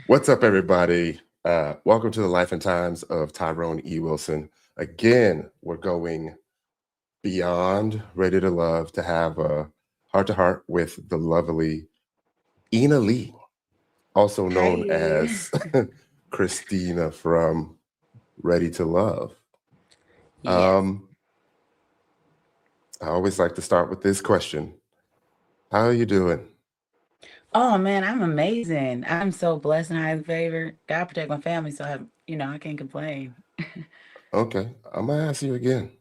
What's up, everybody? Welcome to the Life and Times of Tyrone E. Wilson. Again, we're going beyond Ready to Love to have a heart to heart with the lovely Ina Lee, also known Hi. as Christina from Ready to Love. Yes. Um, I always like to start with this question. How are you doing? Oh man, I'm amazing. I'm so blessed and highly favored. God protect my family, so I can't complain. Okay, I'm gonna ask you again.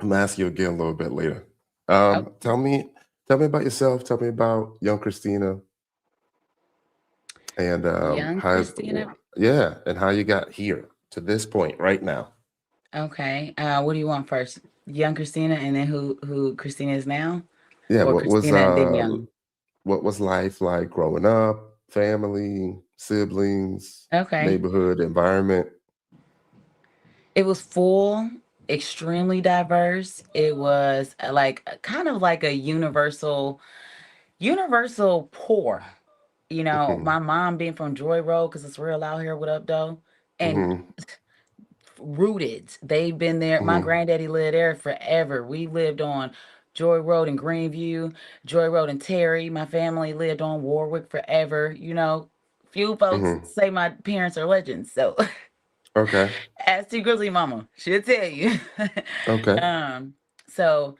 I'm gonna ask you again a little bit later. Oh, Tell me about yourself. Tell me about young Christina and young Christina. yeah, and how you got here to this point right now. Okay. What do you want first? Young Christina, and then who Christina is now, Yeah, or Christina and then young? what was life like growing up, family, siblings, Okay. neighborhood, environment? It was full, extremely diverse. It was kind of like a universal poor. Hmm. My mom being from Joy Road, because it's real out here. What up, though? And Hmm. rooted. They've been there. My Hmm. granddaddy lived there forever. We lived on Joy Road in Greenview, Joy Road in Terry. My family lived on Warwick forever. Few folks Hmm. say my parents are legends. So Okay. ask T Grizzly Mama, she'll tell you. Okay. um, so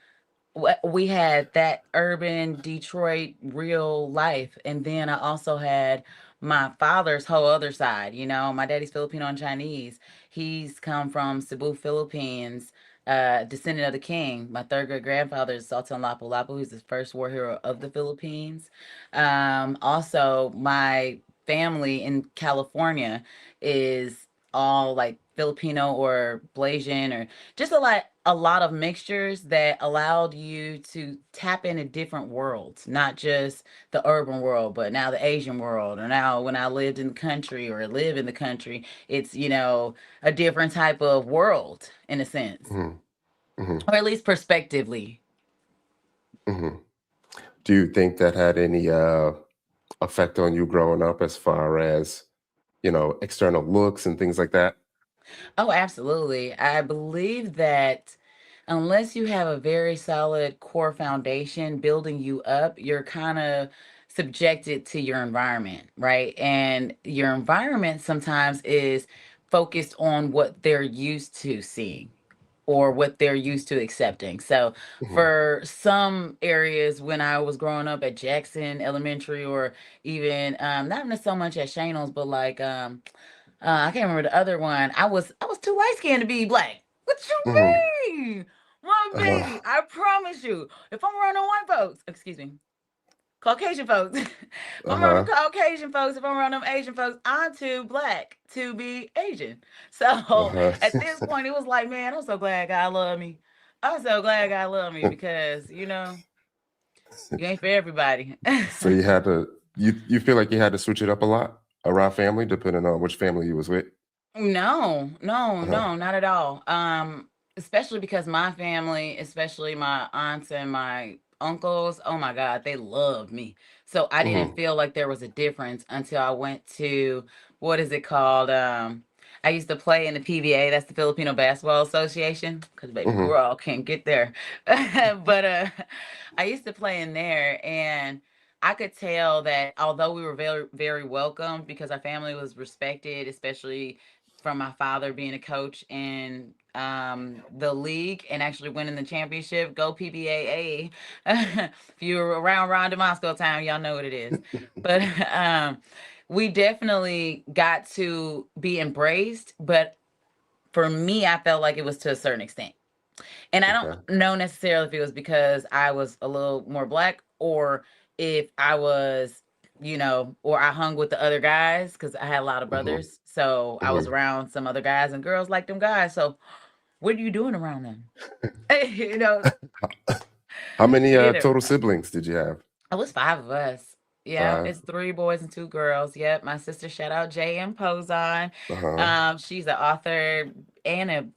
we had that urban Detroit real life, and then I also had my father's whole other side. My daddy's Filipino and Chinese. He's come from Cebu, Philippines, descendant of the king. My third great grandfather is Sultan Lapu-Lapu, who's the first war hero of the Philippines. Also, my family in California is all like Filipino or Blasian, or just a lot of mixtures that allowed you to tap into different worlds, not just the urban world, but now the Asian world. Or now when I lived in the country or live in the country, it's, a different type of world in a sense. Hmm. Hmm. Or at least perspectively. Hmm. Do you think that had any effect on you growing up as far as, external looks and things like that? Oh, absolutely. I believe that unless you have a very solid core foundation building you up, you're kind of subjected to your environment, right? And your environment sometimes is focused on what they're used to seeing or what they're used to accepting. So, Hmm. for some areas, when I was growing up at Jackson Elementary, or even not even so much at Shanos, but like I can't remember the other one. I was too light skinned to be black. What Hmm. you mean? My Uh, baby, I promise you, if I'm around them white folks, excuse me, Caucasian folks, if I'm around them uh-huh. Caucasian folks, if I'm around them Asian folks, I'm too black to be Asian. So Uh-huh. at this point, it was like, man, I'm so glad God love me. I'm so glad God love me, because you ain't for everybody. So you had to you feel like you had to switch it up a lot around family depending on which family you was with? No, no, Uh-huh. no, not at all. Especially because my family, especially my aunts and my uncles, oh my God, they loved me. So I didn't Hmm. feel like there was a difference until I went to, what is it called? I used to play in the PBA, that's the Filipino Basketball Association, because baby Hmm. girl can't get there. But I used to play in there, and I could tell that although we were very, very welcome because our family was respected, especially from my father being a coach in the league and actually winning the championship. Go PBAA. If you're around Ron Moscow time, y'all know what it is. But we definitely got to be embraced. But for me, I felt like it was to a certain extent. And I don't Okay. know necessarily if it was because I was a little more black, or if I was, or I hung with the other guys because I had a lot of Hmm. brothers. So I was Hmm. around some other guys, and girls like them guys. So what are you doing around them? you know, How many you know. total siblings did you have? It was five of us. Yeah, Five. it's three boys and two girls. Yep, my sister, shout out J.M. Pozon. Uh-huh. She's an author and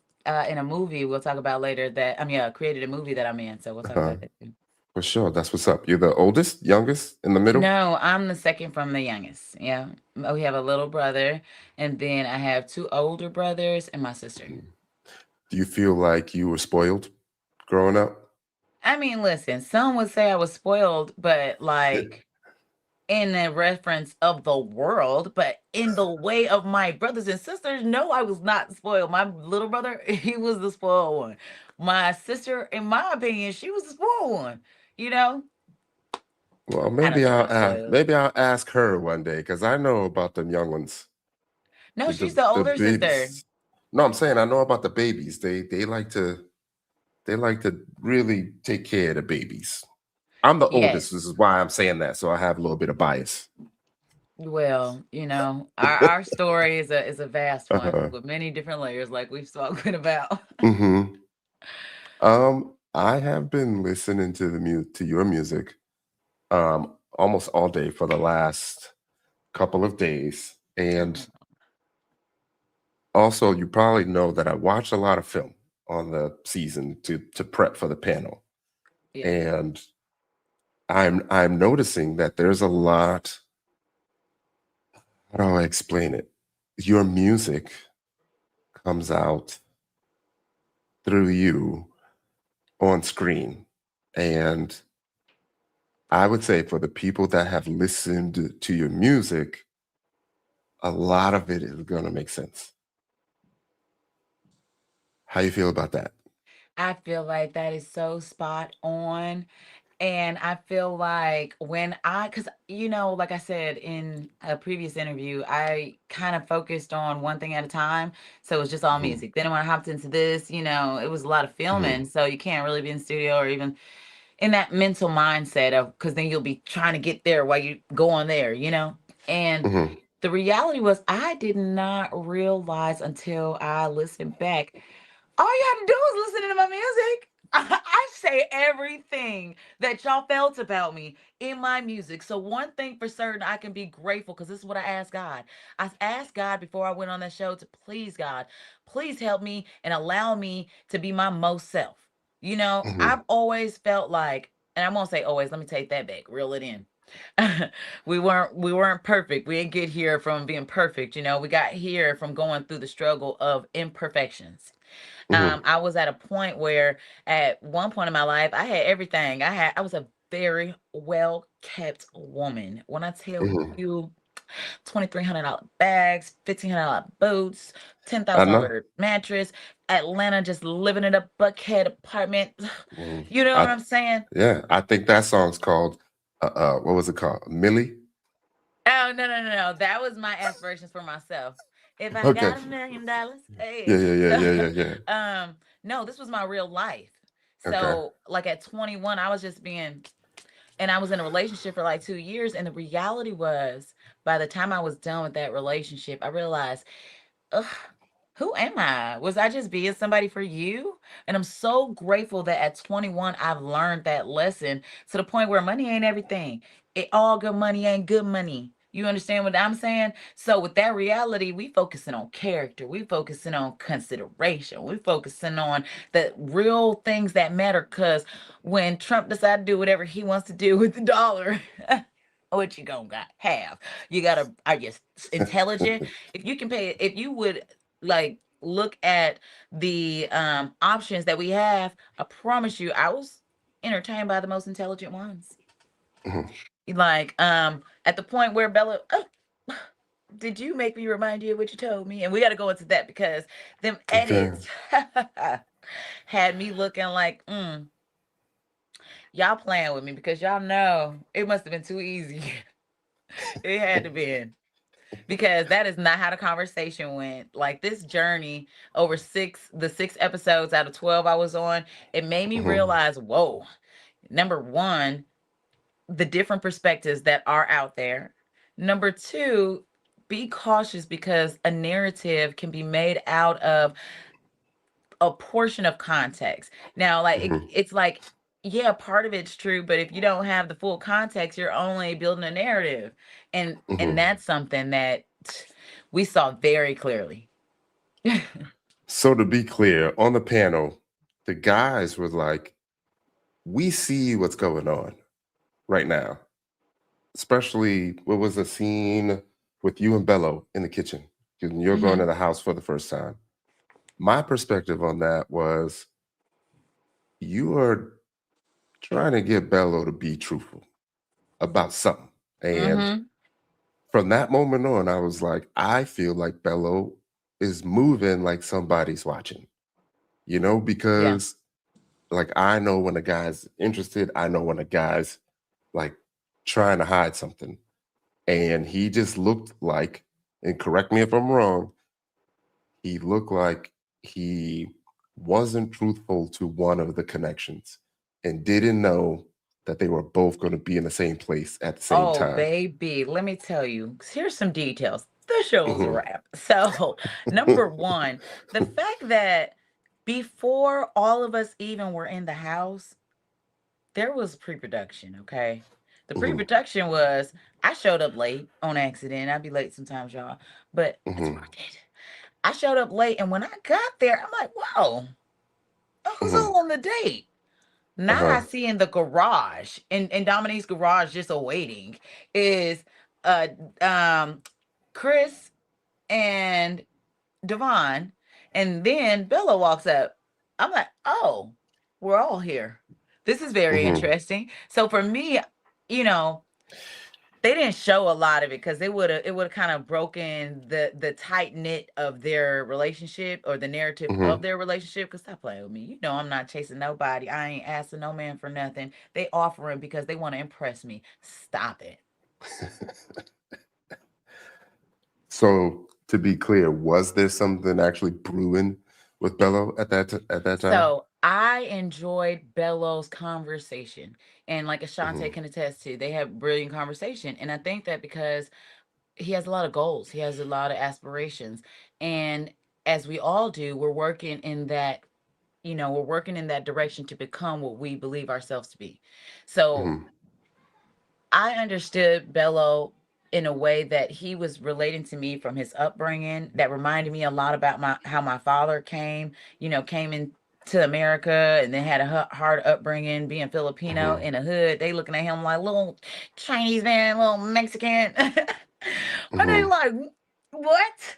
in a movie we'll talk about later, that created a movie that I'm in. So we'll talk Uh-huh. about that too. For sure. That's what's up. You're the oldest, youngest, in the middle? No, I'm the second from the youngest. Yeah. We have a little brother, and then I have two older brothers and my sister. Mhm. Do you feel like you were spoiled growing up? I mean, listen, some would say I was spoiled, but like in a reference of the world, but in the way of my brothers and sisters, no, I was not spoiled. My little brother, he was the spoiled one. My sister, in my opinion, she was the spoiled one. You know, Well, I don't maybe think I'm spoiled. maybe I'll ask her one day because I know about them young ones, No, the, she's the the the older sister. babies. No, I'm saying I know about the babies. They like to really take care of the babies. I'm the oldest. This Yes. is why I'm saying that, so I have a little bit of bias. Well, our story is a vast one Uh-huh. with many different layers, like we've spoken about. hmm I have been listening to to your music almost all day for the last couple of days. And Oh, also, you probably know that I watched a lot of film on the season to prep for the panel. yeah. And I'm noticing that there's a lot, how do I explain it? Your music comes out through you on screen. And I would say for the people that have listened to your music, a lot of it is going to make sense. How you feel about that? I feel like that is so spot on. And I feel like because, like I said in a previous interview, I kind of focused on one thing at a time. So it was just all Mhm, music. Then when I hopped into this, it was a lot of mhm, filming. So you can't really be in studio or even in that mental mindset of, because then you'll be trying to get there while you go on there. And mhm, the reality was, I did not realize until I listened back, all you had to do was listen to my music. I say everything that y'all felt about me in my music. So one thing for certain, I can be grateful because this is what I asked God. I asked God before I went on that show to please God, please help me and allow me to be my most self. mhm, I've always felt like, and I won't say always, let me take that back, reel it in. We weren't perfect. We didn't get here from being perfect. We got here from going through the struggle of imperfections. mhm, I was at a point where at one point in my life, I had everything. I was a very well kept woman. When I tell mhm. you, $2,300 bags, $1,500 boots, I $10,000 know. mattress, Atlanta, just living in a Buckhead apartment. Mhm. You know what I I'm saying? Yeah, I think that song's called what was it called? Millie? Oh, no, no, no, no. That was my aspirations for myself. If I Okay. got $1 million, Yeah, hey. yeah, yeah, So, yeah, yeah, yeah. no, this was my real life. Okay. So, like at 21, I was just being, and I was in a relationship for like 2 years. And the reality was, by the time I was done with that relationship, I realized, ugh, who am I? Was I just being somebody for you? And I'm so grateful that at 21, I've learned that lesson to the point where money ain't everything. All good money ain't good money. You understand what I'm saying? So with that reality, we focusing on character. We focusing on consideration. We focusing on the real things that matter. Cause when Trump decide to do whatever he wants to do with the dollar, what you gonna have? You gotta, are you intelligent? If you can pay, if you would like look at the options that we have, I promise you, I was entertained by the most intelligent ones. Mhm. Like at the point where Bella, oh, did you make me remind you of what you told me? And we got to go into that because them Okay. edits had me looking like, y'all playing with me because y'all know it must have been too easy. It had to be, because that is not how the conversation went. Like this journey over the 6 episodes out of 12 I was on, it made me Mhm, realize, whoa, number one, the different perspectives that are out there. Number two, be cautious because a narrative can be made out of a portion of context. Now, like mhm, it's like, yeah, part of it's true, but if you don't have the full context, you're only building a narrative. And mhm. that's something that we saw very clearly. So to be clear, on the panel, the guys were like, we see what's going on right now, especially what was a scene with you and Bello in the kitchen and you're going to Hmm. the house for the first time. My perspective on that was you are trying to get Bello to be truthful about something. And Hmm. from that moment on, I was like, I feel like Bello is moving like somebody's watching, Yeah. because like I know when a guy's interested, I know when a guy's like trying to hide something. And he just looked like, and correct me if I'm wrong, he looked like he wasn't truthful to one of the connections and didn't know that they were both going to be in the same place at the same Oh, time. baby, let me tell you. Here's some details. The show's a Hmm. wrap. So, number one, the fact that before all of us even were in the house, there was pre-production, okay? The Hmm. pre-production was I showed up late on accident. I'd be late sometimes, y'all, but it's Hmm. worth it. I showed up late, and when I got there, I'm like, whoa, who's Hmm. all on the date? Now I Uh-huh. see in the garage, in Dominique's garage, just awaiting, is uh Chris and Devon, and then Bella walks up. I'm like, oh, we're all here. This is very Hmm. interesting. So for me, you know, they didn't show a lot of it because it would have kind of broken the tight knit of their relationship or the narrative Hmm. of their relationship. Cause stop playing with me. You know I'm not chasing nobody. I ain't asking no man for nothing. They offering because they want to impress me. Stop it. So to be clear, was there something actually brewing with Bello at that time? So I enjoyed Bello's conversation. And like Ashante Hmm. can attest to, they have brilliant conversation. And I think that because he has a lot of goals, he has a lot of aspirations. And as we all do, we're working in that, we're working in that direction to become what we believe ourselves to be. So Hmm. I understood Bello in a way that he was relating to me from his upbringing that reminded me a lot about my how my father came into America and then had a hard upbringing being Filipino Hmm. in a hood. They looking at him like little Chinese man, little Mexican. But they Hmm. like, what?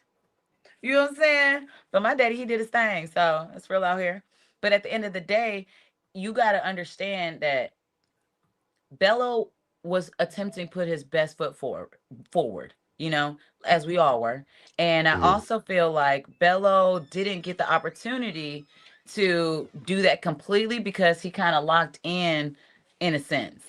You know what I'm saying? But my daddy, he did his thing. So it's real out here. But at the end of the day, you got to understand that Bello was attempting to put his best foot forward, as we all were. And I Hmm. also feel like Bello didn't get the opportunity to do that completely because he kind of locked in a sense.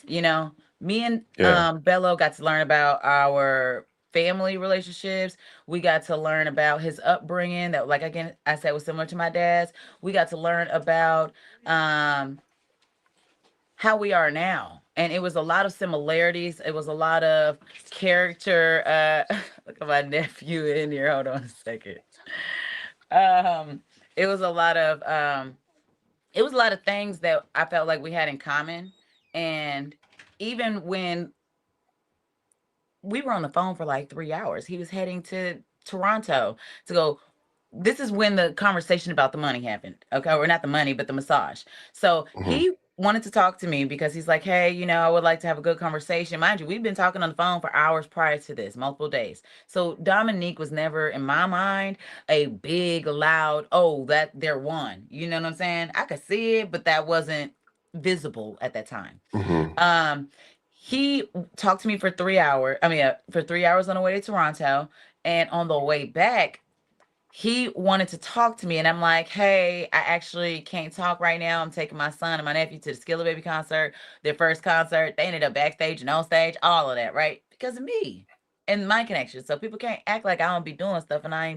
Me and Yeah. Bello got to learn about our family relationships. We got to learn about his upbringing that, like, again, I said, was similar to my dad's. We got to learn about um how we are now. And it was a lot of similarities. It was a lot of character. Look at my nephew in here. Hold on a second. Um, it was a lot of things that I felt like we had in common. And even when we were on the phone for like 3 hours, he was heading to Toronto to go. This is when the conversation about the money happened. Okay. Or not the money, but the massage. So Hmm. he wanted to talk to me because he's like, hey, I would like to have a good conversation. Mind you, we've been talking on the phone for hours prior to this, multiple days. So Dominique was never, in my mind, a big, loud, oh, that they're one. You know what I'm saying? I could see it, but that wasn't visible at that time. Hmm. Um, he talked to me for 3 hours. I mean, for 3 hours on the way to Toronto. And on the way back, he wanted to talk to me, and I'm like, hey, I actually can't talk right now. I'm taking my son and my nephew to the Skilla Baby concert, their first concert. They ended up backstage and on stage, all of that, right? Because of me and my connection. So people can't act like I don't be doing stuff and I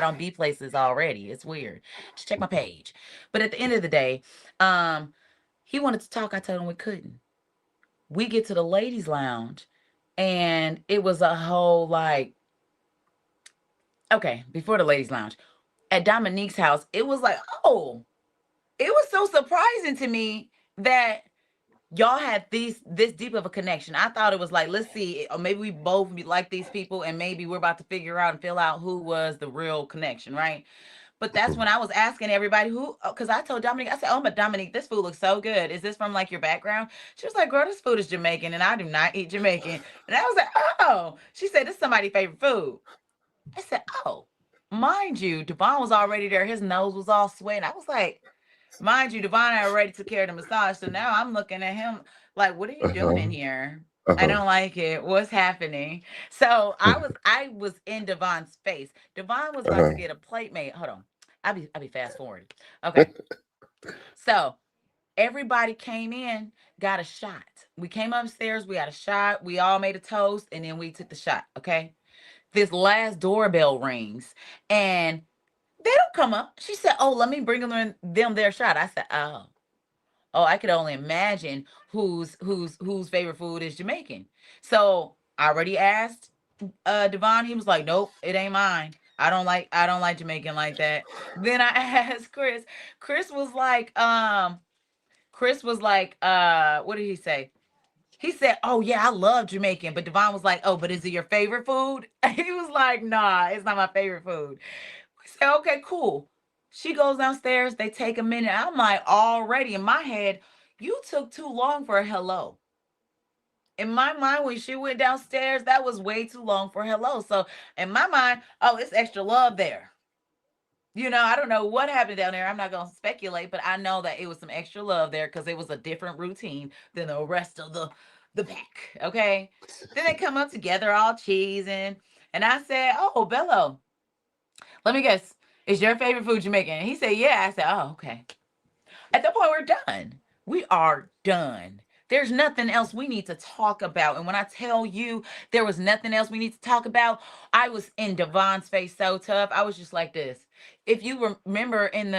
don't be places already. It's weird. Just check my page. But at the end of the day, um, he wanted to talk. I told him we couldn't. We get to the ladies' lounge, and it was a whole like, okay, before the ladies' lounge at Dominique's house, it was like, oh, it was so surprising to me that y'all had this deep of a connection. I thought it was like, let's see, or maybe we both like these people, and maybe we're about to figure out and fill out who was the real connection, right? But that's when I was asking everybody who, because I told Dominique, I said, "Oh, but Dominique, this food looks so good. Is this from like your background?" She was like, "Girl, this food is Jamaican, and I do not eat Jamaican." And I was like, "Oh," she said, "This is somebody's favorite food." I said, "Oh, mind you, Devon was already there. His nose was all sweating." I was like, mind you, Devon already took care of the massage. So now I'm looking at him like, "What are you doing in Uh-huh. here? I Uh-huh. don't like it. What's happening?" So I was in Devon's face. Devon was about to Uh-huh. get a plate made. Hold on. I'll be fast forward. Okay. So everybody came in, got a shot. We came upstairs, we got a shot, we all made a toast, and then we took the shot. Okay. This last doorbell rings and they don't come up. She said, "Oh, let me bring them their shot." I said, "Oh." Oh, I could only imagine whose favorite food is Jamaican. So I already asked Devon. He was like, "Nope, it ain't mine. I don't like Jamaican like that." Then I asked Chris. Chris was like, what did he say? He said, "Oh yeah, I love Jamaican." But Devon was like, "Oh, but is it your favorite food?" He was like, "Nah, it's not my favorite food." We said, "Okay, cool." She goes downstairs. They take a minute. I'm like, already in my head, you took too long for a hello. In my mind, when she went downstairs, that was way too long for hello. So in my mind, oh, it's extra love there. I don't know what happened down there. I'm not gonna speculate, but I know that it was some extra love there because it was a different routine than the rest of the pack. Okay. Then they come up together all cheesing. And I said, "Oh, Bello, let me guess. Is your favorite food Jamaican?" And he said, "Yeah." I said, "Oh, okay." At that point, we're done. We are done. There's nothing else we need to talk about. And when I tell you there was nothing else we need to talk about, I was in Devon's face so tough. I was just like this. If you remember in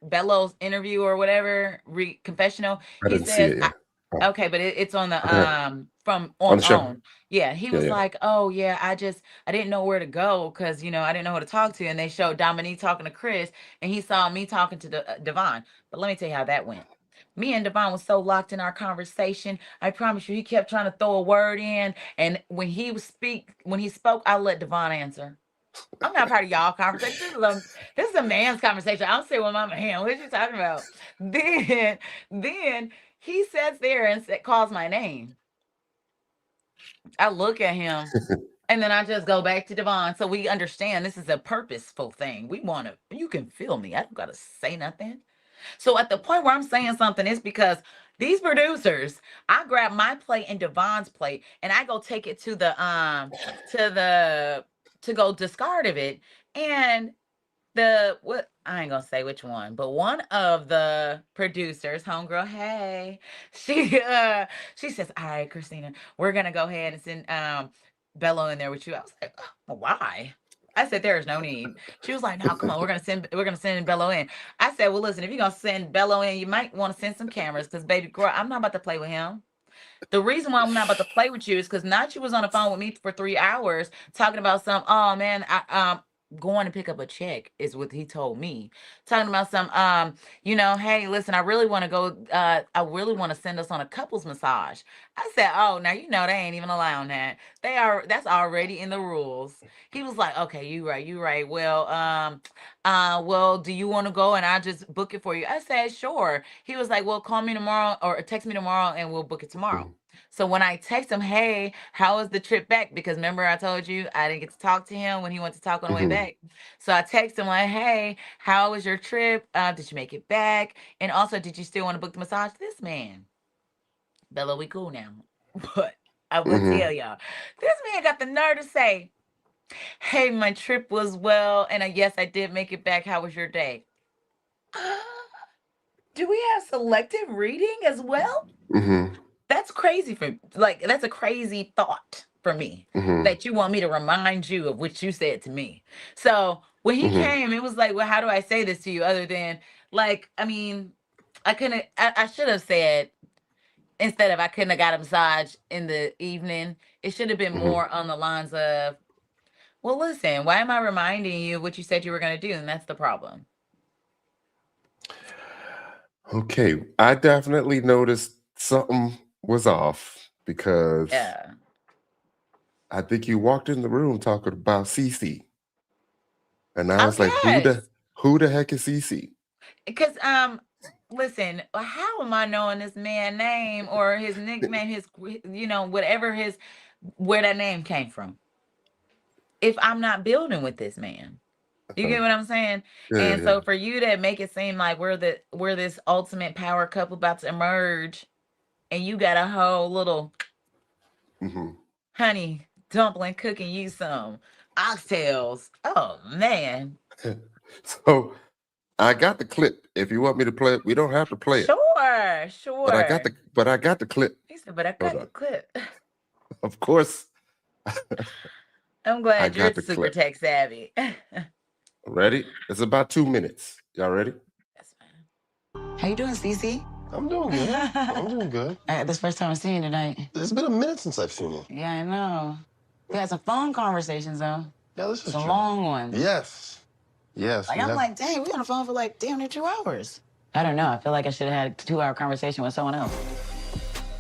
Bello's interview or whatever, confessional, I he didn't see says, it yet. Oh, okay, but it's on the okay. from On on the show. OWN. Yeah, he Yeah, was yeah. like, "Oh yeah, I didn't know where to go because I didn't know who to talk to." And they showed Dominique talking to Chris, and he saw me talking to Devon. But let me tell you how that went. Me and Devon was so locked in our conversation. I promise you, he kept trying to throw a word in, and when he spoke, I let Devon answer. I'm not part of y'all conversation. This is a man's conversation. I'm sitting with my man. What are you talking about? Then he sits there and calls my name. I look at him. And then I just go back to Devon. So we understand this is a purposeful thing. You can feel me. I don't got to say nothing. So at the point where I'm saying something, it's because these producers, I grab my plate and Devon's plate and I go take it to the, to go discard of it. And what I ain't gonna say which one, but one of the producers, homegirl, hey, she says, "All right, Christina, we're gonna go ahead and send Bello in there with you." I was like, "Oh, why?" I said, "There is no need." She was like, "No, come on, we're gonna send Bello in." I said, "Well, listen, if you're gonna send Bello in, you might want to send some cameras because baby girl, I'm not about to play with him." The reason why I'm not about to play with you is because Nachi was on the phone with me for 3 hours talking about oh man, going to pick up a check is what he told me. Talking about hey, listen, I really want to go, I really want to send us on a couples massage. I said, "Oh, now they ain't even allowing that. That's already in the rules." He was like, "Okay, you right. Well, do you want to go and I just book it for you?" I said, "Sure." He was like, "Well, call me tomorrow or text me tomorrow and we'll book it tomorrow." Mhm. So when I text him, "Hey, how was the trip back?" Because remember I told you I didn't get to talk to him when he went to talk on the way Mhm. back. So I text him like, "Hey, how was your trip? Did you make it back? And also, did you still want to book the massage?" This man, Bella, we cool now. But I will tell Mhm. y'all, this man got the nerve to say, "Hey, my trip was well, and yes, I did make it back. How was your day?" Do we have selective reading as well? Mhm. That's crazy that's a crazy thought for me Mhm. that you want me to remind you of what you said to me. So when he Mhm. came, it was like, "Well, how do I say this to you other than I mean, I should have said instead of I couldn't have got a massage in the evening, it should have been Mhm. more on the lines of, well, listen, why am I reminding you of what you said you were going to do?" And that's the problem. Okay, I definitely noticed something was off because Yeah. I think you walked in the room talking about Cece. And now Oh it's like, yes. who the heck is Cece? Because listen, how am I knowing this man name or his nickname, his whatever his where that name came from if I'm not building with this man? You get what I'm saying? Yeah, yeah, And yeah. so for you to make it seem like we're this ultimate power couple about to emerge, and you got a whole little Hmm. honey dumpling cooking you some oxtails. Oh man. So I got the clip. If you want me to play it, we don't have to play it. Sure, sure. But I got the clip. He said, but I Hold got the on. clip. Of course, I'm I glad you're got the super clip. tech savvy. Ready? It's about 2 minutes. Y'all ready? That's fine. How you doing, Cece? I'm doing good. I'm doing good. This first time I'm seeing you tonight. It's been a minute since I've seen you. Yeah, I know. We had some phone conversations though. Yeah, this is Some true. long ones. Yes. Yes. Like I'm like, dang, we on the phone for like damn near 2 hours. I don't know. I feel like I should have had a 2 hour conversation with someone else.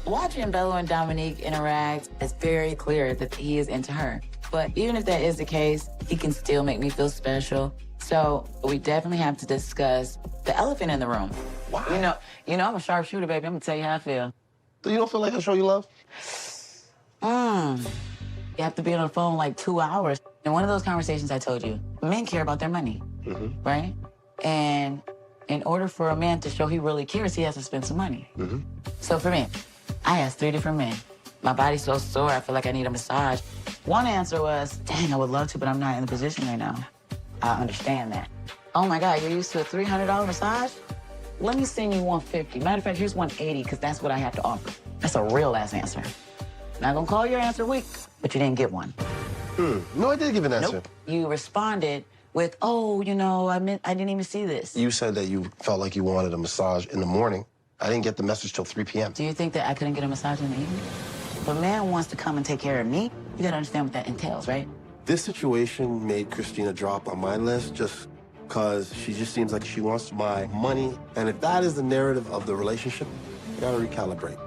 Watching Bello and Dominique interact, it's very clear that he is into her. But even if that is the case, he can still make me feel special. So we definitely have to discuss the elephant in the room. Why? I'm a sharpshooter, baby. I'm gonna tell you how I feel. So you don't feel like I show you love? You have to be on the phone like 2 hours. In one of those conversations I told you, men care about their money, right? And in order for a man to show he really cares, he has to spend some money. So for me, I asked 3 different men. My body's so sore, I feel like I need a massage. One answer was, dang, I would love to, but I'm not in the position right now. I understand that. Oh my God, you're used to a $300 massage? Let me send you $150. Matter of fact, here's $180 because that's what I have to offer. That's a real ass answer. Not gonna call your answer weak, but you didn't get one. No, I did give an answer. Nope. You responded with, oh, I didn't even see this. You said that you felt like you wanted a massage in the morning. I didn't get the message till 3 p.m. Do you think that I couldn't get a massage in the evening? If a man wants to come and take care of me, you gotta understand what that entails, right? This situation made Christina drop on my list just because she just seems like she wants my money. And if that is the narrative of the relationship, you gotta recalibrate.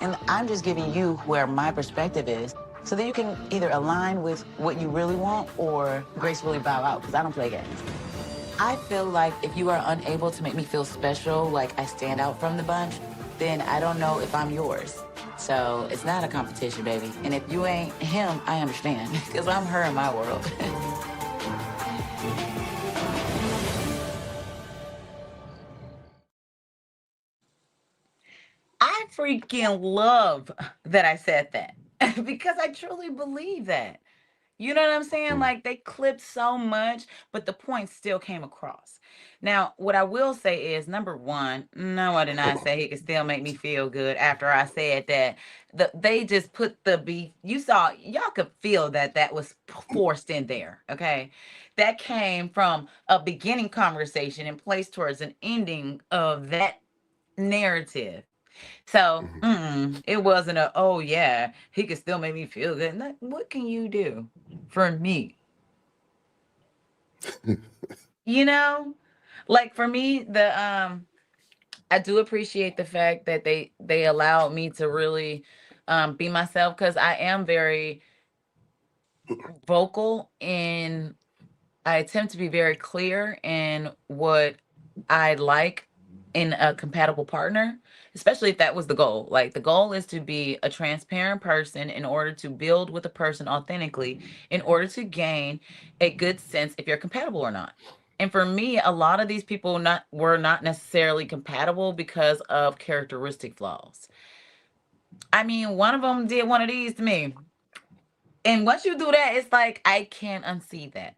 And I'm just giving you where my perspective is so that you can either align with what you really want or gracefully bow out, because I don't play games. I feel like if you are unable to make me feel special, like I stand out from the bunch, then I don't know if I'm yours. So it's not a competition, baby. And if you ain't him, I understand, because I'm her in my world. I freaking love that I said that because I truly believe that. You know what I'm saying? Like they clipped so much, but the point still came across. Now, what I will say is number one, no, I did not say he could still make me feel good after I said that. They just put the beef. You saw, y'all could feel that that was forced in there. Okay. That came from a beginning conversation and placed towards an ending of that narrative. So it wasn't oh yeah, he could still make me feel good. What can you do for me? You know? Like for me, I do appreciate the fact that they allowed me to really be myself because I am very vocal and I attempt to be very clear in what I like in a compatible partner, especially if that was the goal. Like the goal is to be a transparent person in order to build with a person authentically, in order to gain a good sense if you're compatible or not. And for me, a lot of these people were not necessarily compatible because of characteristic flaws. I mean, one of them did one of these to me. And once you do that, it's like I can't unsee that.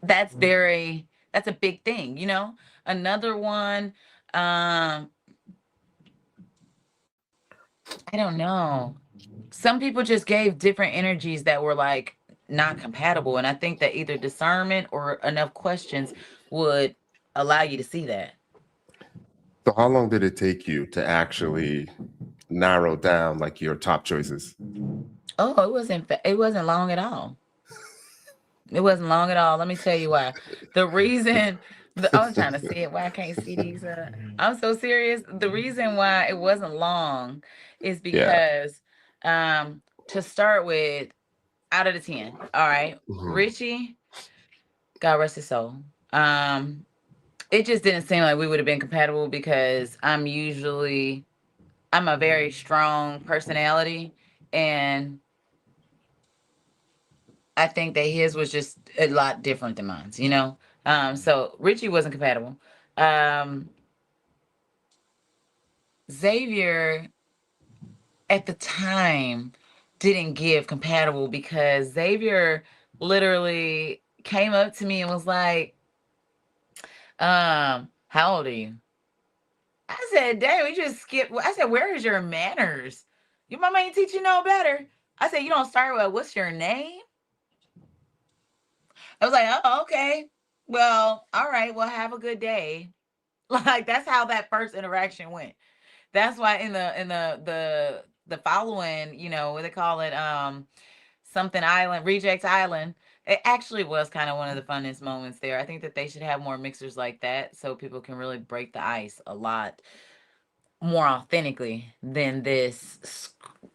That's that's a big thing, you know? Another one, um, I don't know. Some people just gave different energies that were like not compatible. And I think that either discernment or enough questions would allow you to see that. So how long did it take you to actually narrow down like your top choices? Oh, it wasn't long at all. It wasn't long at all. Let me tell you why. The reason I was trying to see it. Why I can't see these. I'm so serious. The reason why it wasn't long is Yeah. because, to start with, out of the 10, all right, Mhm. Richie, God rest his soul. Um, it just didn't seem like we would have been compatible because I'm a very strong personality, and I think that his was just a lot different than mine's, you know? So Richie wasn't compatible. Um, Xavier at the time didn't give compatible because Xavier literally came up to me and was like, how old are you? I said, dang, we just skipped. I said, where is your manners? Your mama ain't teach you no better. I said, you don't start with what's your name? I was like, oh, okay. Well, all right. Well, have a good day. Like that's how that first interaction went. That's why in the following, you know, what they call it, something island, reject island. It actually was kind of one of the funnest moments there. I think that they should have more mixers like that so people can really break the ice a lot more authentically than this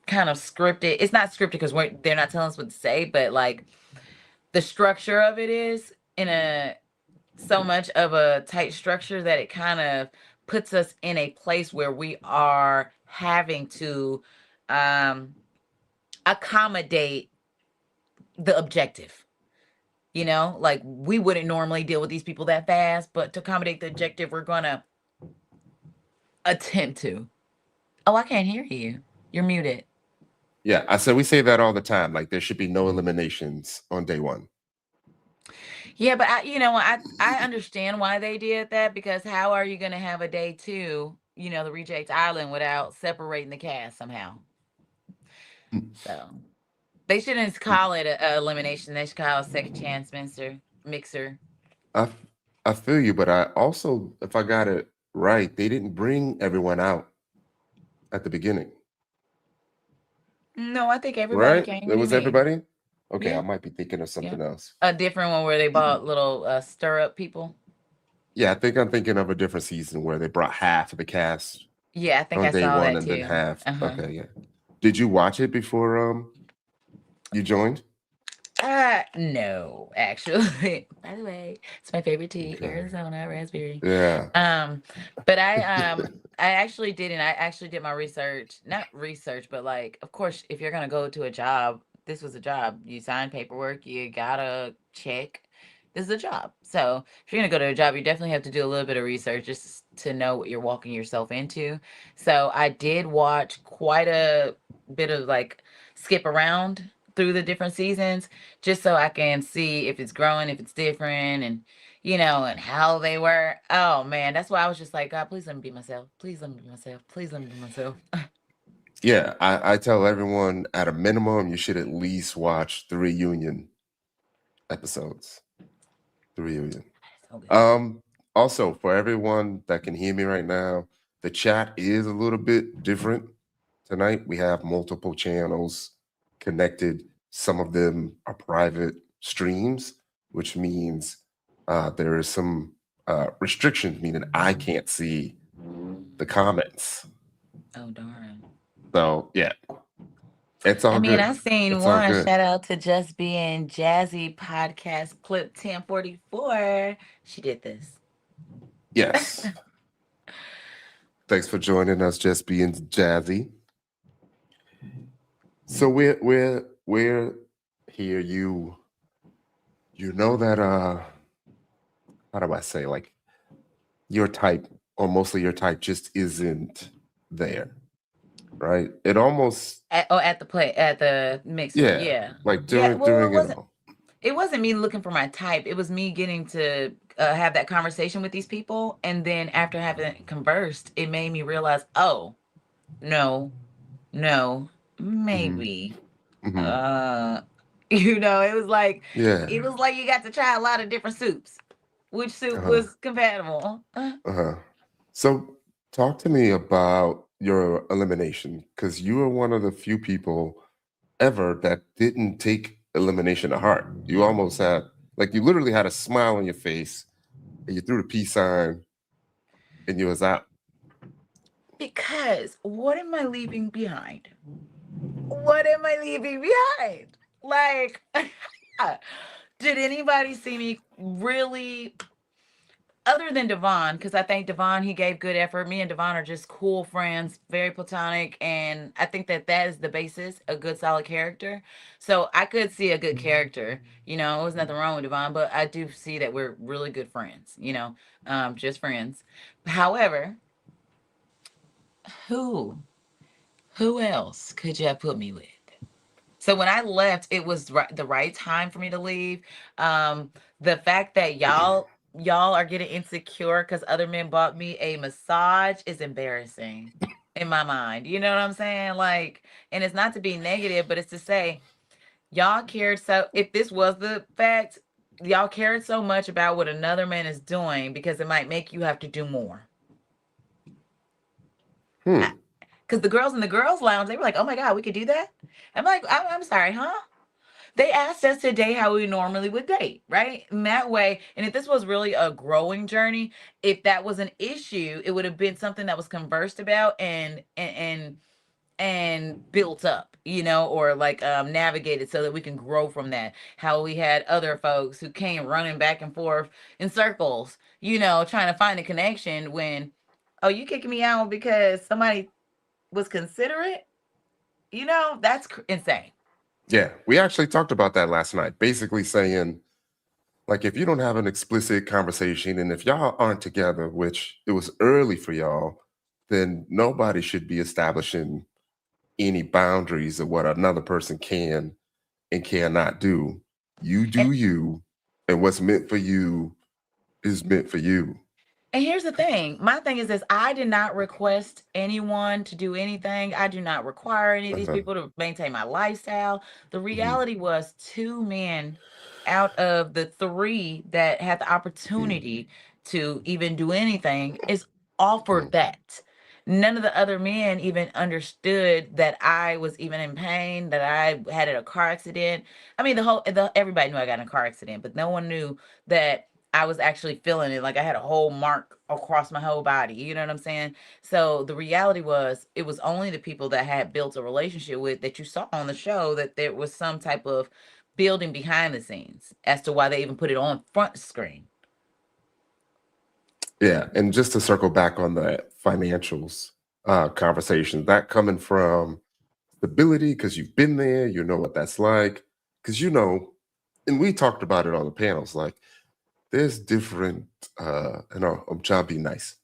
kind of scripted. It's not scripted because they're not telling us what to say, but like the structure of it is in a so much of a tight structure that it kind of puts us in a place where we are having to um, accommodate the objective. You know, like we wouldn't normally deal with these people that fast, but to accommodate the objective, we're gonna attempt to. Oh, I can't hear you. You're muted. Yeah, I said we say that all the time. Like there should be no eliminations on day one. Yeah, but I understand why they did that because how are you going to have a day two, you know, the reject island without separating the cast somehow? So they shouldn't call it a elimination. They should call it a second chance mixer. I f- I feel you, but I also, if I got it right, they didn't bring everyone out at the beginning, No, I think everybody right? came It to was me. everybody. Okay, I Yeah, might be thinking of yeah. something else. A different one where they bought little stir up people. Yeah, I think I'm thinking of a different season where they brought half of the cast Yeah, I think on I day saw one that and then too. half. Uh-huh. Okay, yeah. Did you watch it before you joined? No, actually. By the way, it's my favorite tea, Okay. Arizona raspberry. Yeah. Um, but I actually didn't. I actually did my research. Not research, but like, of course, if you're gonna go to a job, this was a job. You sign paperwork, you gotta check. This is a job. So if you're gonna go to a job, you definitely have to do a little bit of research just to know what you're walking yourself into. So I did watch quite a bit of like skip around through the different seasons just so I can see if it's growing, if it's different, and and how they were. Oh man, that's why I was just like, God, please let me be myself. Please let me be myself. Please let me be myself. Yeah, I tell everyone at a minimum you should at least watch the reunion episodes. The reunion. So good. Also for everyone that can hear me right now, the chat is a little bit different tonight. We have multiple channels connected. Some of them are private streams, which means there is some restrictions, meaning I can't see the comments. Oh darn. So yeah, it's I all mean, good. I seen It's all one good. shout out to Just Being Jazzy podcast clip 1044. She did this. Yes. Thanks for joining us, Just Being Jazzy. So we're here. You know that how do I say, like, your type, or mostly your type, just isn't there, right? It almost, At the play at the mixer. yeah, Yeah. like Yeah. Well, during it all. it wasn't me looking for my type. It was me getting to have that conversation with these people. And then after having conversed, it made me realize, oh, no, no, Mhm, maybe. mhm. Uh, it was like Yeah. you got to try a lot of different soups. Which soup Uh-huh. was compatible? Uh-huh. So talk to me about your elimination, because you are one of the few people ever that didn't take elimination to heart. You almost had, like, you literally had a smile on your face and you threw the peace sign and you was out. Because what am I leaving behind? What am I leaving behind? Like, Did anybody see me really, other than Devon? Because I think Devon, he gave good effort. Me and Devon are just cool friends, very platonic, and I think that that is the basis, a good solid character. So I could see a good character. There's nothing wrong with Devon, but I do see that we're really good friends. Just friends. However, who who else could you have put me with? So when I left, it was the right time for me to leave. The fact that y'all are getting insecure because other men bought me a massage is embarrassing in my mind. You know what I'm saying? Like, and it's not to be negative, but it's to say y'all cared so. If this was the fact, y'all cared so much about what another man is doing because it might make you have to do more. Hmm. Because the girls in the girls' lounge, they were like, "Oh my God, we could do that." I'm like, I'm sorry, huh? They asked us to date how we normally would date, right? In that way, and if this was really a growing journey, if that was an issue, it would have been something that was conversed about and built up, or like navigated so that we can grow from that. How we had other folks who came running back and forth in circles, trying to find a connection when, oh, you kicking me out because somebody was considerate, that's insane. Yeah, we actually talked about that last night. Basically saying, like, if you don't have an explicit conversation and if y'all aren't together, which it was early for y'all, then nobody should be establishing any boundaries of what another person can and cannot do. You And do you, and what's meant for you is meant for you. And here's the thing. My thing is this: I did not request anyone to do anything. I do not require any of these Uh-huh. people to maintain my lifestyle. The Mhm, reality was two men out of the three that had the mhm, opportunity to even do anything is mhm. offered that. None of the other men even understood that I was even in pain, that I had a car accident. I mean, everybody knew I got in a car accident, but no one knew that I was actually feeling it. Like I had a whole mark across my whole body. You know what I'm saying? So the reality was, it was only the people that had built a relationship with that you saw on the show that there was some type of building behind the scenes as to why they even put it on front screen. Yeah, and just to circle back on the financials conversation, that coming from stability because you've been there, you know what that's like. Because and we talked about it on the panels, like there's different, and I'm trying to be nice.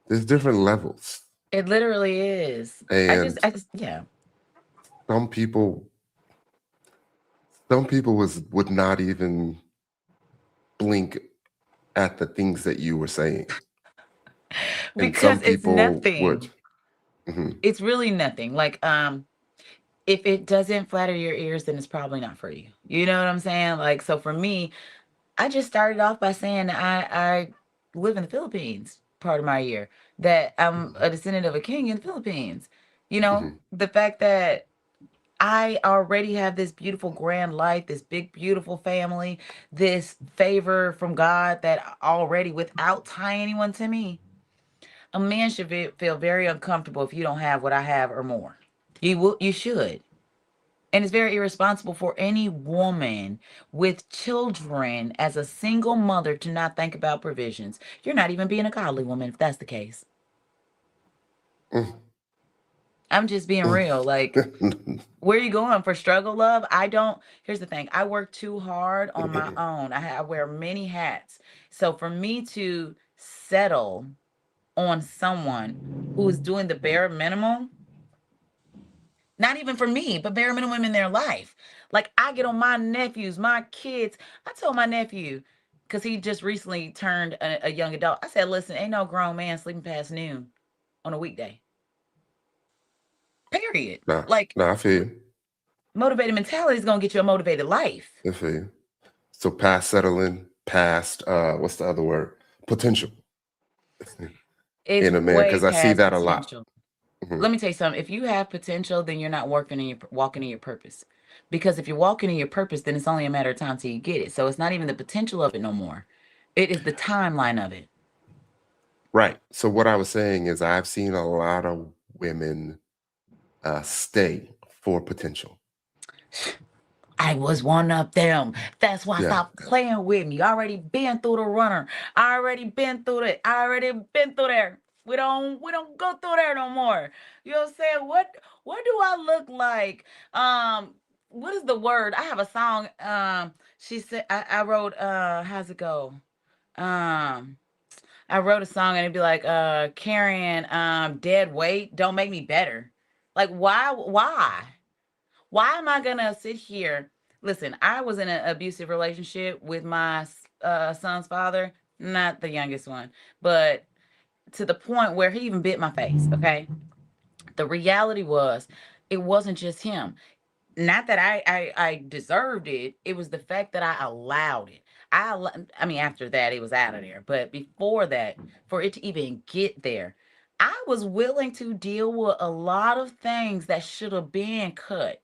There's different levels, It literally is. and Yeah. some people, some people would not even blink at the things that you were saying, and some Because it's people would. nothing. Mhm, It's really nothing. Like, if it doesn't flatter your ears, then it's probably not for you. You know what I'm saying? Like, so for me, I just started off by saying I live in the Philippines part of my year, that I'm a descendant of a king in the Philippines. mhm. The fact that I already have this beautiful grand life, this big beautiful family, this favor from God that already, without tying anyone to me, a man should feel very uncomfortable if you don't have what I have or more. You should. And it's very irresponsible for any woman with children as a single mother to not think about provisions. You're not even being a godly woman if that's the case. Mm, I'm just being real. Like, mm. where are you going for struggle love? I don't. Here's the thing: I work too hard on my own. I wear many hats. So for me to settle on someone who is doing the bare minimum, not even for me, but bare minimum in their life. Like, I get on my nephews, my kids. I told my nephew, because he just recently turned a young adult. I said, listen, ain't no grown man sleeping past noon on a weekday. Period. Nah, Like, nah, I feel you. motivated mentality is gonna get you a motivated life. I feel you. So past settling, past what's the other word? Potential It's in a man, way because I see past that a lot. potential. Mhm, Let me tell you something. If you have potential, then you're not walking in your purpose. Because if you're walking in your purpose, then it's only a matter of time till you get it. So it's not even the potential of it no more. It is the timeline of it. right. So what I was saying is I've seen a lot of women stay for potential. I was one of them. That's why Yeah. stop playing with me. You already been through the runner. I already been through it. I already been through there. We don't go through there no more. You know what I'm saying? What do I look like? Um, what is the word? I have a song. She said I wrote how's it go? Um I wrote a song and it'd be like, carrying dead weight don't make me better. Like why? Why am I gonna sit here? Listen, I was in an abusive relationship with my son's father, not the youngest one, but to the point where he even bit my face. Okay, the reality was, it wasn't just him. Not that I deserved it. It was the fact that I allowed it. I mean, after that, it was out of there. But before that, for it to even get there, I was willing to deal with a lot of things that should have been cut.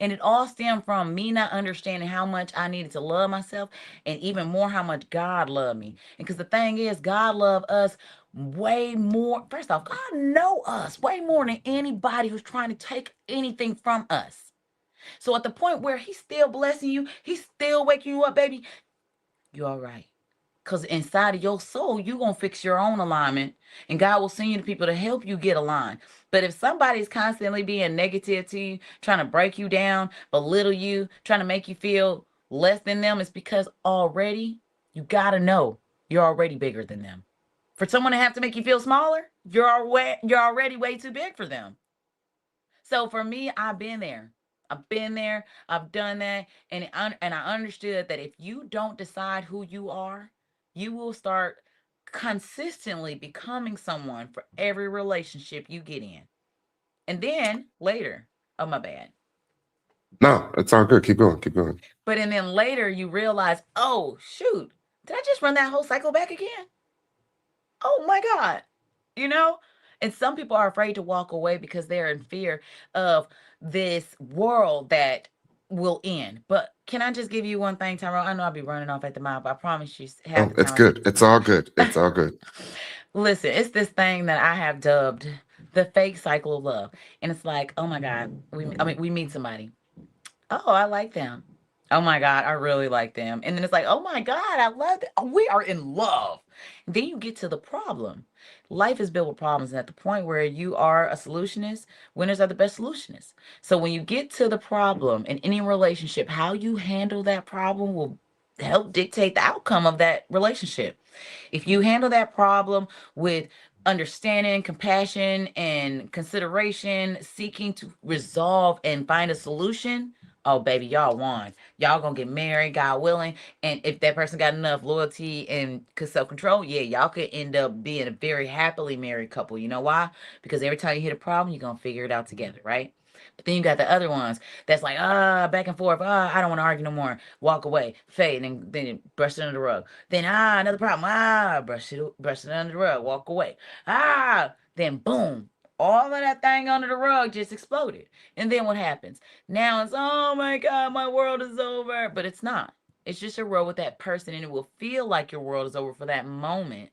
And it all stemmed from me not understanding how much I needed to love myself, and even more how much God loved me. And because the thing is, God loved us way more. First off, God know us way more than anybody who's trying to take anything from us. So at the point where he's still blessing you, he's still waking you up, baby, you're all right. Because inside of your soul, you're going to fix your own alignment, and God will send you the people to help you get aligned. But if somebody's constantly being negative to you, trying to break you down, belittle you, trying to make you feel less than them, it's because already you got to know you're already bigger than them. For someone to have to make you feel smaller, you're already way too big for them. So for me, I've been there. I've been there. I've done that, and I understood that if you don't decide who you are, you will start consistently becoming someone for every relationship you get in. And then later, oh my bad. No, it's all good. Keep going. Keep going. But and then later you realize, oh shoot, did I just run that whole cycle back again? Oh my God. You know? And some people are afraid to walk away because they're in fear of this world that will end. But can I just give you one thing, Tyrone? I know I'll be running off at the mouth. I promise you half Oh, the it's time. good. It's all good. It's all good. Listen, it's this thing that I have dubbed the fake cycle of love. And it's like, oh my God, we meet somebody. Oh, I like them. Oh my God, I really like them. And then it's like, oh my God, I love it. We are in love. Then you get to the problem. Life is built with problems. And at the point where you are a solutionist, winners are the best solutionists. So when you get to the problem in any relationship, how you handle that problem will help dictate the outcome of that relationship. If you handle that problem with understanding, compassion, and consideration, seeking to resolve and find a solution, oh baby, y'all won. Y'all gonna get married, God willing. And if that person got enough loyalty and self control, yeah, y'all could end up being a very happily married couple. You know why? Because every time you hit a problem, you're gonna figure it out together, right? But then you got the other ones that's like, back and forth. I don't want to argue no more. Walk away, fade, and then brush it under the rug. Then another problem. Brush it under the rug. Walk away. Then boom, all of that thing under the rug just exploded. And then what happens? Now it's, oh my God, my world is over. But it's not. It's just a road with that person, and it will feel like your world is over for that moment.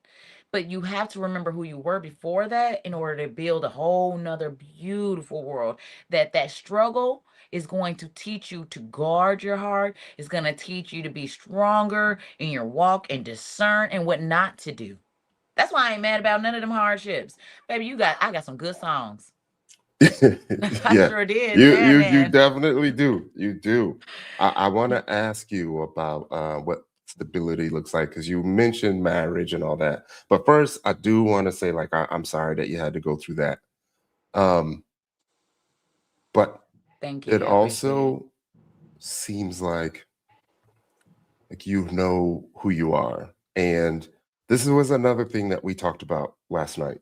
But you have to remember who you were before that in order to build a whole nother beautiful world. That struggle is going to teach you to guard your heart. It's going to teach you to be stronger in your walk and discern and what not to do. That's why I ain't mad about none of them hardships. Baby, I got some good songs. I Yeah, sure did, you man. definitely do. You do. I want to ask you about what stability looks like, because you mentioned marriage and all that. But first, I do want to say, like, I'm sorry that you had to go through that. Um, but Thank it you. I appreciate it. also seems like you know who you are, and this was another thing that we talked about last night,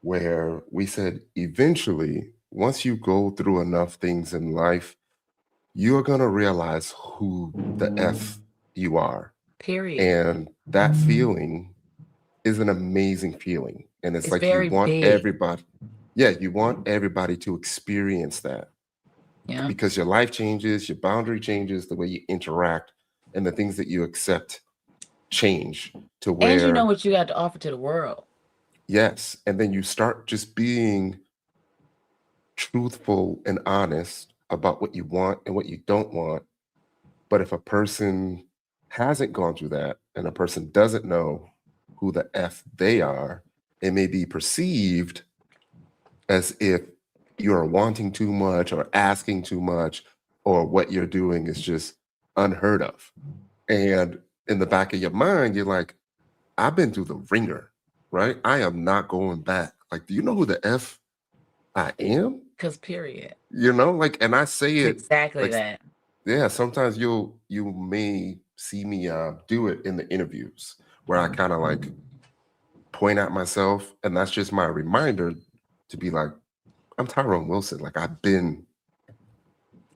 where we said eventually, once you go through enough things in life, you're going to realize who the F you are. Period. And that feeling is an amazing feeling. And it's It's like you very want big. everybody, yeah, you want everybody to experience that, Yeah. because your life changes, your boundary changes, the way you interact, and the things that you accept change to And you know where, what you got to offer to the world. yes, and then you start just being truthful and honest about what you want and what you don't want. But if a person hasn't gone through that and a person doesn't know who the F they are, it may be perceived as if you're wanting too much or asking too much, or what you're doing is just unheard of. And in the back of your mind, you're like, I've been through the ringer, right? I am not going back. Like, do you know who the F I am? Because period. Like, and I say It's it exactly like, that. yeah, sometimes you may see me do it in the interviews where I kind of like point at myself, and that's just my reminder to be like, I'm Tyrone Wilson. Like, I've been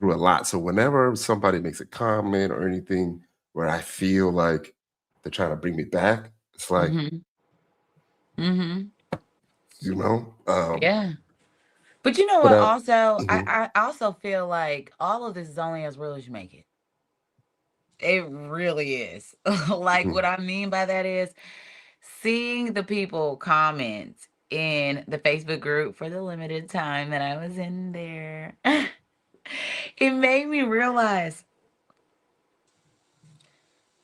through a lot. So whenever somebody makes a comment or anything where I feel like they're trying to bring me back, it's like, Mm-hmm. Mm-hmm. you know, um, Yeah. But you know but what? Also, mhm, I also feel like all of this is only as real as you make it. It really is. Like, mhm. what I mean by that is seeing the people comment in the Facebook group for the limited time that I was in there. It made me realize,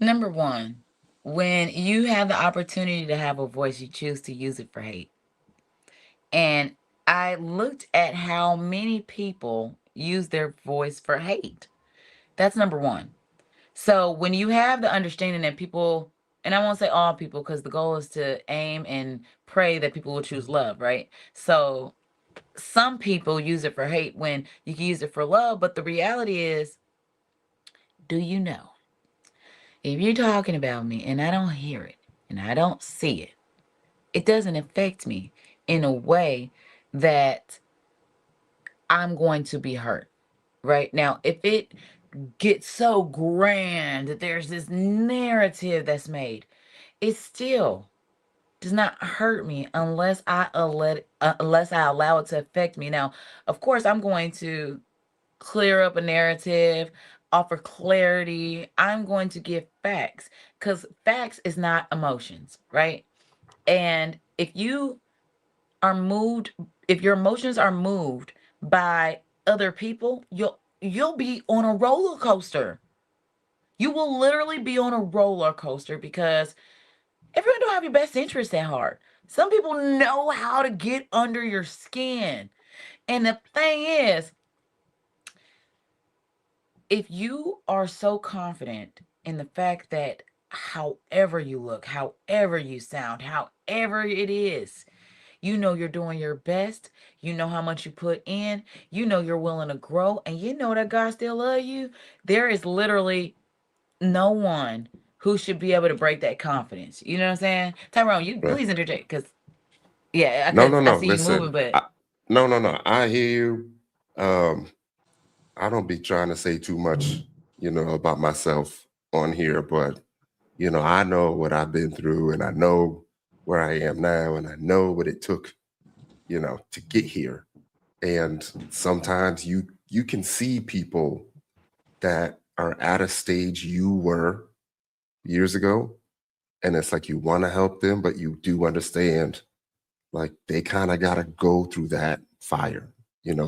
number one, when you have the opportunity to have a voice, you choose to use it for hate. And I looked at how many people use their voice for hate. That's number one. So when you have the understanding that people, and I won't say all people, because the goal is to aim and pray that people will choose love, right? So some people use it for hate when you can use it for love. But the reality is, do you know, if you're talking about me and I don't hear it and I don't see it, it doesn't affect me in a way that I'm going to be hurt. Right now, if it gets so grand that there's this narrative that's made, it still does not hurt me unless I allow it to affect me. Now, of course, I'm going to clear up a narrative, offer clarity. I'm going to give facts because facts is not emotions, right? And are moved, if your emotions are moved by other people, you'll be on a roller coaster. You will literally be on a roller coaster because everyone don't have your best interest at heart. Some people know how to get under your skin. And the thing is, if you are so confident in the fact that however you look, however you sound, however it is, you know you're doing your best, you know how much you put in, you know you're willing to grow, and you know that God still love you, there is literally no one who should be able to break that confidence. You know what I'm saying? Tyrone, you Right. please interject because yeah, No, no, I no. see you moving, Listen, but no, no, no. I hear you. Um, I don't be trying to say too much, about myself on here, but I know what I've been through, and I know where I am now, and I know what it took, to get here. And sometimes you can see people that are at a stage you were years ago, and it's like you want to help them, but you do understand like they kind of got to go through that fire.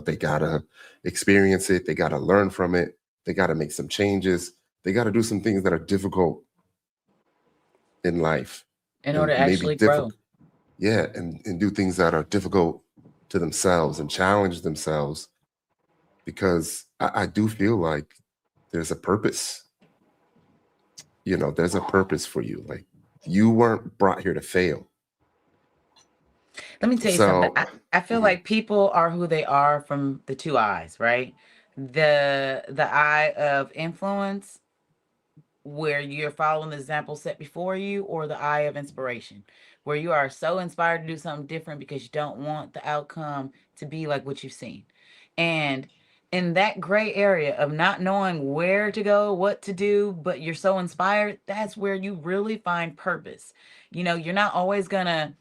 They got to experience it, they got to learn from it, they got to make some changes, they got to do some things that are difficult in life, in order and to maybe actually grow. difficult, yeah, and do things that are difficult to themselves and challenge themselves, because I do feel like there's a purpose. There's a purpose for you. Like, you weren't brought here to fail. Let me tell you something. So I feel mhm, like people are who they are from the two eyes, right? The eye of influence where you're following the example set before you, or the eye of inspiration, where you are so inspired to do something different because you don't want the outcome to be like what you've seen. And in that gray area of not knowing where to go, what to do, but you're so inspired, that's where you really find purpose. You're not always going to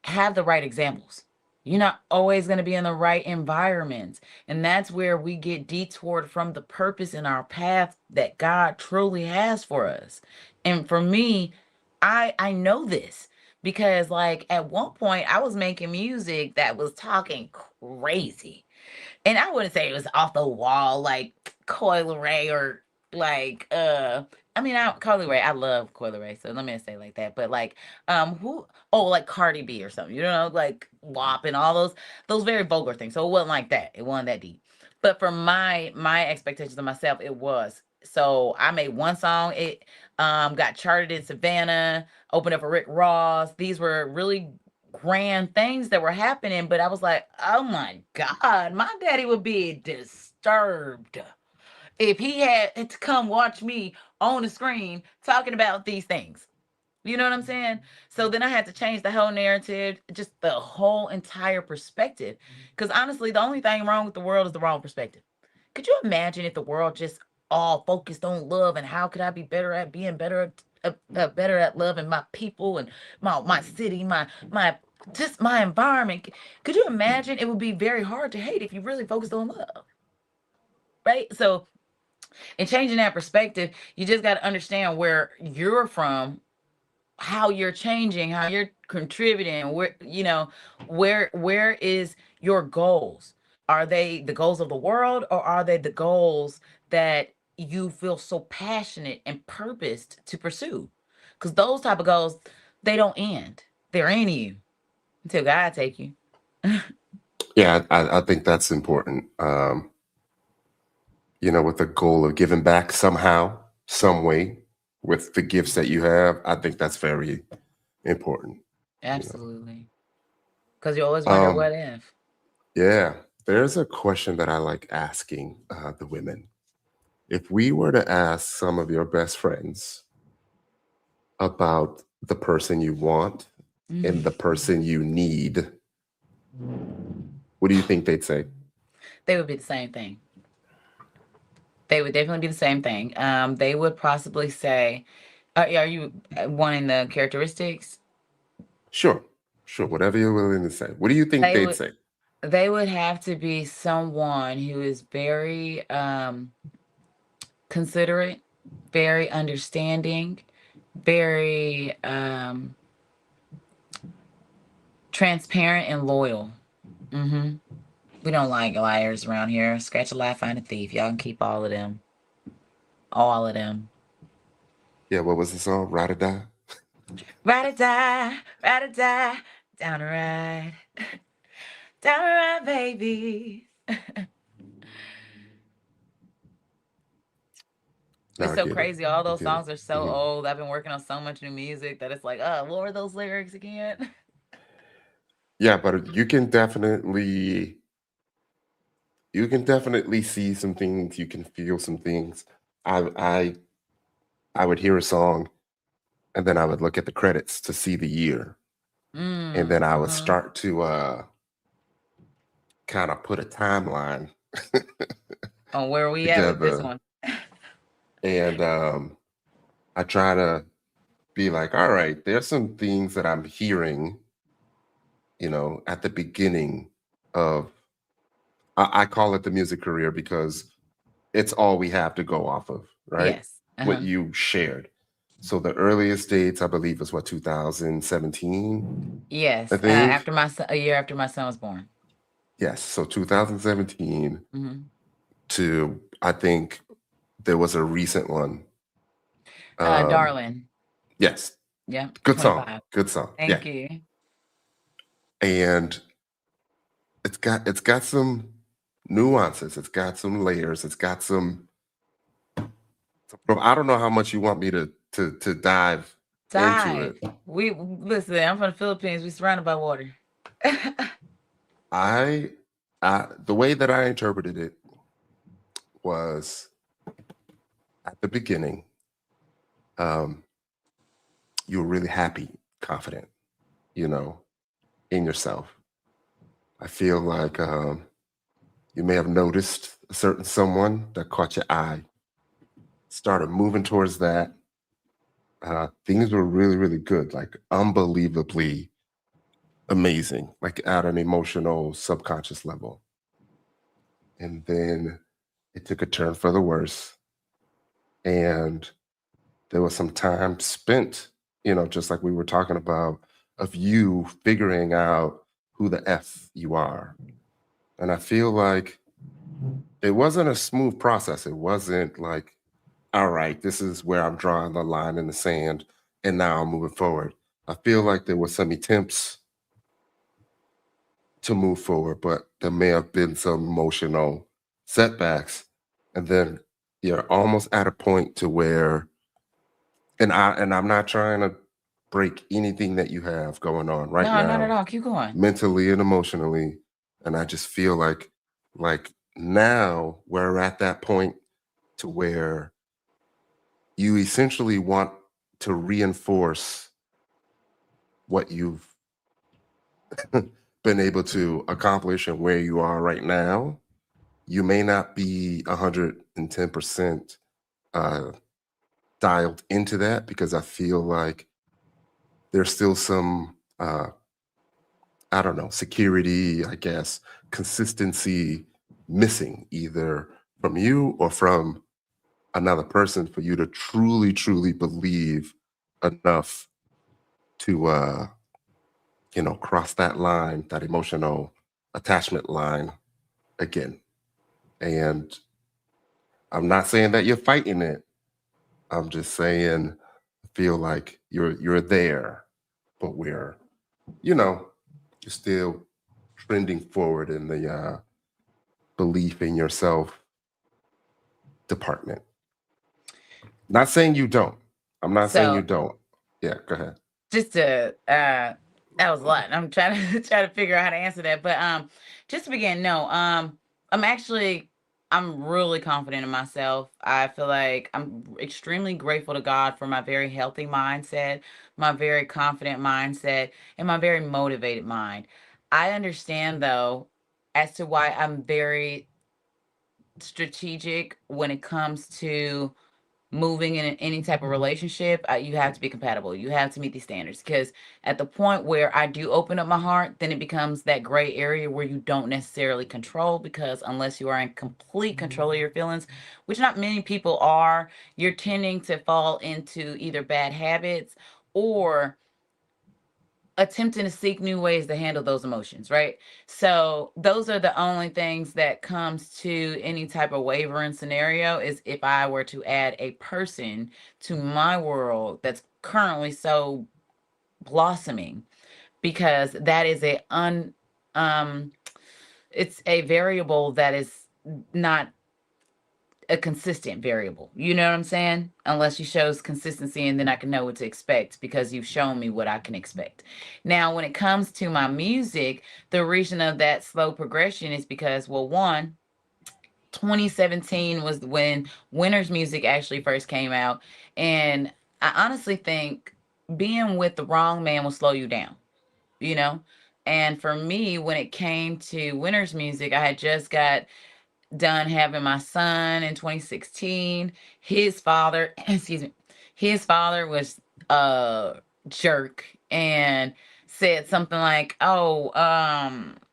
have the right examples. You're not always going to be in the right environments. And that's where we get detoured from the purpose in our path that God truly has for us. And for me, I know this because like at one point I was making music that was talking crazy. And I wouldn't say it was off the wall like Coil Ray or like I mean, Carly Rae, I love Coily Ray, so let me say it like that. But like, who? Oh, like Cardi B or something, like WAP and all those very vulgar things. So it wasn't like that. It wasn't that deep. But for my expectations of myself, it was. So I made one song. It got charted in Savannah. Opened up for Rick Ross. These were really grand things that were happening. But I was like, oh my God, my daddy would be disturbed if he had to come watch me on the screen talking about these things. You know what I'm saying? So then I had to change the whole narrative, just the whole entire perspective. Because honestly, the only thing wrong with the world is the wrong perspective. Could you imagine if the world just all focused on love and how could I be better at being better at loving my people and my city, my just my environment? Could you imagine? It would be very hard to hate if you really focused on love, right? So and changing that perspective, you just got to understand where you're from, how you're changing, how you're contributing, where is your goals? Are they the goals of the world, or are they the goals that you feel so passionate and purposed to pursue? Because those type of goals, they don't end. They're in you until God take you. Yeah, I think that's important. With the goal of giving back somehow, some way, with the gifts that you have, I think that's very important. Absolutely. Because you always wonder Um, what if. yeah, there's a question that I like asking the women. If we were to ask some of your best friends about the person you want and the person you need, what do you think they'd say? They would be the same thing. They would definitely be the same thing. They would possibly say, are you wanting the characteristics? Sure, sure, whatever you're willing to say. What do you think They they'd would say? they would have to be someone who is very considerate, very understanding, very transparent and loyal. hmm We don't like liars around here. Scratch a lie, find a thief. Y'all can keep all of them. All of them. Yeah, what was the song? Ride or Die? Ride or die, down the ride, down the ride, baby. No, It's I so get it. crazy. All I those get it. songs are so Mhm. old. I've been working on so much new music that it's like, oh, what were those lyrics again? Yeah, but you can definitely see some things, you can feel some things. I would hear a song and then I would look at the credits to see the year. And then I would Mm-hmm. start to kind of put a timeline On where we at with this together. one? And I try to be like, all right, there's some things that I'm hearing, at the beginning of, I call it the music career because it's all we have to go off of, right? Yes. What Uh-huh. you shared. So the earliest dates, I believe, is what, 2017, I Yes. think. A year after my son was born. Yes. So 2017 Mm-hmm. to, I think there was a recent one. Um, Darling. yes. Yeah. Good song. 25. Good song. Yeah. Thank you. And it's got some nuances. It's got some layers. It's got some. I don't know how much you want me to dive into Dive. it. We listen. I'm from the Philippines. We surrounded by water. I, the way that I interpreted it was at the beginning, um, you were really happy, confident, you know, in yourself. I feel like you may have noticed a certain someone that caught your eye, started moving towards that. Things were really, really good, like unbelievably amazing, like at an emotional, subconscious level. And then it took a turn for the worse. And there was some time spent, just like we were talking about, of you figuring out who the F you are. And I feel like it wasn't a smooth process. It wasn't like all right, this is where I'm drawing the line in the sand, and now I'm moving forward. I feel like there were some attempts to move forward, but there may have been some emotional setbacks. And then you're almost at a point to where, and I'm not trying to break anything that you have going on right No, not at now, all. Keep going. mentally and emotionally. And I just feel like now we're at that point to where you essentially want to reinforce what you've been able to accomplish and where you are right now. You may not be 110% uh, dialed into that because I feel like there's still some, I don't know, security, I guess, consistency missing either from you or from another person for you to truly, truly believe enough to, cross that line, that emotional attachment line again. And I'm not saying that you're fighting it. I'm just saying I feel like you're there, but you know, you're still trending forward in the belief in yourself department. Not saying you don't. I'm not saying you So don't. Yeah, go ahead. just to that was a lot. I'm trying to try to figure out how to answer that. But just to begin, no, I'm actually I'm really confident in myself. I feel like I'm extremely grateful to God for my very healthy mindset, my very confident mindset, and my very motivated mind. I understand though as to why I'm very strategic when it comes to moving in any type of relationship. You have to be compatible. You have to meet these standards because at the point where I do open up my heart, then it becomes that gray area where you don't necessarily control, because unless you are in complete control of your feelings, which not many people are, you're tending to fall into either bad habits or attempting to seek new ways to handle those emotions, right? So those are the only things that comes to any type of wavering scenario, is if I were to add a person to my world that's currently so blossoming, because that is a um it's a variable that is not a consistent variable. You know what I'm saying? Unless you shows consistency, and then I can know what to expect because you've shown me what I can expect. Now, when it comes to my music, the reason of that slow progression is because, well, one, 2017 was when Winter's Music actually first came out, and I honestly think being with the wrong man will slow you down, you know? And for me, when it came to Winter's Music, I had just got done having my son in 2016. His father, excuse me, his father was a jerk and said something like, "Oh,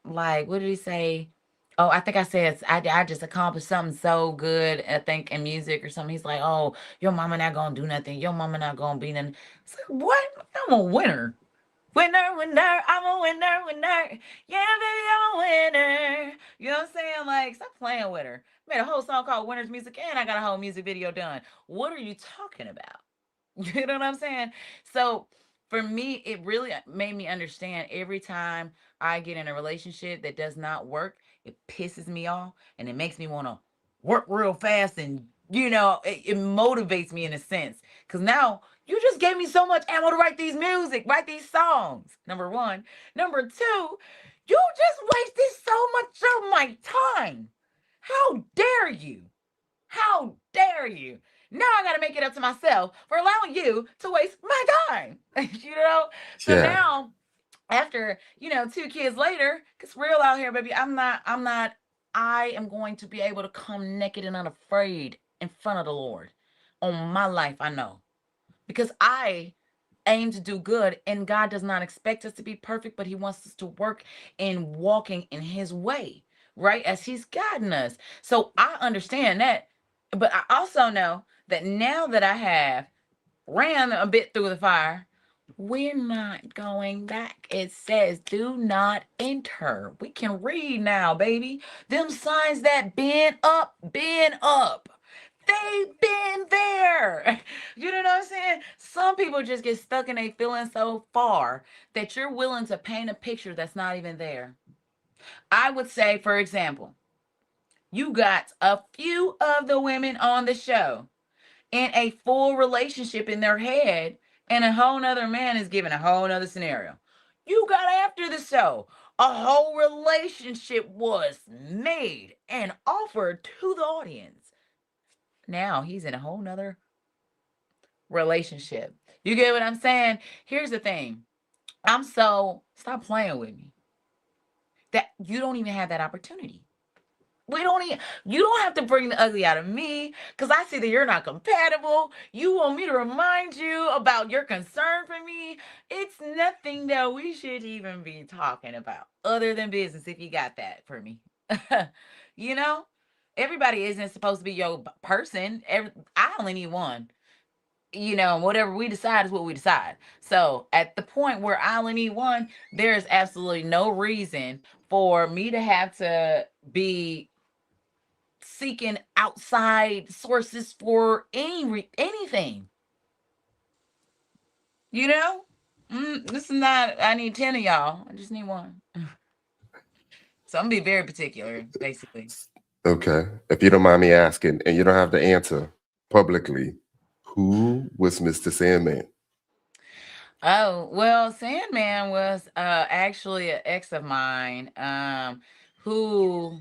like what did he say? Oh, I think I said I just accomplished something so good, I think in music or something." He's like, "Oh, your mama not gonna do nothing. Your mama not gonna be nothing." It's like, what? I'm a winner. Winner, winner, I'm a winner, winner. Yeah, baby, I'm a winner. You know what I'm saying? Like, stop playing with her. Made a whole song called Winner's Music, and I got a whole music video done. What are you talking about? You know what I'm saying? So for me, it really made me understand every time I get in a relationship that does not work, it pisses me off and it makes me want to work real fast, and it motivates me in a sense. Cause now you just gave me so much ammo to write these music, write these songs. Number one. Number two, you just wasted so much of my time. How dare you? How dare you? Now I got to make it up to myself for allowing you to waste my time. So Yeah. now, after, 2 kids later, it's real out here, baby. I am going to be able to come naked and unafraid in front of the Lord on my life. I know, because I aim to do good, and God does not expect us to be perfect, but He wants us to work in walking in His way, right? As He's guiding us. So I understand that. But I also know that now that I have ran a bit through the fire, we're not going back. It says, do not enter. We can read now, baby. Them signs that bend up, bend up. They've been there. You know what I'm saying? Some people just get stuck in a feeling so far that you're willing to paint a picture that's not even there. I would say, for example, you got a few of the women on the show in a full relationship in their head, and a whole nother man is given a whole nother scenario. You got after the show. A whole relationship was made and offered to the audience. Now he's in a whole nother relationship. You get what I'm saying? Here's the thing. Stop playing with me. That you don't even have that opportunity. We don't even, you don't have to bring the ugly out of me because I see that you're not compatible. You want me to remind you about your concern for me. It's nothing that we should even be talking about other than business if you got that for me. You know, everybody isn't supposed to be your person. I only need one. Whatever we decide is what we decide. So at the point where I only need one, there is absolutely no reason for me to have to be seeking outside sources for anything. You know, this is not. I need 10 of y'all. I just need one. So I'm gonna be very particular, basically. Okay. If you don't mind me asking, and you don't have to answer publicly, who was Mr. Sandman? Oh well, Sandman was actually an ex of mine, who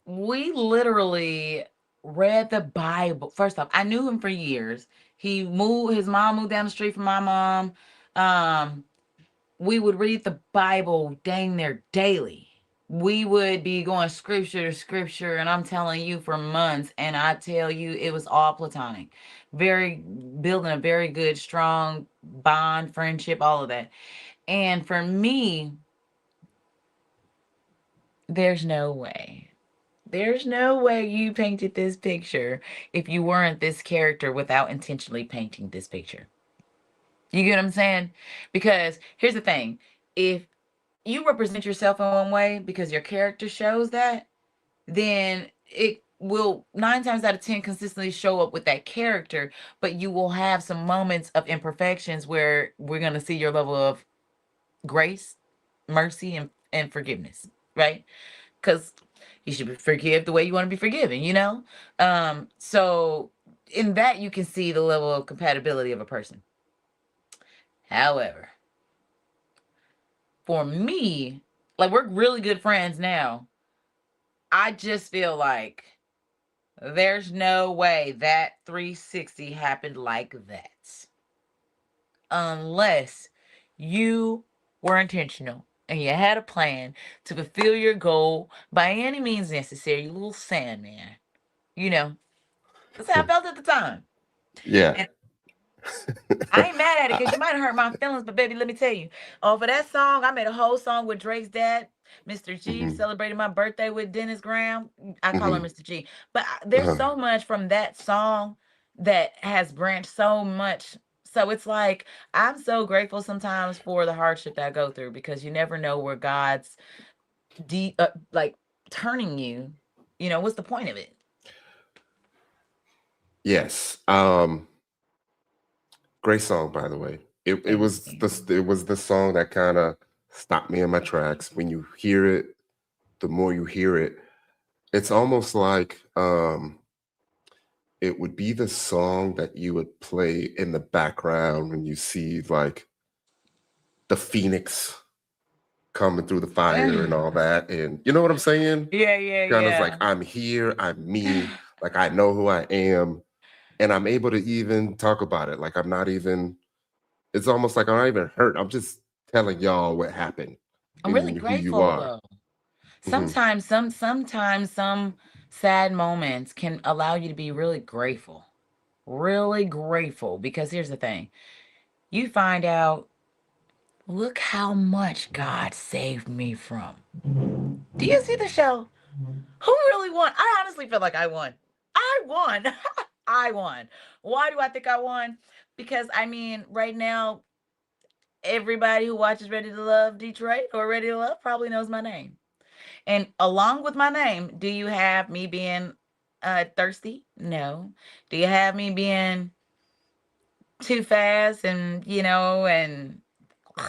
we literally read the Bible. First off, I knew him for years. His mom moved down the street from my mom. Um, we would read the Bible dang near daily. We would be going scripture to scripture, and I'm telling you for months, and I tell you it was all platonic. Building a very good, strong bond, friendship, all of that. And for me, there's no way. There's no way you painted this picture if you weren't this character without intentionally painting this picture. You get what I'm saying? Because here's the thing. If you represent yourself in one way because your character shows that, then it will 9 times out of 10 consistently show up with that character, but you will have some moments of imperfections where we're going to see your level of grace, mercy, and forgiveness, right? Because you should forgive the way you want to be forgiven, you know? So in that, you can see the level of compatibility of a person. However, for me, like we're really good friends now. I just feel like there's no way that 360 happened like that. Unless you were intentional and you had a plan to fulfill your goal by any means necessary, you little sandman. You know, that's how I felt at the time. Yeah. And I ain't mad at it because you might have hurt my feelings, but baby, let me tell you. For that song, I made a whole song with Drake's dad, Mr. G, Hmm. celebrating my birthday with Dennis Graham. I call her Hmm. Mr. G. But there's Uh-huh. so much from that song that has branched so much. So it's like I'm so grateful sometimes for the hardship that I go through because you never know where God's like turning you. What's the point of it? Yes. Great song, by the way. Thank you. It was the song that kind of stopped me in my tracks. When you hear it, the more you hear it, it's almost like it would be the song that you would play in the background when you see like the phoenix coming through the fire and all that. And you know what I'm saying? Yeah, yeah, Kind of like yeah. I'm here, I'm me, like I know who I am, and I'm able to even talk about it. Like I'm not even, it's almost like I'm not even hurt. I'm just telling y'all what happened I'm really and who you grateful are. though. Hmm. Sometimes some sad moments can allow you to be really grateful. Really grateful because here's the thing. You find out, look how much God saved me from. Do you see the show? Who really won? I honestly feel like I won. I won. I won. Why do I think I won? Because I mean, right now, everybody who watches Ready to Love Detroit or Ready to Love probably knows my name. And along with my name, do you have me being Thirsty? No. Do you have me being too fast and, and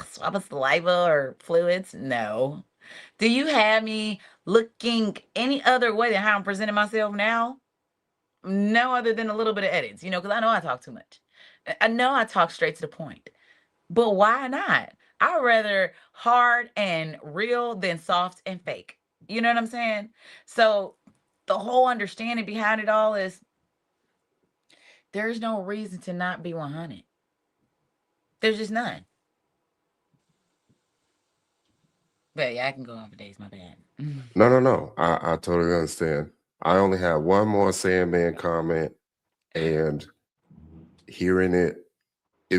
swapping saliva or fluids? No. Do you have me looking any other way than how I'm presenting myself now? No, other than a little bit of edits, because I know I talk too much. I know I talk straight to the point. But why not? I'd rather hard and real than soft and fake. You know what I'm saying? So the whole understanding behind it all is there's no reason to not be 100. There's just none. But yeah, I can go on for days. My bad. No, no, no. I totally understand. I only have one more Sandman comment, and hearing it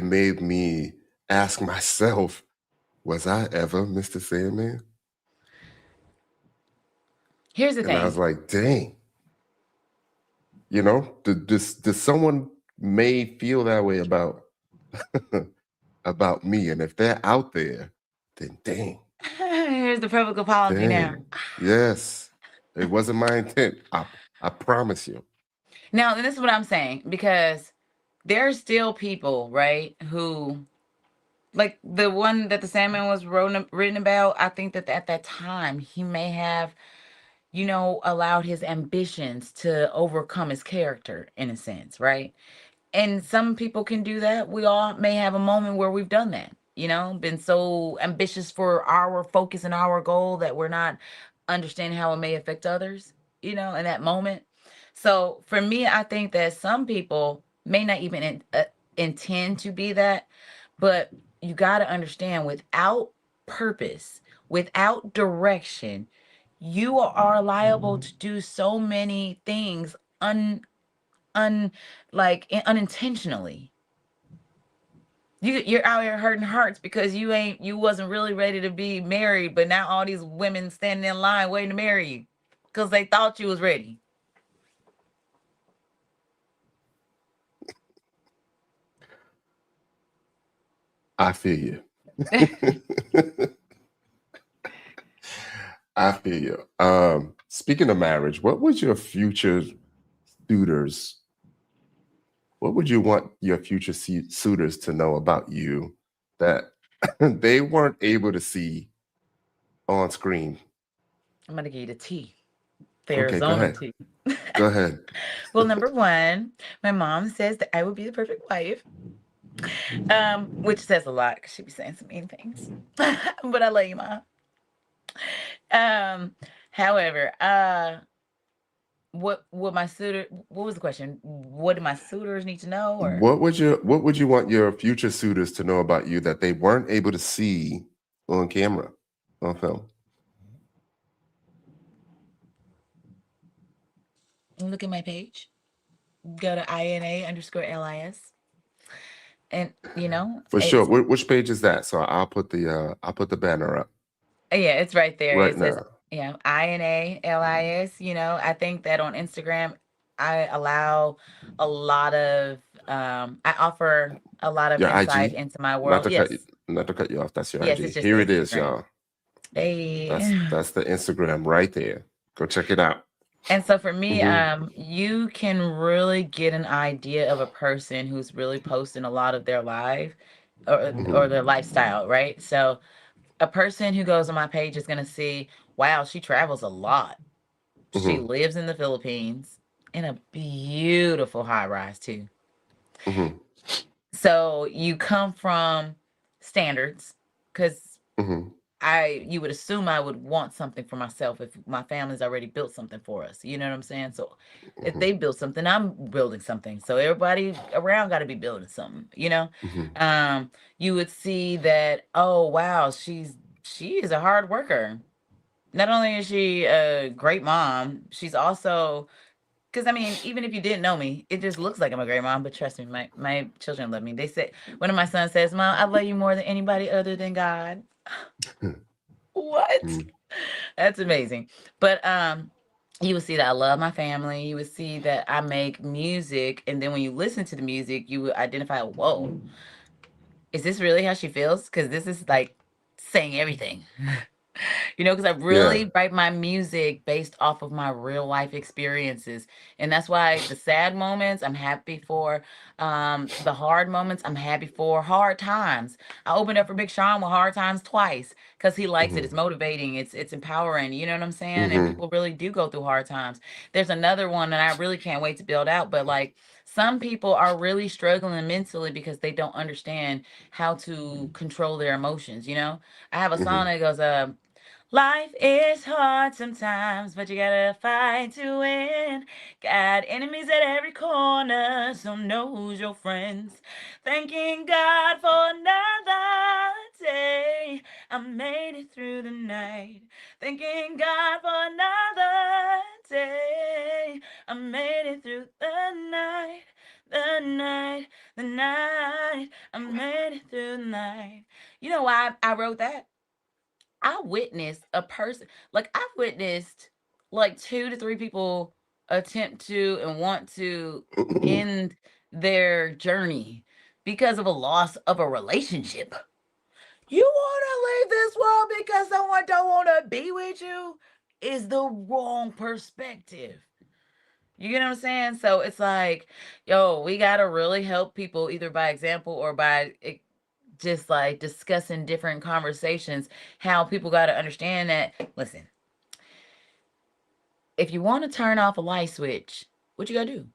made me ask myself, was I ever Mr. Sandman? Here's the And I thing. was like, dang. Does someone may feel that way about about me? And if they're out there, then dang. Here's the public apology now. Dang. Yes. It wasn't my intent. I promise you. Now, and this is what I'm saying, because there's still people, right, who, like the one that the Sandman was written about, I think that at that time he may have, allowed his ambitions to overcome his character in a sense, right? And some people can do that. We all may have a moment where we've done that, been so ambitious for our focus and our goal that we're not understanding how it may affect others, in that moment. So for me, I think that some people may not even intend to be that, but you got to understand, without purpose, without direction, you are liable to do so many things un unintentionally. You're out here hurting hearts because you wasn't really ready to be married, but now all these women standing in line waiting to marry you because they thought you was ready. I feel you. I feel you. Speaking of marriage, what would your future suitors, what would you want your future suitors to know about you that they weren't able to see on screen? I'm gonna give you the tea, the Okay, go Arizona ahead. tea. Go ahead. Well, number one, my mom says that I would be the perfect wife, which says a lot because she be saying some mean things. But I love you, mom. Um, however, what was the question? What do my suitors need to know, or What would you want your future suitors to know about you that they weren't able to see on camera, on film? look at my page? Go to INA_LIS, and For sure. it's Which page is that? So I'll put the banner up yeah, it's right there. right It says, now. INALIS. I think that on Instagram I allow a lot of I offer a lot of Your insight IG. into my Not world. to cut Yes. not to cut you off. That's your Yes, it's IG. just the Here it is, Instagram. y'all. That's Hey. that's the Instagram right there. Go check it out. And so for me, Hmm. you can really get an idea of a person who's really posting a lot of their life, or Hmm. their lifestyle, right? So a person who goes on my page is going to see, wow, she travels a lot. She Hmm. lives in the Philippines in a beautiful high rise too. Hmm. So you come from standards, because Hmm. you would assume I would want something for myself if my family's already built something for us. You know what I'm saying? So if Hmm. they built something, I'm building something. So everybody around got to be building something. Hmm. You would see that, oh wow, she is a hard worker. Not only is she a great mom, she's also, because I mean, even if you didn't know me, it just looks like I'm a great mom. But trust me, my children love me. They say, one of my sons says, "Mom, I love you more than anybody other than God." What? That's amazing. But you would see that I love my family. You would see that I make music, and then when you listen to the music, you would identify, whoa, is this really how she feels? Because this is like saying everything. Because I Yeah. really write my music based off of my real life experiences. And that's why the sad moments I'm happy for. The hard moments I'm happy for. Hard times. I opened up for Big Sean with Hard Times twice because he likes it. Hmm. It's motivating. It's empowering. You know what I'm saying? And Hmm. people really do go through hard times. There's another one that I really can't wait to build out. But like some people are really struggling mentally because they don't understand how to control their emotions. I have a song Hmm. that goes, life is hard sometimes, but you gotta fight to win. Got enemies at every corner, so know who's your friends. Thanking God for another day. I made it through the night. Thanking God for another day. I made it through the night, the night, the night. I made it through the night. You know why I wrote that? I witnessed a person, like I've witnessed like 2 to 3 people attempt to and want to end their journey because of a loss of a relationship. You want to leave this world because someone don't want to be with you is the wrong perspective. You get what I'm saying? So it's like, yo, we got to really help people either by example or by just like discussing different conversations, how people got to understand that, listen, if you want to turn off a light switch, what you got to do?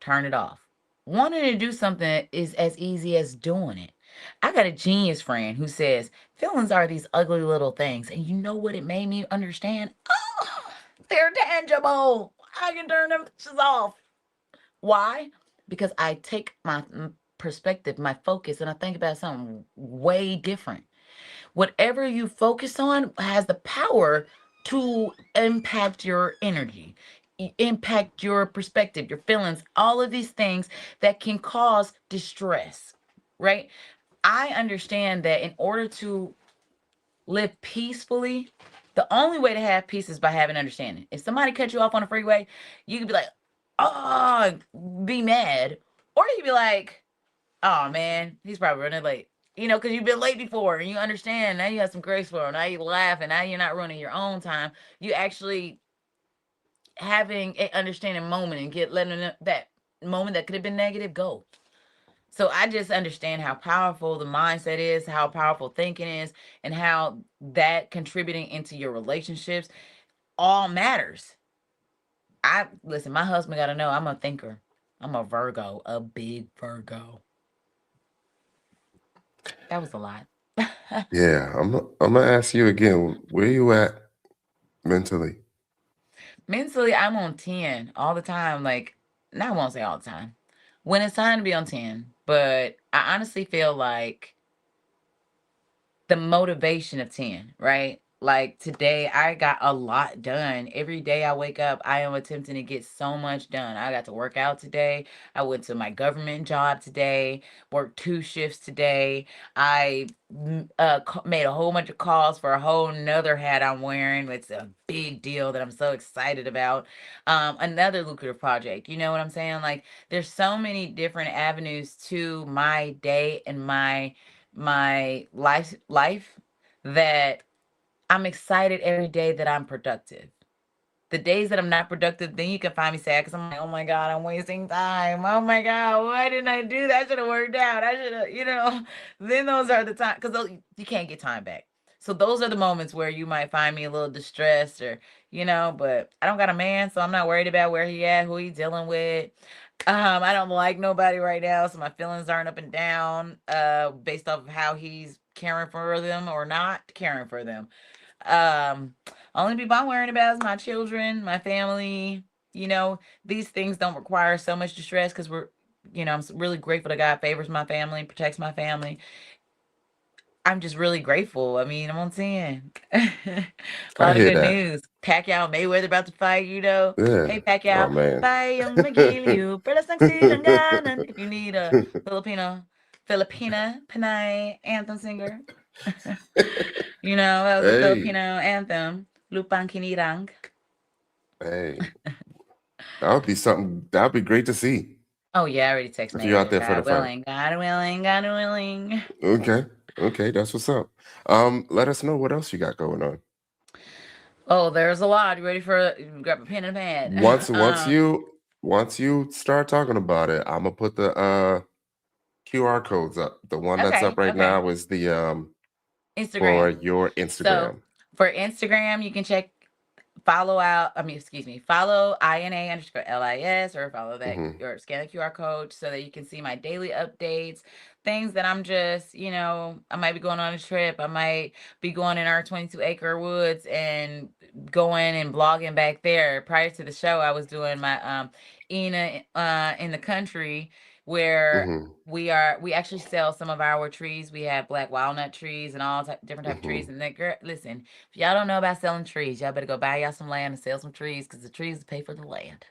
Turn it off. Wanting to do something is as easy as doing it. I got a genius friend who says feelings are these ugly little things. And you know what it made me understand? Oh, they're tangible. I can turn them bitches off. Why? Because I take my perspective, my focus, and I think about something way different. Whatever you focus on has the power to impact your energy, impact your perspective, your feelings, all of these things that can cause distress, right? I understand that in order to live peacefully, the only way to have peace is by having understanding. If somebody cut you off on a freeway, you can be like, oh, be mad. Or you can be like, oh man, he's probably running late. Because you've been late before and you understand. Now you have some grace for him. Now you laugh and now you're not running your own time. You actually having a understanding moment and letting that moment that could have been negative go. So I just understand how powerful the mindset is, how powerful thinking is, and how that contributing into your relationships all matters. I listen, my husband got to know I'm a thinker. I'm a Virgo, a big Virgo. That was a lot. Yeah. I'm gonna ask you again. Where you at mentally? Mentally, I'm on 10 all the time. Like, no, I won't say all the time. When it's time to be on 10. But I honestly feel like the motivation of 10, right? Like today, I got a lot done. Every day I wake up, I am attempting to get so much done. I got to work out today. I went to my government job today, worked 2 shifts today. I made a whole bunch of calls for a whole nother hat I'm wearing. It's a big deal that I'm so excited about. Another lucrative project. You know what I'm saying? Like, there's so many different avenues to my day and my life that I'm excited every day that I'm productive. The days that I'm not productive, then you can find me sad because I'm like, oh my God, I'm wasting time. Oh my God, why didn't I do that? I should have worked out. I should have. Then those are the time because you can't get time back. So those are the moments where you might find me a little distressed but I don't got a man, so I'm not worried about where he at, who he dealing with. I don't like nobody right now, so my feelings aren't up and down, based off of how he's caring for them or not caring for them. Um, Only people I'm worrying about is my children, my family. These things don't require so much distress because I'm really grateful that God favors my family, protects my family. I'm just really grateful. I mean, I'm on 10. A I lot of hear good that. news. Pacquiao and Mayweather about to fight. Yeah. Hey, Oh Pacquiao, man. bayang magiliw, pero sangsilanganan. If you need a Filipina Pinay anthem singer. That was a Hey, Filipino anthem. Lupang Kinirang. hey, that would be something. That would be great to see Oh, yeah, I already text if you're out Mayweather. there for the God fight. willing, God willing, God willing. Okay. Okay, that's what's up. Let us know what else you got going on. Oh, there's a lot. You ready for grab a pen and Once pad? once you once you start talking about it, I'm gonna put the QR codes up. The one that's up Okay, right okay. now is the for Instagram. your So Instagram. for Instagram, you can follow INA_LIS, or follow that, Hmm. or scan the QR code so that you can see my daily updates, things that I'm just, I might be going on a trip. I might be going in our 22-acre woods and going and blogging back there. Prior to the show, I was doing my Ina in the country, where Hmm. we actually sell some of our trees. We have black walnut trees and all different type of trees. Hmm. And that, girl, listen, if y'all don't know about selling trees, y'all better go buy y'all some land and sell some trees, because the trees pay for the land.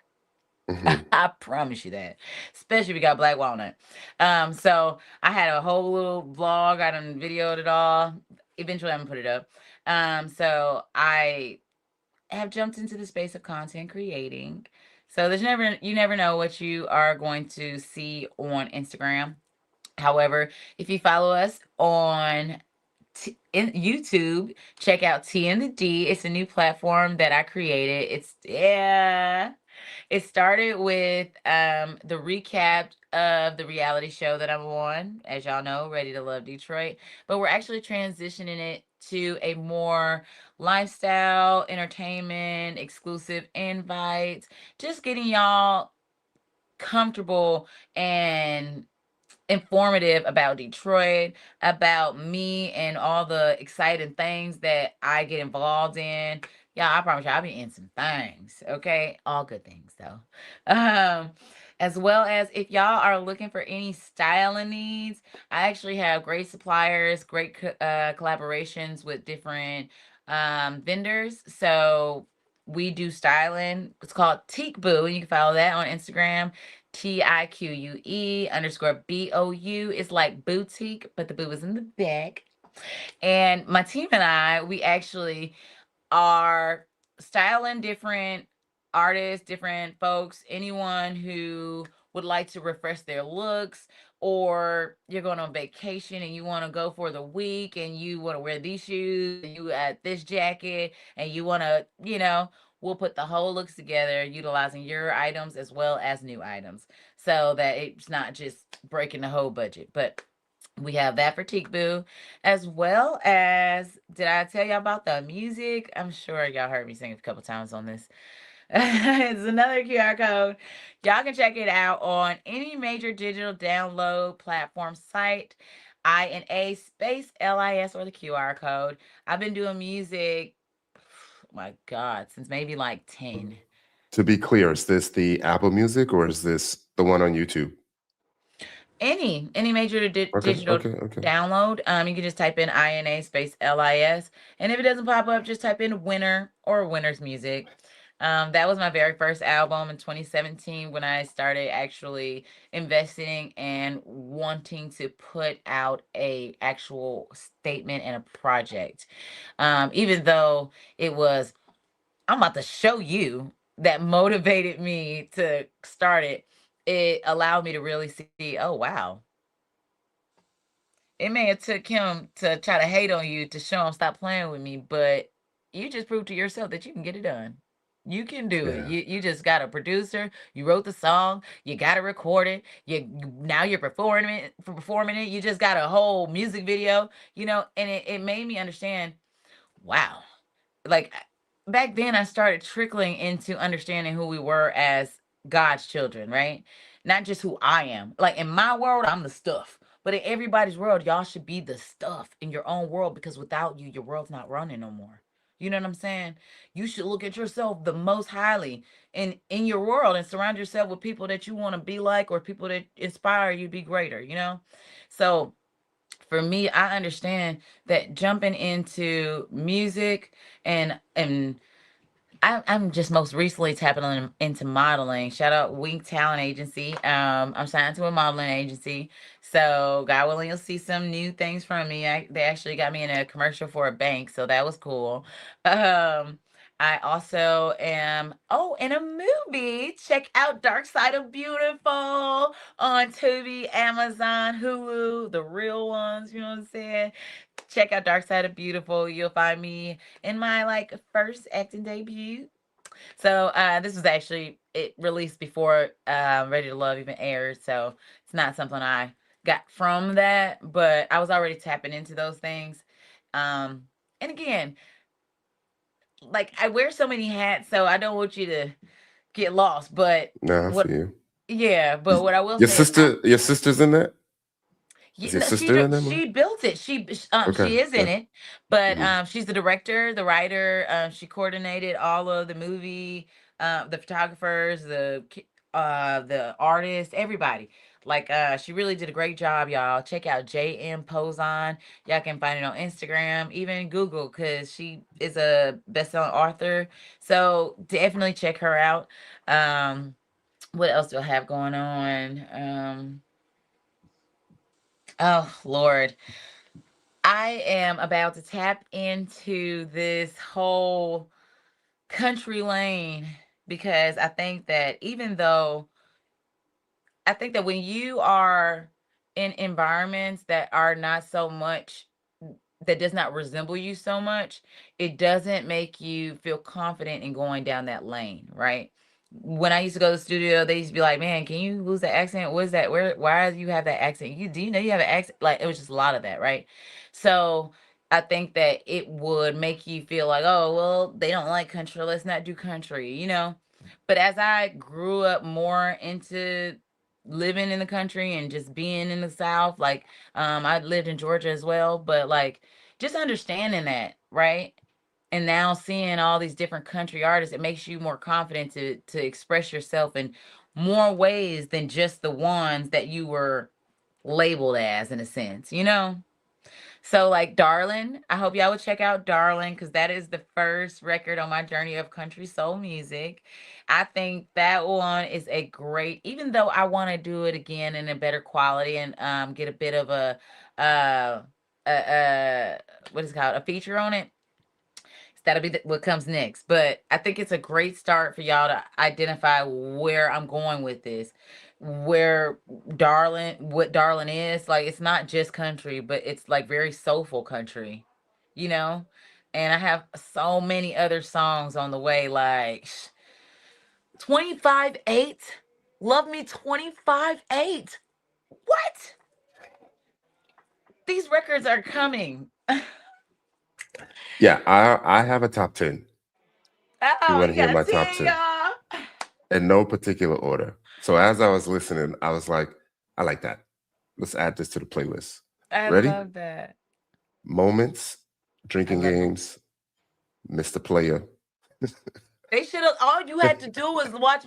Hmm. I promise you that. Especially if you got black walnut. So I had a whole little vlog. I done videoed it all. Eventually I'm gonna put it up. So I have jumped into the space of content creating. So you never know what you are going to see on Instagram. However, if you follow us on in YouTube, check out T and the D. It's a new platform that I created. It started with the recap of the reality show that I'm on, as y'all know, Ready to Love Detroit. But we're actually transitioning it to a more lifestyle, entertainment, exclusive invites, just getting y'all comfortable and informative about Detroit, about me and all the exciting things that I get involved in. Yeah, I promise you, I'll be in some things. Okay, all good things though. Um, as well as if y'all are looking for any styling needs, I actually have great suppliers, great collaborations with different vendors. So we do styling. It's called Teak Boo, and you can follow that on Instagram. TIQUE_BOU. It's like boutique, but the boo is in the back. And my team and I, we actually are styling different artists, different folks, anyone who would like to refresh their looks, or you're going on vacation and you want to go for the week and you want to wear these shoes and you add this jacket and you want to, we'll put the whole looks together utilizing your items as well as new items, so that it's not just breaking the whole budget. But we have that for Teak Boo, as well as, did I tell y'all about the music? I'm sure y'all heard me sing a couple times on this. It's another QR code. Y'all can check it out on any major digital download platform site. INA_LIS, or the QR code. I've been doing music, oh my God, since maybe like 10. To be clear, is this the Apple Music or is this the one on YouTube? Any major Okay, digital okay, okay. download. You can just type in INA_LIS, and if it doesn't pop up, just type in Winner or Winner's Music. That was my very first album in 2017, when I started actually investing and wanting to put out a actual statement and a project. Even though it was, I'm about to show you, that motivated me to start it. It allowed me to really see, oh wow, it may have took him to try to hate on you to show him stop playing with me, but you just proved to yourself that you can get it done. You can do it. Yeah. You just got a producer. You wrote the song. You got to record it. Now you're performing it. You just got a whole music video. And it made me understand. Wow, like, back then I started trickling into understanding who we were as God's children, right? Not just who I am. Like, in my world, I'm the stuff. But in everybody's world, y'all should be the stuff in your own world, because without you, your world's not running no more. You know what I'm saying? You should look at yourself the most highly in your world, and surround yourself with people that you want to be like, or people that inspire you to be greater. So for me, I understand that jumping into music, and I'm just most recently tapping into modeling. Shout out Wink Talent Agency. I'm signed to a modeling agency, so God willing, you'll see some new things from me. They actually got me in a commercial for a bank, so that was cool. Um, I also am, oh, in a movie. Check out Dark Side of Beautiful on Tubi, Amazon, Hulu, the real ones, you know what I'm saying? Check out Dark Side of Beautiful. You'll find me in my like first acting debut. So this was actually it released before Ready to Love even aired. So it's not something I got from that, but I was already tapping into those things. Um, and again, like I wear so many hats, so I don't want you to get lost. But No, I see what, you. yeah, but Y- what I will Your say is I, your sister's in that? Is yeah, your no, sister in that movie? she built it. Okay, She is in okay. it, but Hmm. she's the director, the writer. She coordinated all of the movie, the photographers, the artists, everybody. Like she really did a great job, y'all. Check out JM Poson. Y'all can find it on Instagram, even Google, because she is a best-selling author. So definitely check her out. What else do I have going on? Oh Lord. I am about to tap into this whole country lane because I think that when you are in environments that are not so much that does not resemble you so much, it doesn't make you feel confident in going down that lane, right? When I used to go to the studio, they used to be like, "Man, can you lose the accent? What is that? Why do you have that accent? Do you know you have an accent?" Like it was just a lot of that, right? So I think that it would make you feel like, "Oh, well, they don't like country. Let's not do country," you know. But as I grew up more into living in the country and just being in the South, like I lived in Georgia as well, but like just understanding that, right? And now seeing all these different country artists, it makes you more confident to express yourself in more ways than just the ones that you were labeled as in a sense, you know? So like Darlin', I hope y'all would check out Darlin' because that is the first record on my journey of country soul music. I think that one is a great, even though I want to do it again in a better quality and get a bit of uh a what is it called, a feature on it. That'll be what comes next. But I think it's a great start for y'all to identify where I'm going with this. Where what Darlin is. Like, it's not just country, but it's like very soulful country, you know? And I have so many other songs on the way, like 25/8. Love Me 25/8. What? These records are coming. Yeah, I have a top 10. If you Oh, want to you hear gotta my top sing, 10 y'all. in no particular order. So as I was listening, I was like, I like that. Let's add this to the playlist. I Ready? love that. Moments, I drinking love them. games, Mr. Player. They should have. All you had to do was watch.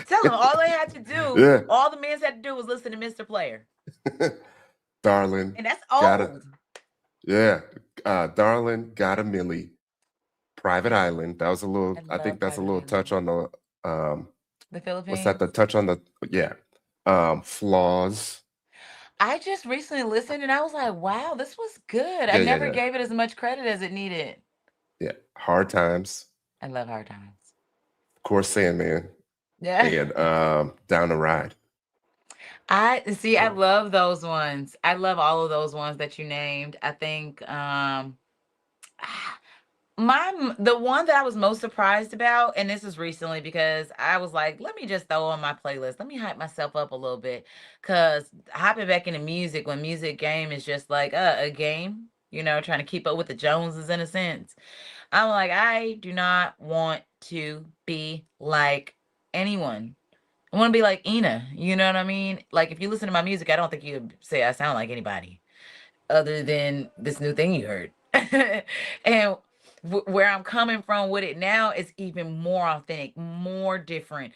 Tell them all they had to do. Yeah. All the men had to do was listen to Mr. Player, Darling, and that's got a old. yeah. Darling, got a Millie. Private Island. That was a little. I I love think that's a Private little touch Island. on the The what's that? The Philippines. touch on the yeah. Flaws. I just recently listened, and I was like, "Wow, this was good." I Yeah, yeah, never yeah, gave it as much credit as it needed. yeah. Hard times. I love Hard Times. Of course, Sandman Yeah. and Down the Ride. I see. I Yeah. love those ones. I love all of those ones that you named. I think the one that I was most surprised about, and this is recently because I was like, let me just throw on my playlist. Let me hype myself up a little bit. Cause hopping back into music when music game is just like a game, trying to keep up with the Joneses in a sense. I'm like, I do not want to be like anyone. I want to be like Ina. You know what I mean? Like if you listen to my music, I don't think you'd say I sound like anybody other than this new thing you heard. And where I'm coming from with it now is even more authentic, more different.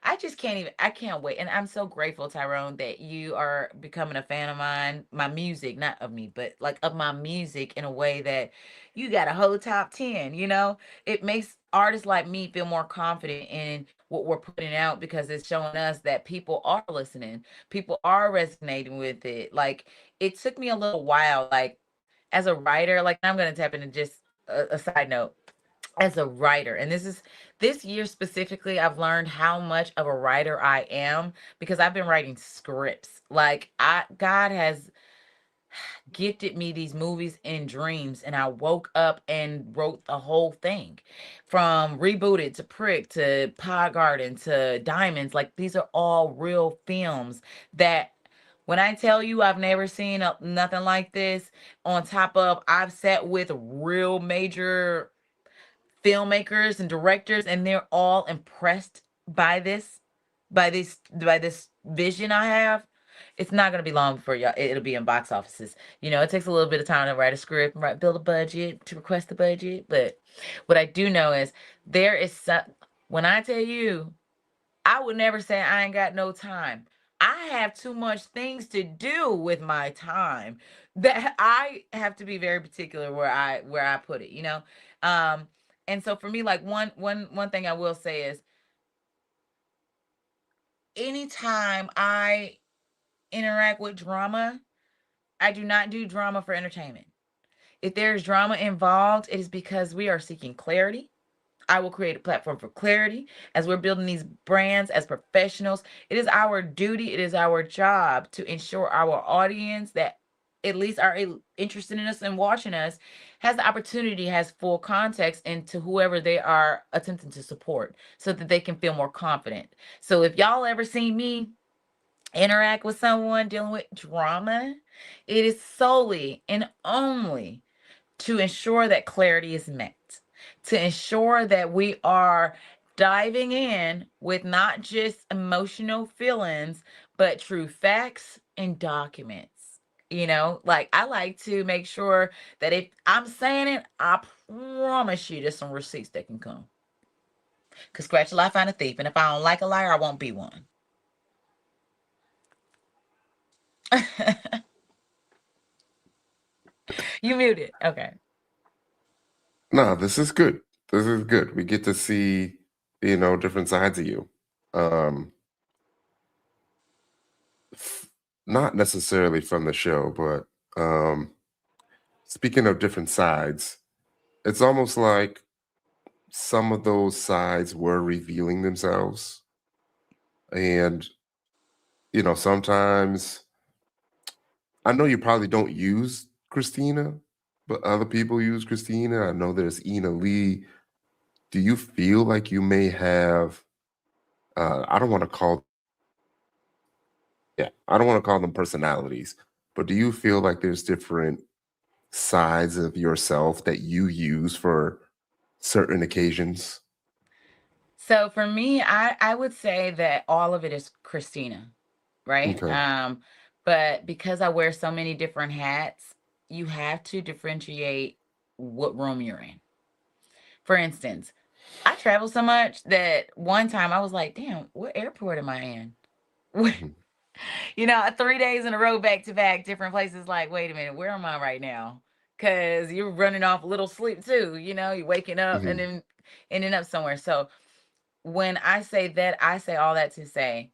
I just can't even, I can't wait. And I'm so grateful, Tyrone, that you are becoming a fan of mine, my music, not of me, but like of my music in a way that you got a whole top 10, you know? It makes artists like me feel more confident in what we're putting out because it's showing us that people are listening, people are resonating with it. Like, it took me a little while, like, as a writer, like, I'm going to tap into just a side note. as a writer, and this year specifically, I've learned how much of a writer I am because I've been writing scripts. Like, I God has gifted me these movies in dreams, and I woke up and wrote the whole thing, from Rebooted to Prick to Pod Garden to Diamonds. Like, these are all real films that, when I tell you I've never seen nothing like this, on top of I've sat with real major filmmakers and directors, and they're all impressed by this vision I have. It's not going to be long before y'all it'll be in box offices. It takes a little bit of time to write a script, build a budget, to request the budget. But what I do know is, there is some, when I tell you, I would never say I ain't got no time. I have too much things to do with my time, that I have to be very particular where I put it. Um and so for me, like, one thing I will say is, anytime I interact with drama, I do not do drama for entertainment. If there's drama involved, it is because we are seeking clarity. I will create a platform for clarity. As we're building these brands as professionals, it is our duty, it is our job to ensure our audience, that at least are interested in us and watching us, has the opportunity, has full context into whoever they are attempting to support, so that they can feel more confident. So if y'all ever seen me interact with someone dealing with drama, it is solely and only to ensure that clarity is met, to ensure that we are diving in with not just emotional feelings, but true facts and documents. Like, I like to make sure that if I'm saying it, I promise you there's some receipts that can come. Because scratch a lie, find a thief. And if I don't like a liar, I won't be one. You muted. Okay. No, this is good. This is good. We get to see, different sides of you. Um, Not necessarily from the show, but speaking of different sides, it's almost like some of those sides were revealing themselves. And, sometimes I know you probably don't use Christina, but other people use Christina. I know there's Ina Lee. Do you feel like you may have, I don't want to call, yeah, I don't want to call them personalities, but do you feel like there's different sides of yourself that you use for certain occasions? So for me, I would say that all of it is Christina, right? Okay. But because I wear so many different hats, you have to differentiate what room you're in. For instance, I travel so much that one time I was like, damn, what airport am I in? Mhm. 3 days in a row, back to back, different places. Like, wait a minute, where am I right now? Because you're running off a little sleep too. You're waking up and Mhm. then ending up somewhere. So when I say that, I say all that to say,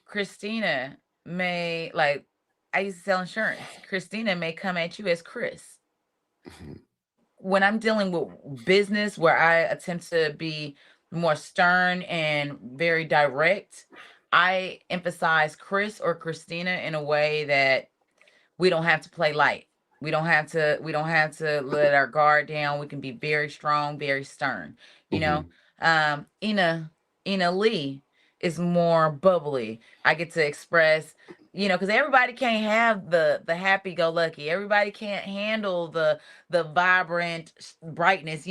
Christina may, like, I used to sell insurance. Christina may come at you as Chris. Mhm. When I'm dealing with business, where I attempt to be more stern and very direct, I emphasize Chris or Christina in a way that we don't have to play light. We don't have to let our guard down. We can be very strong, very stern. You know, Mhm. um, Ina Ina Lee is more bubbly. I get to express, because everybody can't have the happy go lucky. Everybody can't handle the vibrant brightness.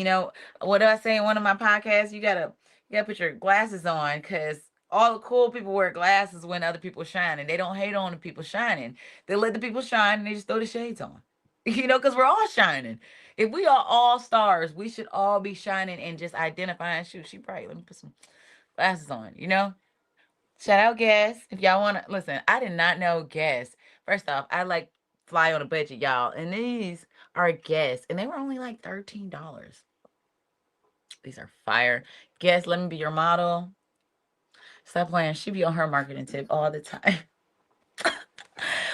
What do I say in one of my podcasts? You gotta put your glasses on, because all the cool people wear glasses when other people shine, and they don't hate on the people shining. They let the people shine, and they just throw the shades on. Because we're all shining. If we are all stars, we should all be shining and just identifying. Shoot, she bright. Let me put some glasses on. Shout out Guess. If y'all want to listen, I did not know Guess. First off, I like fly on a budget, y'all. And these are Guess. And they were only like $13. These are fire. Guess, let me be your model. Stop playing. She be on her marketing tip all the time.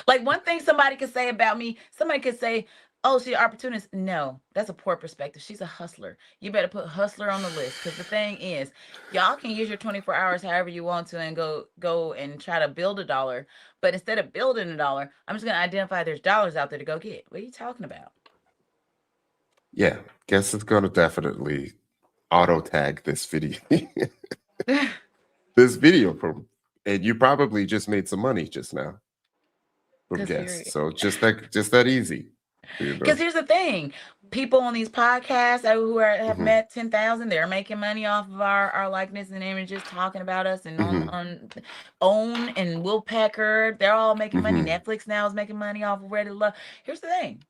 Like, one thing somebody could say about me, somebody could say, Oh, she opportunist. No, that's a poor perspective. She's a hustler. You better put hustler on the list because the thing is, y'all can use your 24 hours however you want to and go and try to build a dollar. But instead of building a dollar, I'm just gonna identify there's dollars out there to go get. What are you talking about? Yeah, guess it's gonna definitely auto tag this video. This video from, and you probably just made some money just now from Because guests. period. So just that easy, you Because know. here's the thing, people on these podcasts have Hmm. met 10,000, they're making money off of our likeness and images, talking about us, and on Hmm. Own and Will Pecker, they're all making money. Hmm. Netflix now is making money off of Ready to Love. Here's the thing,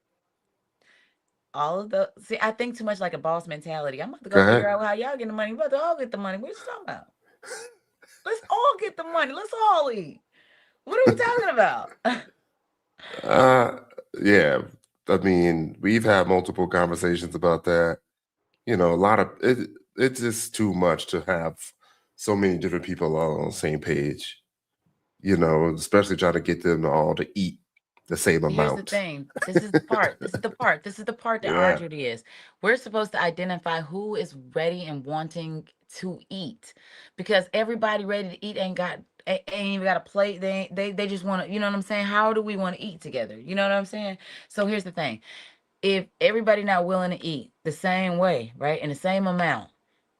all of the see, I think too much like a boss mentality. I'm about to Go go figure ahead. out how y'all get the money. We're about to all get the money. What you talking about? Let's all get the money. Let's all eat. What are we talking about? Uh, yeah. I mean, we've had multiple conversations about that. You know, a lot of it. It's just too much to have so many different people all on the same page. You know, especially trying to get them all to eat the same Here's the amount. thing. This is the part. This is the part. This is the part that Yeah. arduous is. We're supposed to identify who is ready and wanting to eat, because everybody ready to eat ain't even got a plate. They just want to. You know what I'm saying? How do we want to eat together? You know what I'm saying? So here's the thing, if everybody not willing to eat the same way, right, in the same amount,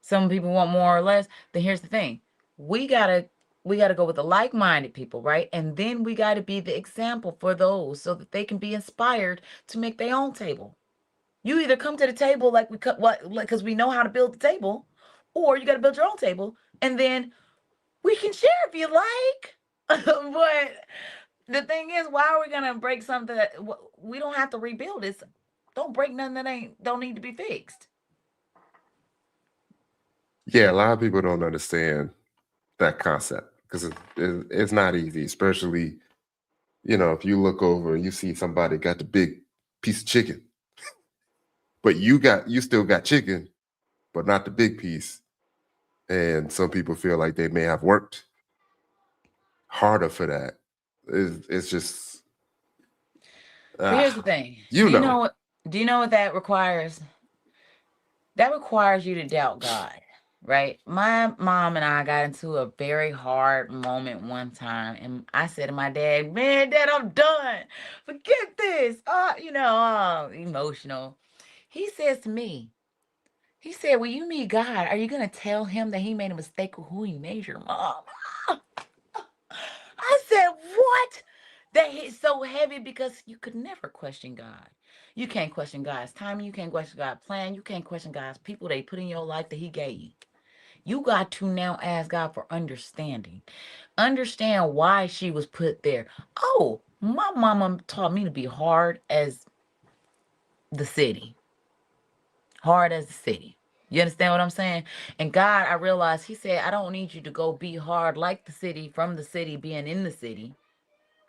some people want more or less, then here's the thing. We gotta we gotta go with the like-minded people, right? And then we gotta be the example for those so that they can be inspired to make their own table. You either come to the table like we cut what like because we know how to build the table, or you gotta build your own table, and then we can share if you like. But the thing is, why are we gonna break something that we don't have to rebuild? It's don't break nothing that ain't don't need to be fixed. Yeah, a lot of people don't understand that concept because it's not easy, especially, you know, if you look over and you see somebody got the big piece of chicken, but you still got chicken, but not the big piece. And some people feel like they may have worked harder for that. It's just But here's the ah, thing. you know. Do you know what that requires? That requires you to doubt God, right? My mom and I got into a very hard moment one time, and I said to my dad, "Man, Dad, I'm done. Forget this." Emotional. He says to me, he said, "When you meet God, are you gonna tell him that he made a mistake with who he made your mom?" I said, "What?" That hit so heavy because you could never question God. You can't question God's timing. You can't question God's plan. You can't question God's people that He put in your life that He gave you. You got to now ask God for understanding. Understand why she was put there. Oh, my mama taught me to be hard as the city. Hard as the city. You understand what I'm saying? And God, I realized He said, I don't need you to go be hard like the city, from the city, being in the city,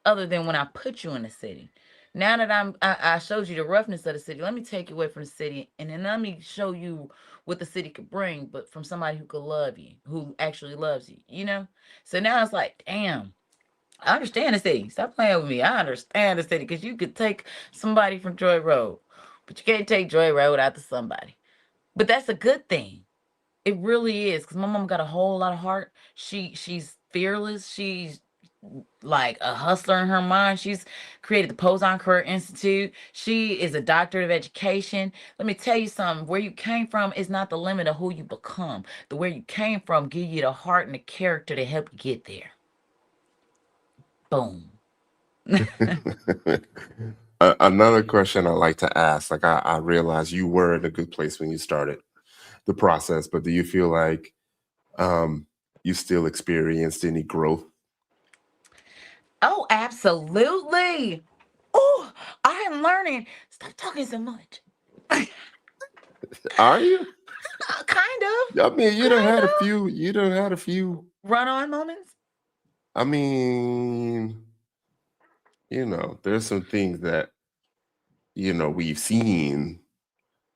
other than when I put you in the city. Now that I showed you the roughness of the city, let me take you away from the city, and then let me show you what the city could bring, but from somebody who could love you, who actually loves you, you know? So now it's like, damn, I understand the city. Stop playing with me. I understand the city, because you could take somebody from Joy Road, but you can't take Joy Road after somebody. But that's a good thing. It really is, because my mom got a whole lot of heart. She's fearless. She's like a hustler in her mind. She's created the Poson Career Institute. She is a doctorate of education. Let me tell you something. Where you came from is not the limit of who you become. The where you came from give you the heart and the character to help you get there. Boom. Another question I like to ask, like I realize you were in a good place when you started the process, but do you feel like um, you still experienced any growth? Oh, absolutely. Oh, I am learning. Stop talking so much. Are you? Kind of. I mean, you done Kind had a of. few. You done had a few. Run on moments. I mean, you know, there's some things that we've seen,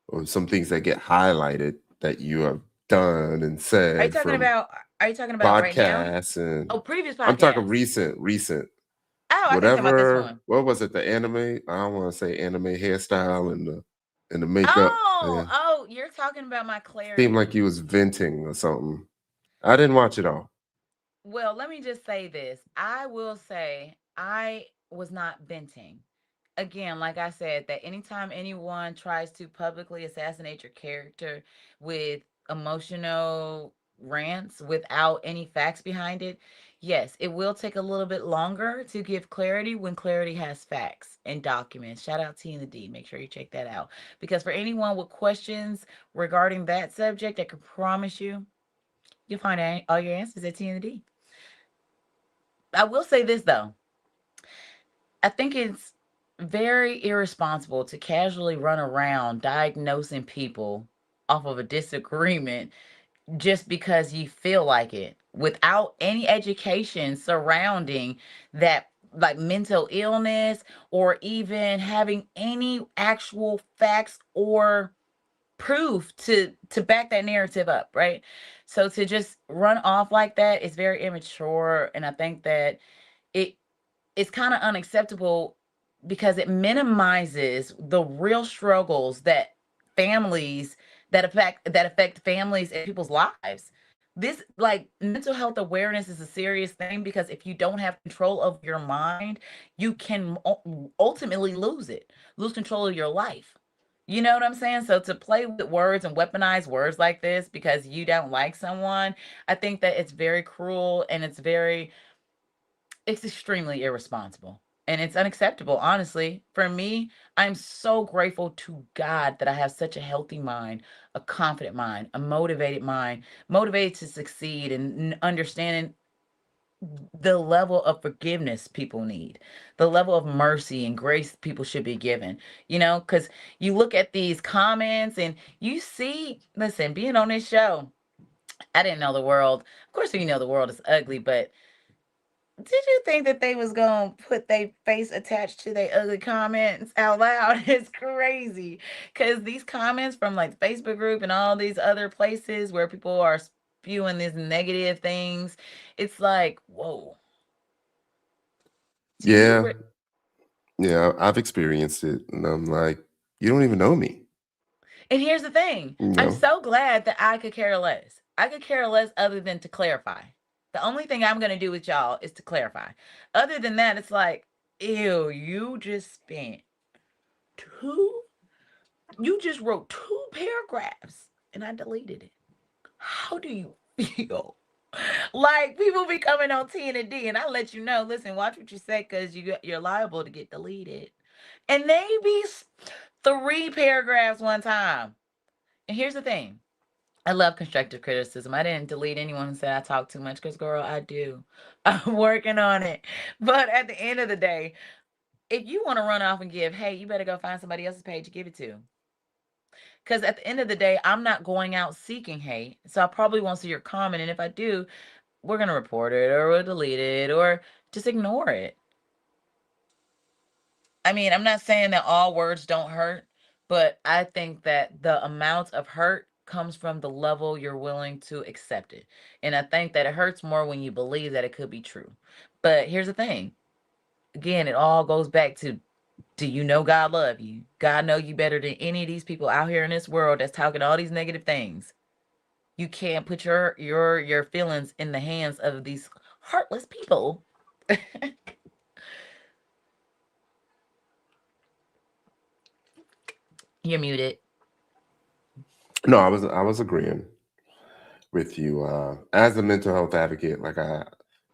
or some things that get highlighted that you have done and Are you said talking from about are you talking about right now? podcasts, and Oh, previous I'm talking podcasts. recent. Oh, I think about this Whatever, one. what was it? The anime? I don't want to say anime hairstyle and the makeup. Oh, Yeah. oh, you're talking about my Seemed clarity. like he was venting or something. I didn't watch it all. Well, let me just say this. I will say I was not venting. Again, like I said, that anytime anyone tries to publicly assassinate your character with emotional rants without any facts behind it, yes, it will take a little bit longer to give clarity when clarity has facts and documents. Shout out T and the D. Make sure you check that out. Because for anyone with questions regarding that subject, I can promise you, you'll find all your answers at T and the D. I will say this though. I think it's very irresponsible to casually run around diagnosing people off of a disagreement just because you feel like it without any education surrounding that, like mental illness, or even having any actual facts or proof to back that narrative up, right? So to just run off like that is very immature, and I think that it it's kind of unacceptable because it minimizes the real struggles that families that affect families and people's lives. This, like, mental health awareness is a serious thing because if you don't have control of your mind, you can ultimately lose control of your life. You know what I'm saying? So to play with words and weaponize words like this because you don't like someone, I think that it's very cruel, and it's extremely irresponsible, and it's unacceptable, honestly. For me, I'm so grateful to God that I have such a healthy mind, a confident mind, a motivated mind, motivated to succeed, and understanding the level of forgiveness people need, the level of mercy and grace people should be given. Because you look at these comments and you see, listen, being on this show, I didn't know the world. Of course, we know the world is ugly, but did you think that they was gonna put their face attached to their ugly comments out loud? It's crazy. Cause these comments from like the Facebook group and all these other places where people are spewing these negative things, it's like, whoa. Do you Yeah, yeah, I've experienced it, and I'm like, you don't even know me, And here's the thing. you I'm know. so glad that I could care less. I could care less other than to clarify. The only thing I'm gonna do with y'all is to clarify. Other than that, it's like, ew, two you just wrote two paragraphs and I deleted it. How do you feel? Like, people be coming on T and a D, and I let you know, listen, watch what you say because you're liable to get deleted. And maybe three paragraphs one time. And here's the thing. I love constructive criticism. I didn't delete anyone who said I talk too much because, girl, I do. I'm working on it. But at the end of the day, if you want to run off and give, hey, you better go find somebody else's page to give it to. Because at the end of the day, I'm not going out seeking hate. So I probably won't see your comment. And if I do, we're going to report it or we'll delete it or just ignore it. I mean, I'm not saying that all words don't hurt, but I think that the amount of hurt comes from the level you're willing to accept it. And I think that it hurts more when you believe that it could be true. But here's the thing. Again, it all goes back to, do you know God love you? God know you better than any of these people out here in this world that's talking all these negative things. You can't put your feelings in the hands of these heartless people. You're muted. No, I was agreeing with you. As a mental health advocate, like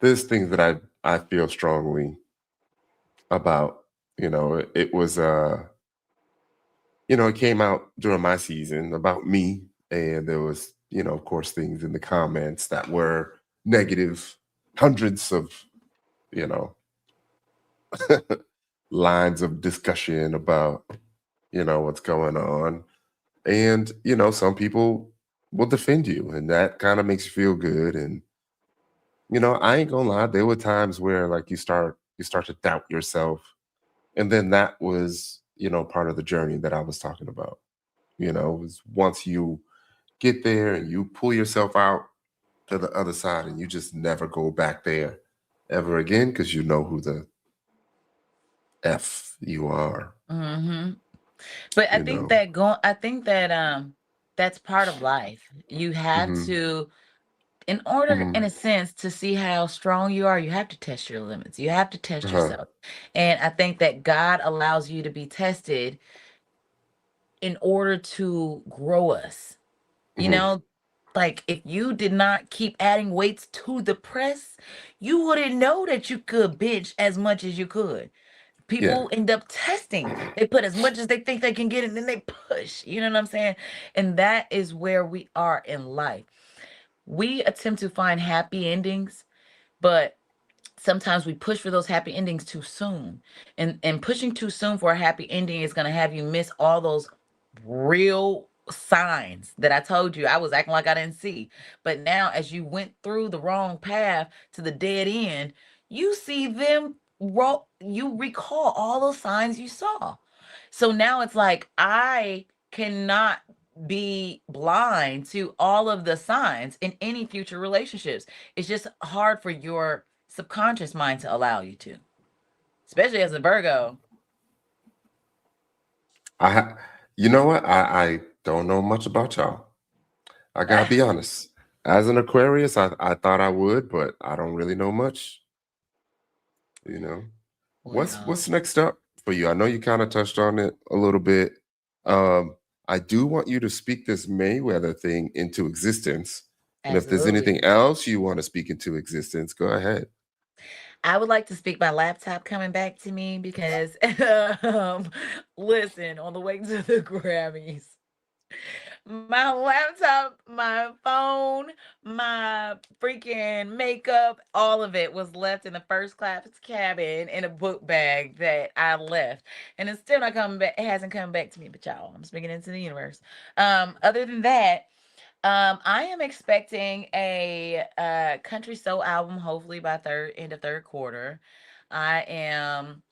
there's things that I feel strongly about. It was it came out during my season about me, and there was, of course, things in the comments that were negative, hundreds of, you know, lines of discussion about, what's going on. And, some people will defend you, and that kind of makes you feel good. And, I ain't gonna lie, there were times where like you start to doubt yourself. And then that was, part of the journey that I was talking about. Was once you get there and you pull yourself out to the other side and you just never go back there ever again because you know who the F you are, Hmm. But you know. I think that that's part of life. You have Hmm. to, in order, in Hmm. a sense, to see how strong you are, you have to test your limits. You have to test Uh-huh. yourself. And I think that God allows you to be tested in order to grow us. You Hmm. know, like if you did not keep adding weights to the press, you wouldn't know that you could bench as much as you could. Yeah. People end up testing. They put as much as they think they can get, and then they push. You know what I'm saying? And that is where we are in life. We attempt to find happy endings, but sometimes we push for those happy endings too soon. And pushing too soon for a happy ending is going to have you miss all those real signs that I told you I was acting like I didn't see. But now as you went through the wrong path to the dead end, you see them you recall all those signs you saw. So now it's like I cannot be blind to all of the signs in any future relationships. It's just hard for your subconscious mind to allow you to, especially as a Virgo. I you know what? I don't know much about y'all. I gotta be honest. As an Aquarius, I thought I would, but I don't really know much, you know. Well, What's next up for you? I know you kind of touched on it a little bit. Um, I do want you to speak this Mayweather thing into existence. And if there's absolutely. anything else you want to speak into existence, go ahead. I would like to speak my laptop coming back to me because, um, listen, on the way to the Grammys, my laptop, my phone, my freaking makeup, all of it was left in the first class cabin in a book bag that I left. And it's still not coming back. It hasn't come back to me, but y'all, I'm speaking into the universe. Other than that, I am expecting a country soul album, hopefully by end of third quarter. I am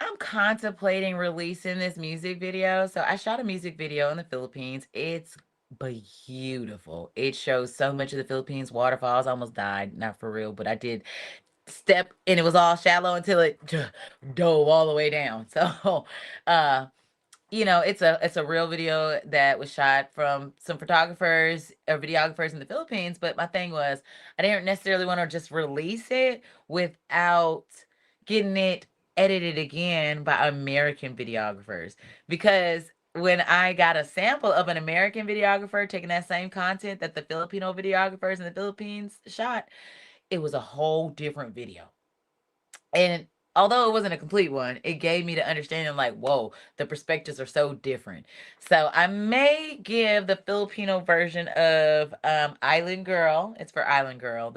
I'm contemplating releasing this music video. So I shot a music video in the Philippines. It's beautiful. It shows so much of the Philippines waterfalls. I almost died, not for real, but I did step and it was all shallow until it dove all the way down. So uh it's a real video that was shot from some photographers or videographers in the Philippines. But my thing was, I didn't necessarily want to just release it without getting it edited again by American videographers. Because when I got a sample of an American videographer taking that same content that the Filipino videographers in the Philippines shot, it was a whole different video. And although it wasn't a complete one, it gave me the understanding like, whoa, the perspectives are so different. So I may give the Filipino version of Island Girl. It's for Island Girl.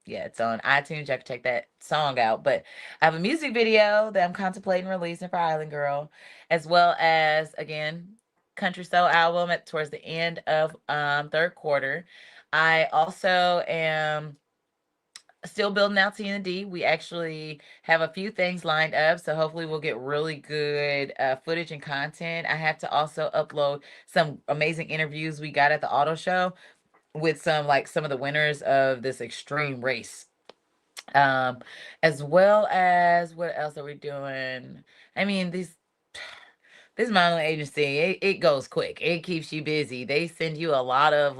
Yeah, it's on iTunes. You have to check that song out. But I have a music video that I'm contemplating releasing for Island Girl, as well as again, Country Soul album at towards the end of third quarter. I also am still building out T&D. We actually have a few things lined up, so hopefully we'll get really good footage and content. I have to also upload some amazing interviews we got at the auto show with some of the winners of this extreme race. Um, as well as what else are we doing? I mean, this modeling agency, it goes quick. It keeps you busy. They send you a lot of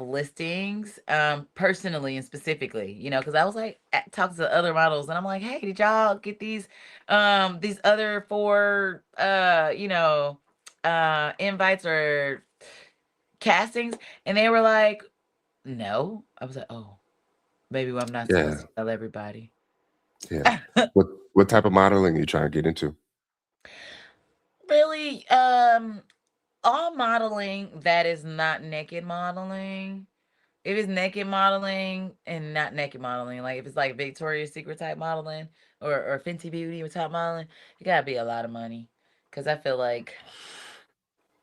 listings, personally and specifically, because I was like talking to other models and I'm like, hey, did y'all get these other four invites or castings? And they were like, no. I was like, oh, maybe I'm not supposed Yeah, to tell everybody. yeah. What type of modeling are you trying to get into? Really, all modeling that is not naked modeling. If it's naked modeling and not naked modeling, like if it's like Victoria's Secret type modeling or Fenty Beauty or type modeling, it gotta be a lot of money. Cause I feel like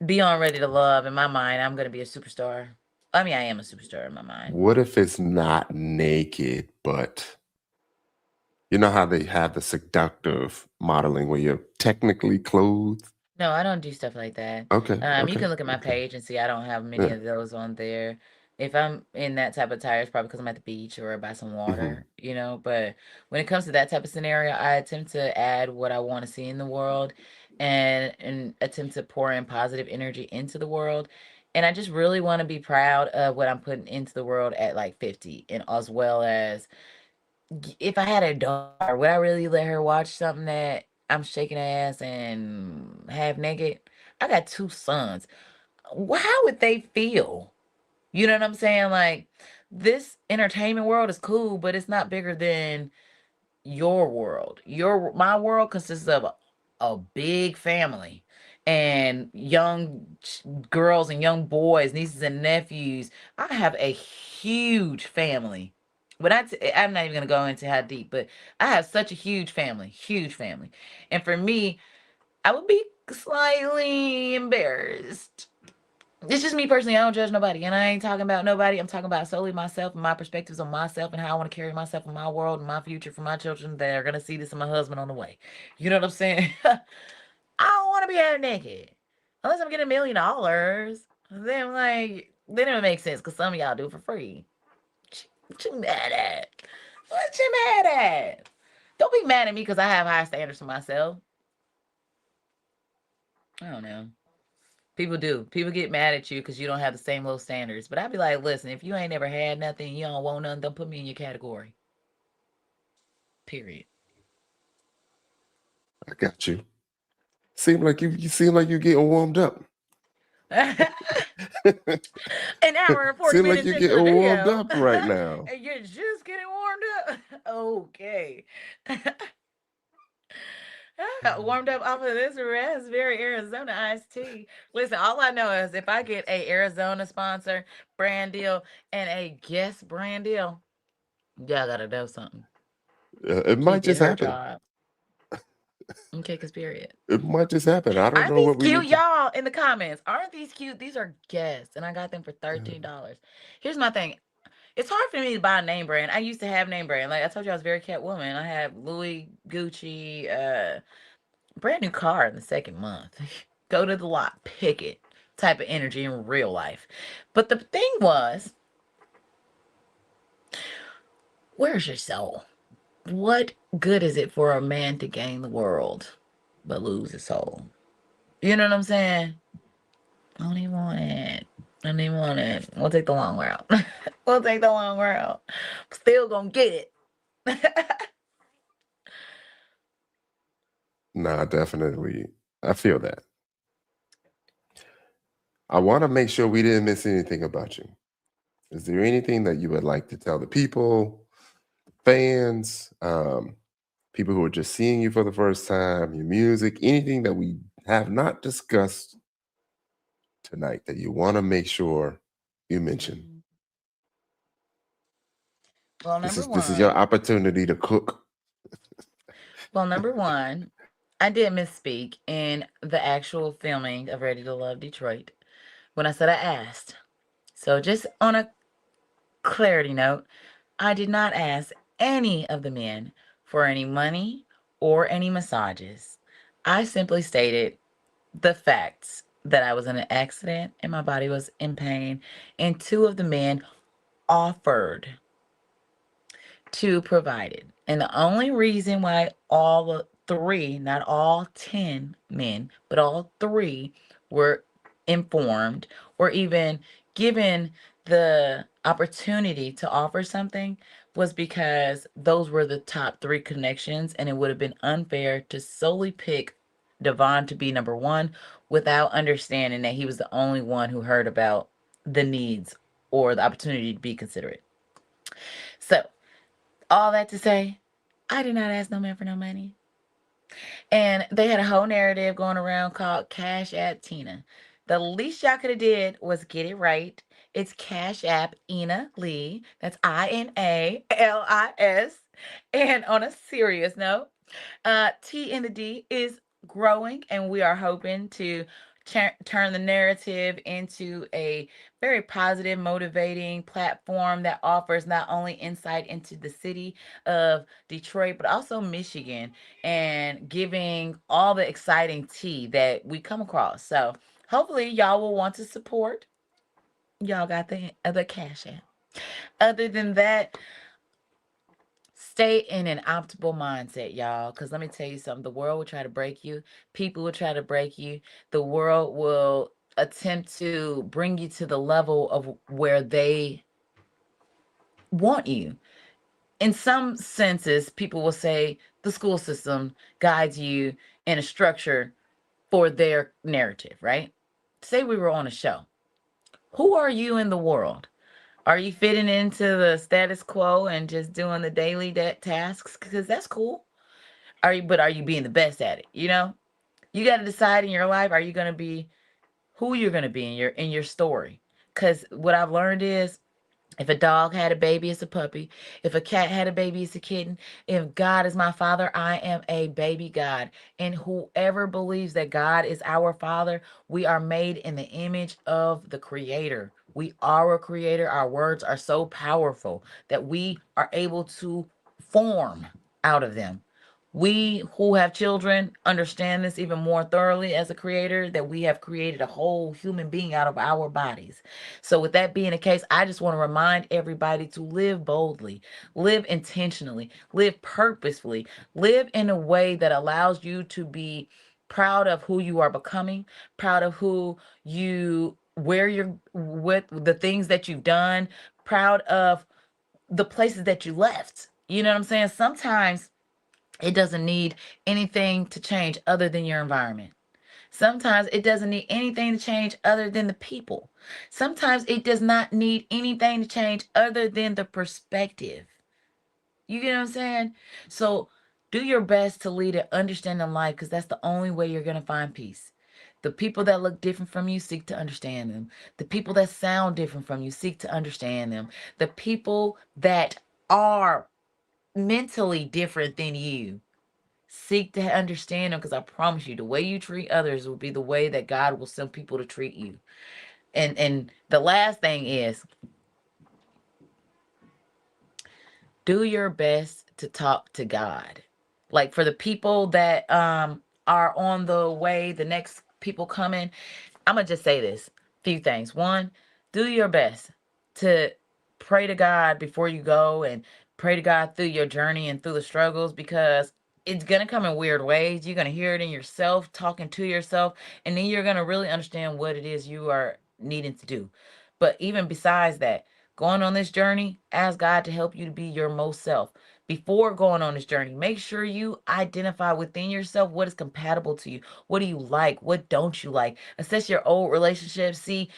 beyond Ready to Love, in my mind, I'm gonna be a superstar. I mean, I am a superstar in my mind. What if it's not naked, but you know how they have the seductive modeling where you're technically clothed? No, I don't do stuff like that. Okay, You okay, can look at my okay. page and see I don't have many Yeah. of those on there. If I'm in that type of attire, it's probably because I'm at the beach or by some Hmm. water, you know. But when it comes to that type of scenario, I attempt to add what I want to see in the world, and attempt to pour in positive energy into the world. And I just really want to be proud of what I'm putting into the world at like 50, and as well as if I had a daughter, would I really let her watch something that I'm shaking ass and half naked? I got two sons. How would they feel? You know what I'm saying? Like, this entertainment world is cool, but it's not bigger than your world. My world consists of a big family and girls and young boys, nieces and nephews. I have a huge family. But I'm not even gonna go into how deep, but I have such a huge family, huge family. And for me, I would be slightly embarrassed. It's just me personally. I don't judge nobody, and I ain't talking about nobody. I'm talking about solely myself and my perspectives on myself and how I want to carry myself in my world and my future for my children that are gonna see this in my husband on the way. You know what I'm saying? I don't want to be half naked unless I'm getting $1 million. Then it would make sense because some of y'all do it for free. What you mad at? What you mad at? Don't be mad at me because I have high standards for myself. I don't know. People do. People get mad at you because you don't have the same low standards. But I'd be like, listen, if you ain't never had nothing, you don't want nothing, don't put me in your category. Period. I got you. You seem like you're getting warmed up. An hour and 40 Seem like minutes you're into getting the warmed video. up right now. And you're just getting warmed up. Okay. I got warmed up off of this raspberry Arizona iced tea. Listen, all I know is if I get a Arizona sponsor brand deal and a guest brand deal, y'all gotta know something. It She might did just her happen. job. Okay, cause period. It might just happen. I don't Aren't know these what we cute, need to. y'all? In the comments, aren't these cute? These are guests, and I got them for $13. Here's my thing. It's hard for me to buy a name brand. I used to have name brand. Like I told you, I was very Catwoman. I have Louis, Gucci, brand new car in the second month. Go to the lot, pick it. Type of energy in real life. But the thing was, where's your soul? What good is it for a man to gain the world but lose his soul? You know what I'm saying? I don't even want it. I don't even want it. We'll take the long route. We'll take the long route. Still gonna get it. Nah, definitely. I feel that. I want to make sure we didn't miss anything about you. Is there anything that you would like to tell the people, fans, people who are just seeing you for the first time, your music, anything that we have not discussed tonight that you want to make sure you mention? Well, This number is your one, opportunity to cook. well, number one, I did misspeak in the actual filming of Ready to Love Detroit when I said I asked. So, just on a clarity note, I did not ask any of the men for any money or any massages. I simply stated the facts that I was in an accident and my body was in pain, and two of the men offered to provide it. And the only reason why all three, not all 10 men, but all three were informed or even given the opportunity to offer something was because those were the top three connections, and it would have been unfair to solely pick Devon to be number one without understanding that he was the only one who heard about the needs or the opportunity to be considerate. So, all that to say, I did not ask no man for no money. And they had a whole narrative going around called Cash App Tina. The least y'all could have did was get it right. It's Cash App Ina Lee. That's INALIS. And on a serious note, T in the D is growing, and we are hoping to turn the narrative into a very positive, motivating platform that offers not only insight into the city of Detroit, but also Michigan, and giving all the exciting tea that we come across. So hopefully, y'all will want to support. Y'all got the other cash app. Other than that, stay in an optimal mindset, y'all. Because let me tell you something, the world will try to break you, people will try to break you, the world will attempt to bring you to the level of where they want you. In some senses, people will say the school system guides you in a structure for their narrative, right? Say we were on a show. Who are you in the world? Are you fitting into the status quo and just doing the daily tasks? Because that's cool. Are you being the best at it? You got to decide in your life, are you going to be who you're going to be in your story? Because what I've learned is, if a dog had a baby, it's a puppy. If a cat had a baby, it's a kitten. If God is my father, I am a baby God. And whoever believes that God is our father, we are made in the image of the creator. We are a creator. Our words are so powerful that we are able to form out of them. We who have children understand this even more thoroughly as a creator, that we have created a whole human being out of our bodies. So, with that being the case, I just want to remind everybody to live boldly, live intentionally, live purposefully, live in a way that allows you to be proud of who you are becoming, proud of where you're, with the things that you've done, proud of the places that you left. You know what I'm saying? Sometimes it doesn't need anything to change other than your environment. Sometimes it doesn't need anything to change other than the people. Sometimes it does not need anything to change other than the perspective. You get what I'm saying? So do your best to lead an understanding life, because that's the only way you're going to find peace. The people that look different from you, seek to understand them. The people that sound different from you, seek to understand them. The people that are mentally different than you, seek to understand them, because I promise you, the way you treat others will be the way that God will send people to treat you. And the last thing is, do your best to talk to God. Like, for the people that are on the way, the next people coming, I'm gonna just say this few things. One, do your best to pray to God before you go, and pray to God through your journey and through the struggles, because it's gonna come in weird ways. You're gonna hear it in yourself, talking to yourself, and then you're gonna really understand what it is you are needing to do. But even besides that, going on this journey, ask God to help you to be your most self. Before going on this journey, make sure you identify within yourself what is compatible to you. What do you like? What don't you like? Assess your old relationships. See,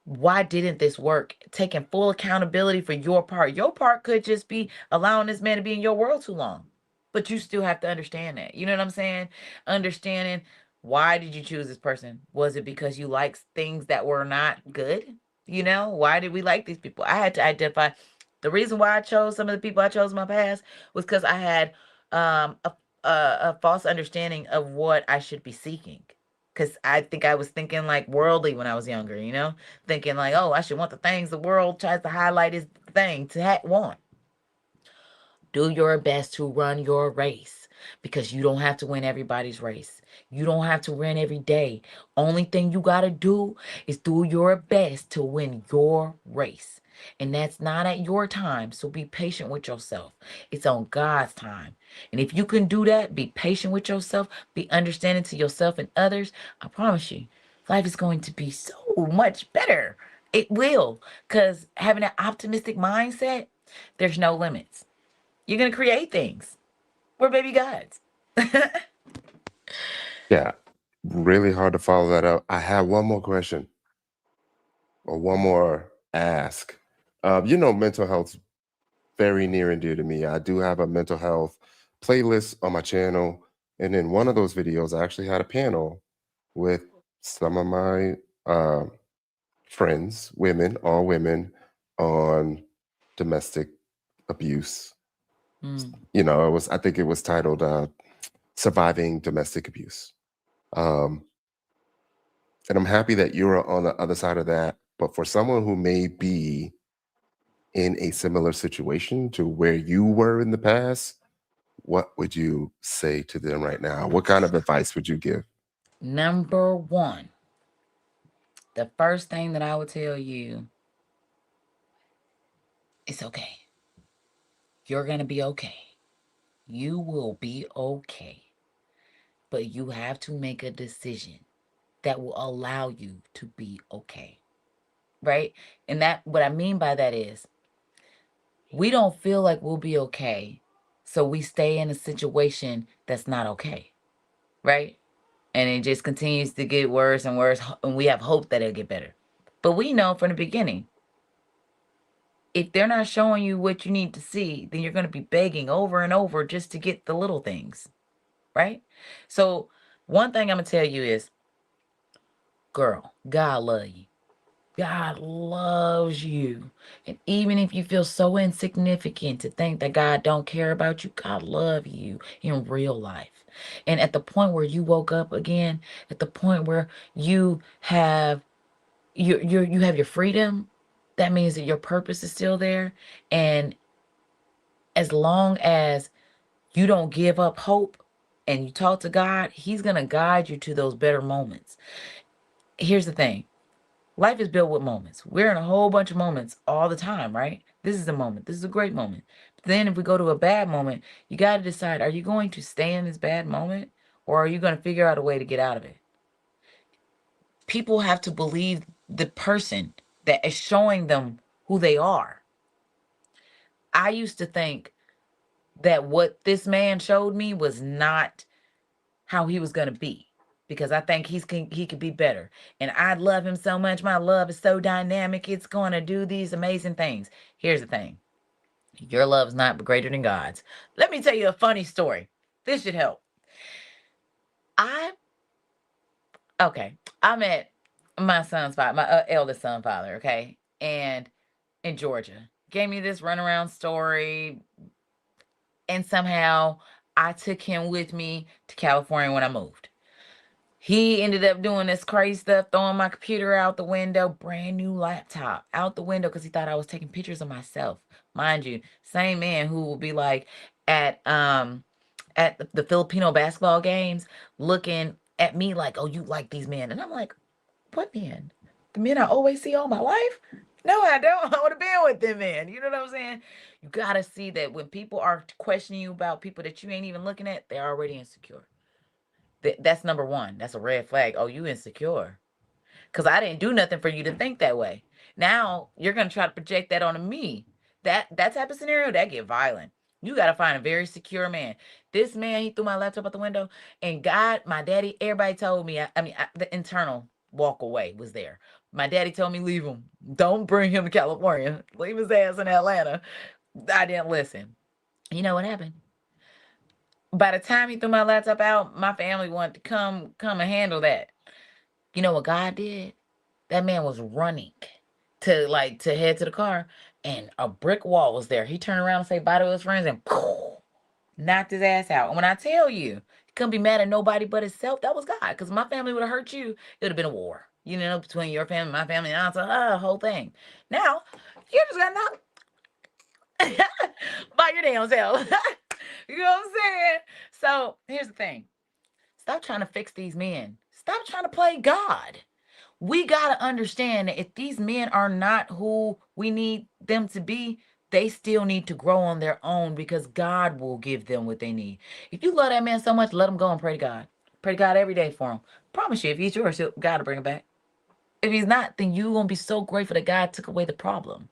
why didn't this work? Taking full accountability for your part. Your part could just be allowing this man to be in your world too long. But you still have to understand that. You know what I'm saying? Understanding, why did you choose this person? Was it because you liked things that were not good? Why did we like these people? I had to identify the reason why I chose some of the people I chose in my past was because I had um, a, a false understanding of what I should be seeking. Because I think I was thinking like worldly when I was younger, thinking like, oh, I should want the things the world tries to highlight as the thing to want. Do your best to run your race, because you don't have to win everybody's race. You don't have to win every day. Only thing you got to do is do your best to win your race. And that's not at your time. So be patient with yourself. It's on God's time. And if you can do that, be patient with yourself, be understanding to yourself and others, I promise you, life is going to be so much better. It will. Because having an optimistic mindset, there's no limits. You're going to create things. We're baby gods. Yeah, really hard to follow that up. I have one more question or one more ask. Mental health's very near and dear to me. I do have a mental health playlist on my channel. And in one of those videos, I actually had a panel with some of my uh, friends, women, all women, on domestic abuse. Mm. I think it was titled Surviving Domestic Abuse. Um, and I'm happy that you're on the other side of that. But for someone who may be in a similar situation to where you were in the past, what would you say to them right now? What kind of advice would you give? Number one, the first thing that I would tell you, it's okay. You're going to be okay. You will be okay. But you have to make a decision that will allow you to be okay. Right? And that, what I mean by that is, we don't feel like we'll be okay. So we stay in a situation that's not okay. Right? And it just continues to get worse and worse. And we have hope that it'll get better. But we know from the beginning, if they're not showing you what you need to see, then you're going to be begging over and over just to get the little things. Right? So one thing I'm going to tell you is, girl, God love you. God loves you. And even if you feel so insignificant to think that God don't care about you, God love you in real life. And at the point where you woke up again, at the point where you have you have your freedom, that means that your purpose is still there. And as long as you don't give up hope and you talk to God, He's going to guide you to those better moments. Here's the thing. Life is built with moments. We're in a whole bunch of moments all the time, right? This is a moment. This is a great moment. But then if we go to a bad moment, you got to decide, are you going to stay in this bad moment, or are you going to figure out a way to get out of it? People have to believe the person that is showing them who they are. I used to think that what this man showed me was not how he was going to be, because I think he could be better. And I love him so much. My love is so dynamic. It's going to do these amazing things. Here's the thing. Your love is not greater than God's. Let me tell you a funny story. This should help. I met my son's father, my eldest son's father, okay? And in Georgia. Gave me this runaround story. And somehow I took him with me to California when I moved. He ended up doing this crazy stuff, throwing my computer out the window, brand new laptop out the window, because he thought I was taking pictures of myself. Mind you, same man who will be like at the Filipino basketball games looking at me like, oh, you like these men. And I'm like, what men? The men I always see all my life? No, I don't. I would have been with them men. You know what I'm saying? You got to see that when people are questioning you about people that you ain't even looking at, they're already insecure. That's number one. That's a red flag. Oh, you insecure. Because I didn't do nothing for you to think that way. Now you're going to try to project that onto me. That type of scenario, that get violent. You got to find a very secure man. This man, he threw my laptop out the window. And God, my daddy, everybody told me, the internal walk away was there. My daddy told me, leave him. Don't bring him to California. Leave his ass in Atlanta. I didn't listen. You know what happened? By the time he threw my laptop out, my family wanted to come and handle that. You know what God did? That man was running to head to the car, and a brick wall was there. He turned around and said bye to his friends and knocked his ass out. And when I tell you, he couldn't be mad at nobody but himself, that was God. Because my family would have hurt you, it would have been a war. You know, between your family, my family, and the whole thing. Now, you just got knocked by your damn self. You know what I'm saying? So here's the thing. Stop trying to fix these men. Stop trying to play God. We got to understand that if these men are not who we need them to be, they still need to grow on their own, because God will give them what they need. If you love that man so much, let him go and pray to God. Pray to God every day for him. Promise you, if he's yours, God will bring him back. If he's not, then you're going to be so grateful that God took away the problem.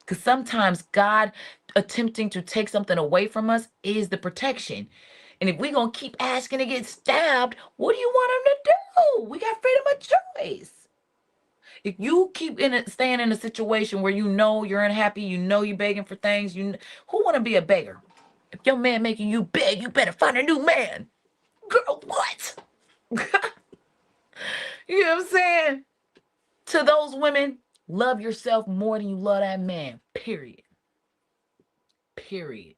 Because sometimes God attempting to take something away from us is the protection. And if we're going to keep asking to get stabbed, what do you want him to do? We got freedom of choice. If you keep staying in a situation where you know you're unhappy, you know you're begging for things, who want to be a beggar? If your man making you beg, you better find a new man. Girl, what? You know what I'm saying? To those women, love yourself more than you love that man. Period. Period.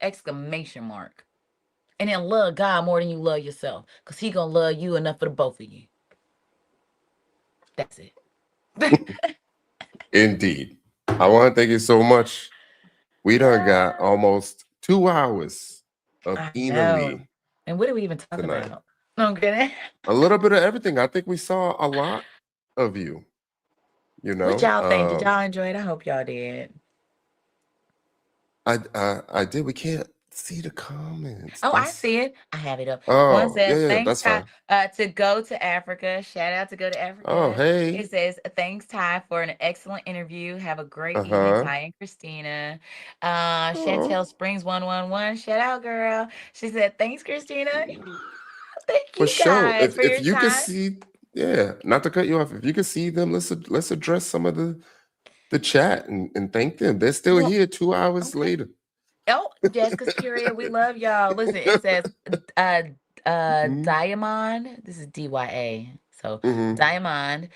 Exclamation mark. And then love God more than you love yourself, because he gonna love you enough for the both of you. That's it. Indeed. I want to thank you so much. We done got almost 2 hours of I Ina know. Lee And what did we even talk tonight. about? I'm kidding. A little bit of everything. I think we saw a lot of you, you What know. y'all think? Did y'all enjoy it? I hope y'all did. I did. We can't see the comments. Oh, I That's see it. I have it up. One oh, says, yeah, thanks, that's Ty, fine. to go to Africa. Shout out to go to Oh, Africa. hey. It says, thanks, Ty, for an excellent interview. Have a great evening, Uh-huh. Ty and Christina. Oh, Chantel Springs 111. Shout out, girl. She said, thanks, Christina. Thank for you sure. guys If for if your you could time. see, yeah, not to cut you off, if you could see them, let's address some of the chat and thank them. They're still Well, here 2 hours okay. later. Oh, Jessica's curious. We love y'all. Listen, it says uh Hmm. Diamond. This is DYA. So Hmm. Diamond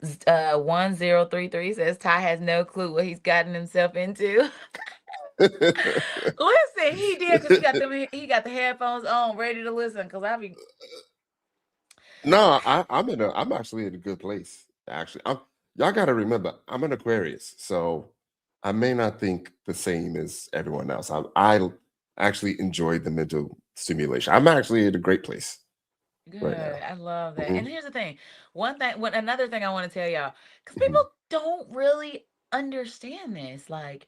1033 says Ty has no clue what he's gotten himself into. Listen, he did because he got the headphones on, ready to listen. Cause I be No, I'm actually in a good place. Actually, y'all got to remember, I'm an Aquarius, so I may not think the same as everyone else. I actually enjoy the mental stimulation. I'm actually in a great place right good. now. I love that. And Hmm. here's the thing. Another thing I want to tell y'all, because people Hmm. don't really understand this. Like,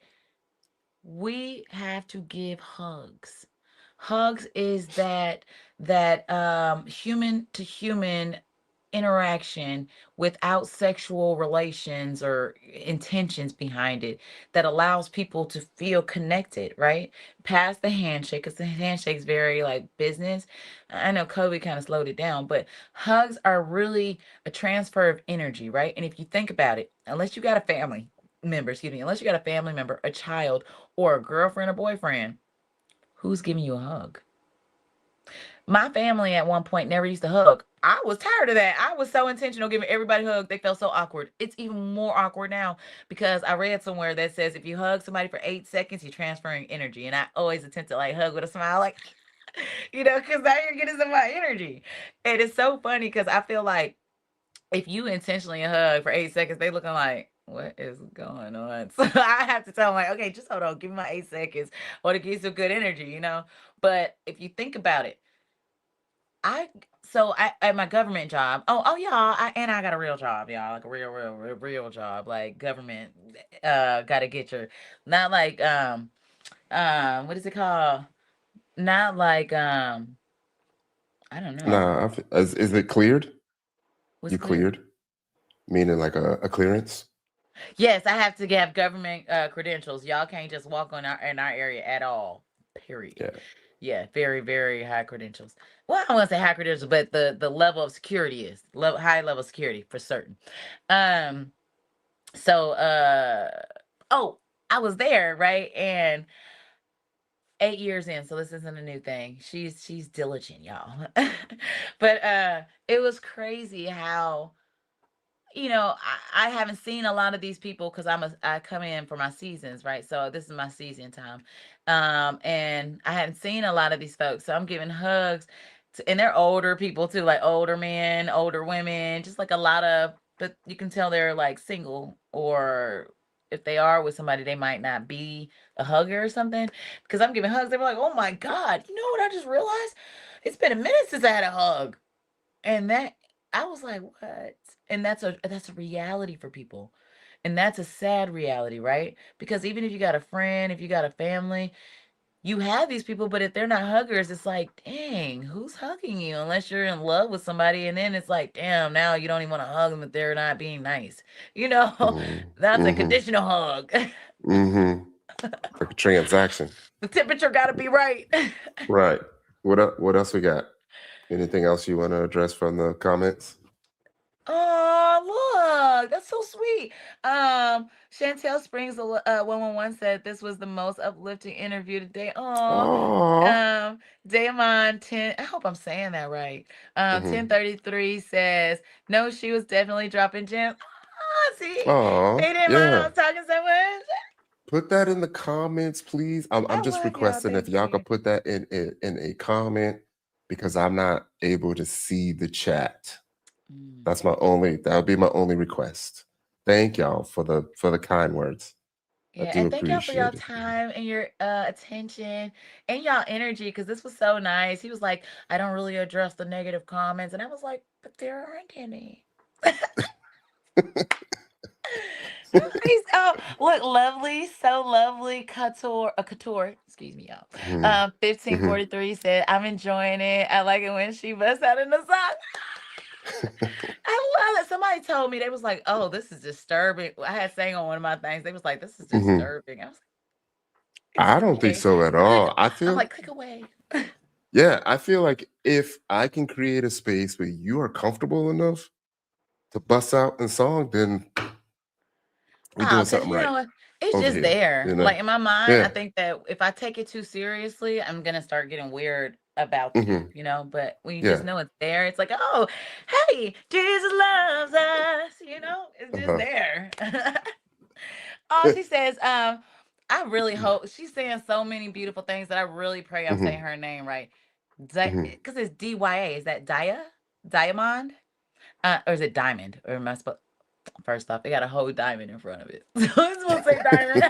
we have to give hugs. Hugs is that human to human interaction without sexual relations or intentions behind it that allows people to feel connected, right? Past the handshake, because the handshake's very like business. I know COVID kind of slowed it down, but hugs are really a transfer of energy, right? And if you think about it, unless you got a family member, excuse me, unless you got a family member, a child, or a girlfriend or boyfriend, who's giving you a hug? My family at one point never used to hug. I was tired of that. I was so intentional giving everybody a hug. They felt so awkward. It's even more awkward now because I read somewhere that says if you hug somebody for 8 seconds, you're transferring energy. And I always attempt to like hug with a smile, like, because now you're getting some of my energy. And it's so funny because I feel like if you intentionally hug for 8 seconds, they looking like, what is going on? So I have to tell them like, okay, just hold on, give me my 8 seconds, or to give some good energy. But if you think about it, I I at my government job. Oh y'all, I got a real job, y'all, like a real job, like government. Got to get your not like what is it called? Not like I don't know Nah, is it cleared? what's You clear. cleared, meaning like a clearance? Yes, I have to have government credentials. Y'all can't just walk on in our area at all. Period. Yeah. Yeah, very very high credentials. Well, I want to say high credentials, but the level of security is high level security for certain. Um. So oh, I was there, right? And 8 years in, so this isn't a new thing. She's diligent, y'all. But it was crazy how I haven't seen a lot of these people because I come in for my seasons, right? So this is my season time. And I hadn't seen a lot of these folks. So I'm giving hugs and they're older people too, like older men, older women, just like a lot of, but you can tell they're like single, or if they are with somebody, they might not be a hugger or something. Because I'm giving hugs, they were like, oh my God, you know what I just realized? It's been a minute since I had a hug. And that I was like, "What?" And that's a reality for people. And that's a sad reality, right? Because even if you got a friend, if you got a family, you have these people, but if they're not huggers, it's like, dang, who's hugging you? Unless you're in love with somebody, and then it's like, damn, now you don't even want to hug them if they're not being nice. You know, Mm-hmm. that's a Mm-hmm. conditional hug. Mm-hmm. Like a transaction. The temperature got to be right. Right. What else we got? Anything else you want to address from the comments? Oh, look, that's so sweet. Chantel Springs 111 said this was the most uplifting interview today. Oh, Oh. Damon 10, I hope I'm saying that right. Mm-hmm. 1033 says, no, she was definitely dropping gems. Ah, see, they Oh, didn't mind I yeah. was talking so much. Put that in the comments, please. I'm I just love y'all. requesting if Thank y'all could you. put that in a comment because I'm not able to see the chat. Mm. That would be my only request. Thank y'all for the kind words. I Yeah, do and thank y'all for y'all appreciate it. time and your attention and y'all energy because this was so nice. He was like, I don't really address the negative comments. And I was like, but there aren't any. Nice. Oh, look, lovely, so lovely. Couture, excuse me, y'all. Mhm, mhm. 1543 said, I'm enjoying it. I like it when she busts out in the song. I love it. Somebody told me they was like, "Oh, this is disturbing." I had sang on one of my things. They was like, "This is Mhm. disturbing." I was like, "It's I don't think okay." so at Click. all. I'm like, "Click away." Yeah, I feel like if I can create a space where you are comfortable enough to bust out in song, then we Oh, doing because something you know right what? It's over just here. there. You know? Like in my mind, I Yeah. think that if I take it too seriously, I'm gonna start getting weird about you, Hmm. you know. But when you just Yeah. know it's there, it's like, oh, hey, Jesus loves us, you know, it's just Uh-huh. there. Oh, she says, I really hope she's saying so many beautiful things that I really pray I'm saying Hmm. her name right. Hmm. Because it's DYA. Is that Diamond? Or is it Diamond? Or am I supposed first off, it got a whole diamond in front of it. So I'm supposed to say diamond.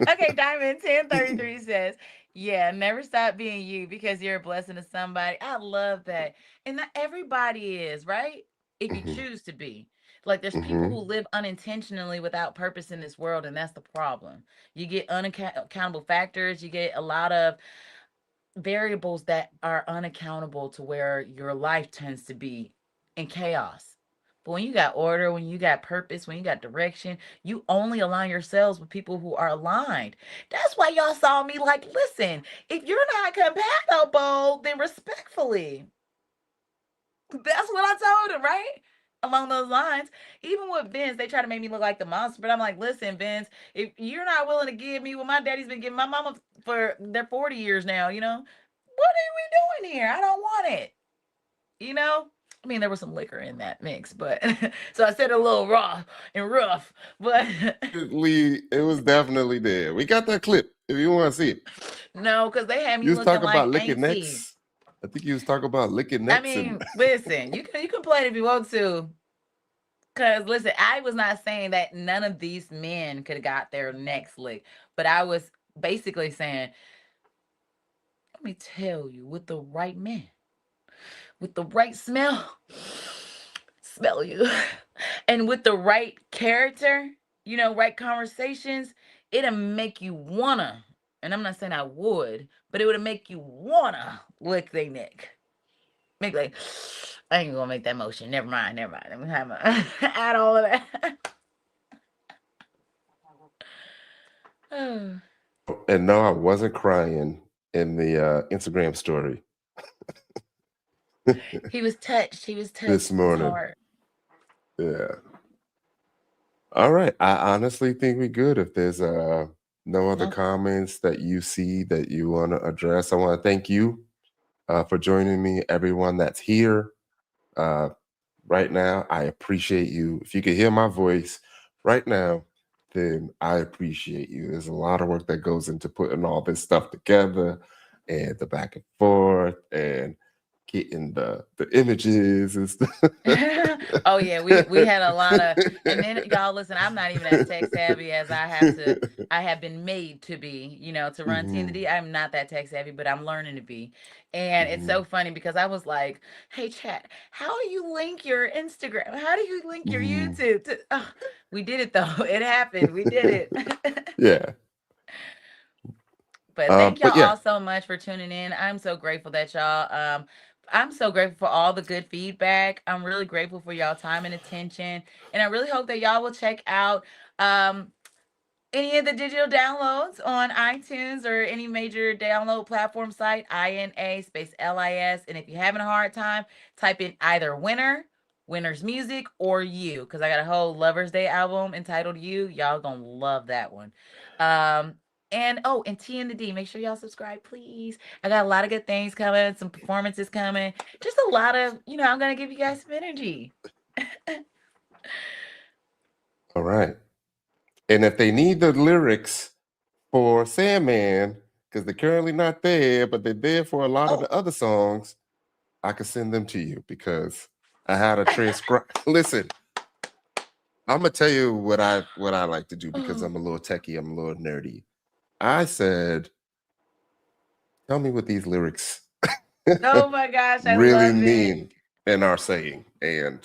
Okay, Diamond 1033 says, yeah, never stop being you because you're a blessing to somebody. I love that. And not everybody is, right? If you Hmm. choose to be. Like there's people who Hmm. live unintentionally without purpose in this world, and that's the problem. You get unaccountable factors, you get a lot of variables that are unaccountable to where your life tends to be in chaos. But when you got order, when you got purpose, when you got direction, you only align yourselves with people who are aligned. That's why y'all saw me like, listen, if you're not compatible, then respectfully. That's what I told him, right? Along those lines. Even with Vince, they try to make me look like the monster, but I'm like, listen, Vince, if you're not willing to give me what my daddy's been giving my mama for their 40 years now, you know, what are we doing here? I don't want it. You know? I mean, there was some liquor in that mix, but so I said a little raw and rough, but It was definitely there. We got that clip if you want to see it. no, because they had me You was looking talking about like licking auntie. necks. I think you was talking about licking I necks and mean, listen, you can play it if you want to. Cause listen, I was not saying that none of these men could have got their necks licked, but I was basically saying, let me tell you, with the right man, with the right smell, smell you, and with the right character, you know, right conversations, it'll make you wanna. And I'm not saying I would, but it would make you wanna lick their neck. Make like, I ain't gonna make that motion. Never mind, never mind. Let me have add all of that. no, I wasn't crying in the Instagram story He was touched. He was this touched in his morning. heart. Yeah. All right. I honestly think we're good. If there's no other No. comments that you see that you want to address, I want to thank you for joining me. Everyone that's here uh, right now, I appreciate you. If you could hear my voice right now, then I appreciate you. There's a lot of work that goes into putting all this stuff together and the back and forth and getting the images and stuff. Oh yeah, we had a lot of, and then y'all listen, I'm not even as tech savvy as I have been made to be, you know, to run Hmm. T&D. I'm not that tech savvy, but I'm learning to be. And it's Hmm. so funny because I was like, hey chat, how do you link your Instagram? How do you link your Hmm. YouTube to we did it though. It happened. We did it. Yeah. But thank y'all But yeah, all so much for tuning in. I'm so grateful that y'all I'm so grateful for all the good feedback. I'm really grateful for y'all time and attention. And I really hope that y'all will check out any of the digital downloads on iTunes or any major download platform site, INA space LIS. And if you're having a hard time, type in either Winner's Music, or You, because I got a whole Lover's Day album entitled You. Y'all gonna love that one. Um, and oh, and T and the D, make sure y'all subscribe, please. I got a lot of good things coming, some performances coming, just a lot of, you know, I'm gonna give you guys some energy. all right. And if they need the lyrics for Sandman, because they're currently not there, but they're there for a lot of Oh, the other songs, I could send them to you because I had a transcribe. Listen, I'm gonna tell you what I like to do because I'm a little techie, I'm a little nerdy. I said, tell me what these lyrics Oh my gosh, I really love it. mean and are saying. And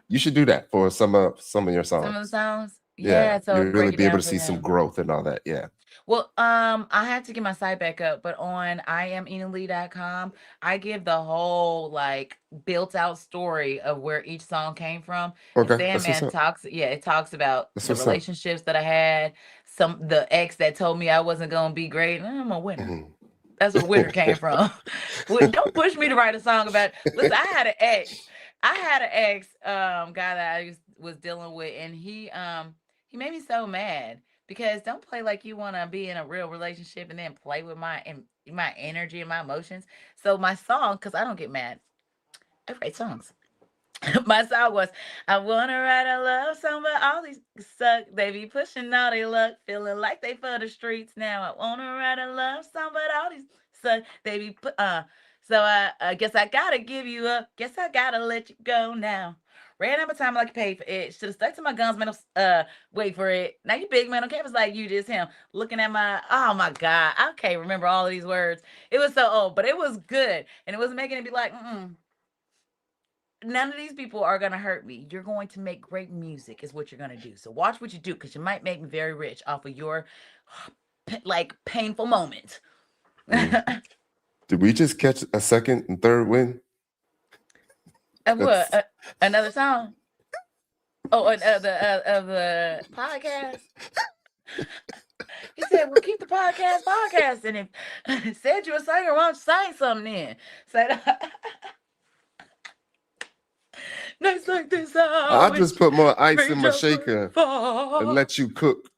you should do that for some of your Some of the songs. songs. Yeah, Yeah, so you'll really break it be able down to for see some him. growth and all that. Yeah. Well, I had to get my site back up, but on IamInaLee.com, I give the whole like built out story of where each song came from. And Okay, that's what's Sandman up. talks, yeah, it talks about That's the what's up. relationships that I had, some the ex that told me I wasn't gonna be great. I'm a winner. Mhm. That's where winner came from. Don't push me to write a song about. Listen, I had an ex. I had an ex guy that was dealing with, and he made me so mad because don't play like you want to be in a real relationship and then play with my energy and my emotions. So my song, because I don't get mad, I write songs. My song was, I wanna write a love song, but all these suck. They be pushing all they luck, feeling like they for the streets now. I wanna write a love song, but all these suck. They be So I guess I gotta give you up. Guess I gotta let you go now. Ran out of time like you paid for it. Should have stuck to my guns, man. Wait for it. Now you big man on campus like you just him. Looking at my, oh my God, I can't remember all of these words. It was so old, but it was good, and it was making it be like, none of these people are going to hurt me. You're going to make great music is what you're going to do. So watch what you do because you might make me very rich off of your like painful moments. Mm. Did we just catch a second and third win? Of what? That's Another song? Oh, of the podcast. He said, "Well, keep the podcast, and if said you're a singer, why don't you sing something then?" Said, "Nights like this, I I'll always just put more ice in reach my up for shaker and fall." let you cook.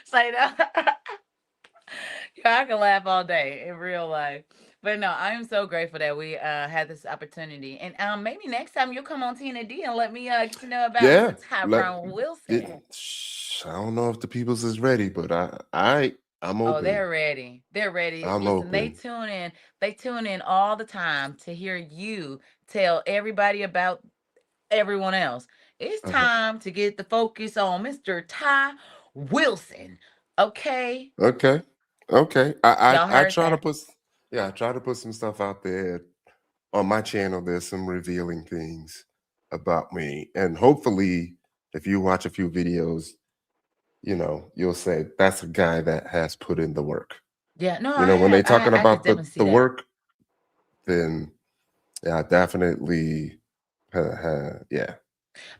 Say that. Yeah, I can laugh all day in real life. But no, I am so grateful that we had this opportunity. And maybe next time you'll come on Tina D and let me get to know about Yeah. Mr. Let Tyrone it, Wilson. I don't know if the people's is ready, but I'm Oh, open. they're ready. They're ready. I'm Listen, they open. tune in. They tune in all the time to hear you tell everybody about everyone else. It's Uh-huh. time to get the focus on Mr. Ty Wilson. Okay? Okay. Okay. I Y'all I heard try to that? put yeah, I try to put some stuff out there on my channel. There's some revealing things about me. And hopefully if you watch a few videos, you'll say that's a guy that has put in the work. Yeah, no, You I know, when they have. talking I could about definitely see the that. work, then yeah, definitely yeah.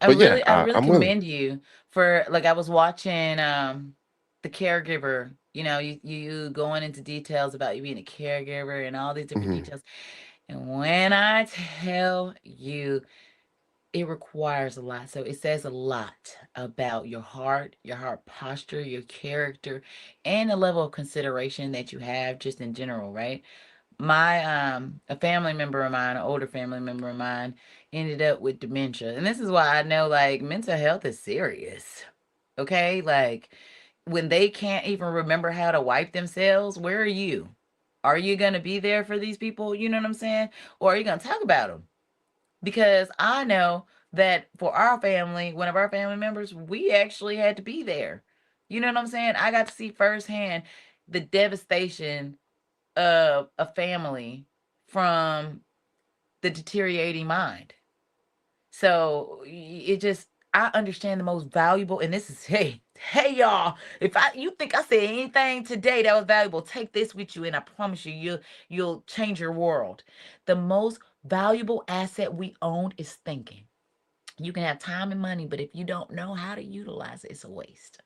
But yeah, I really I'm willing. commend you for like I was watching The Caregiver, you going into details about you being a caregiver and all these different Hmm. details. And when I tell you it requires a lot. So it says a lot about your heart posture, your character, and the level of consideration that you have just in general, right? My a family member of mine, an older family member of mine, ended up with dementia. And this is why I know like mental health is serious. Okay? Like when they can't even remember how to wipe themselves, where are you? Are you going to be there for these people? You know what I'm saying? Or are you going to talk about them? Because I know that for our family, one of our family members, we actually had to be there. You know what I'm saying? I got to see firsthand the devastation of a family from the deteriorating mind. So it just I understand the most valuable, and this is hey y'all. If you think I said anything today that was valuable, take this with you, and I promise you, you'll change your world. The most valuable asset we own is thinking. You can have time and money, but if you don't know how to utilize it, it's a waste.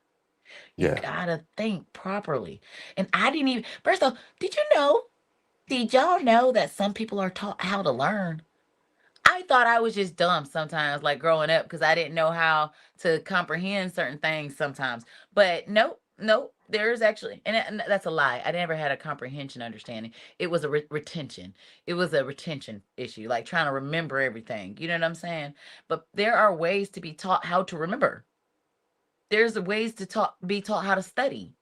You Yeah. gotta think properly. And I didn't even first off, did y'all know that some people are taught how to learn? I thought I was just dumb sometimes, like growing up, because I didn't know how to comprehend certain things sometimes. But nope, nope. There's actually, and that's a lie. I never had a comprehension understanding. It was a retention. It was a retention issue, like trying to remember everything. You know what I'm saying? But there are ways to be taught how to remember. There's ways to be taught how to study.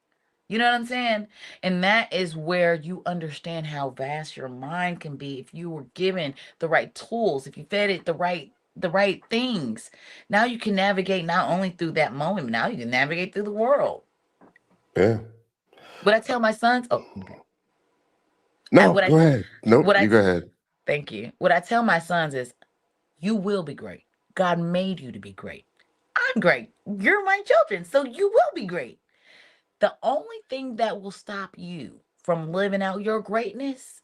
You know what I'm saying? And that is where you understand how vast your mind can be if you were given the right tools, if you fed it the right the right things. Now you can navigate not only through that moment, now you can navigate through the world. Yeah. What I tell my sons, oh, okay. No, What go ahead. Nope, what I you go ahead. thank you. What I tell my sons is, you will be great. God made you to be great. I'm great. You're my children, so you will be great. The only thing that will stop you from living out your greatness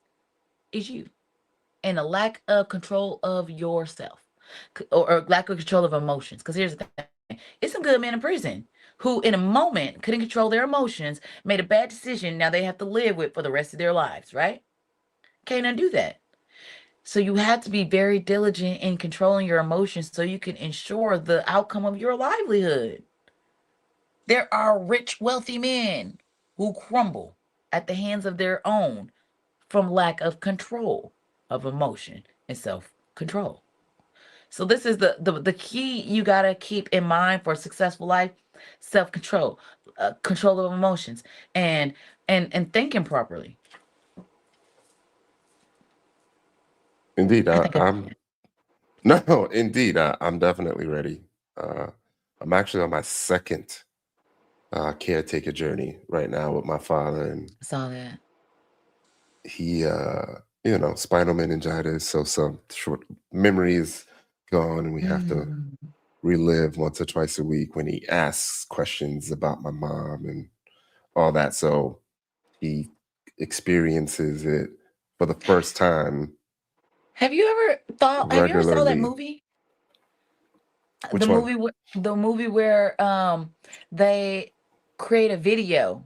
is you, and a lack of control of yourself, or lack of control of emotions. Because here's the thing, it's some good men in prison who, in a moment, couldn't control their emotions, made a bad decision. Now they have to live with for the rest of their lives, right? Can't undo that. So you have to be very diligent in controlling your emotions so you can ensure the outcome of your livelihood. There are rich, wealthy men who crumble at the hands of their own from lack of control of emotion and self-control. So this is the key you got to keep in mind for a successful life: self-control, control of emotions, and and thinking properly. Indeed, I think I'm no, indeed, I'm definitely ready. Uh, I'm actually on my second caretaker journey right now with my father, and I saw that. he, spinal meningitis, so some short memory is gone, and we have to Mm. relive once or twice a week when he asks questions about my mom and all that. So he experiences it for the first time Have you ever saw that regularly. movie? Which one? The movie where they create a video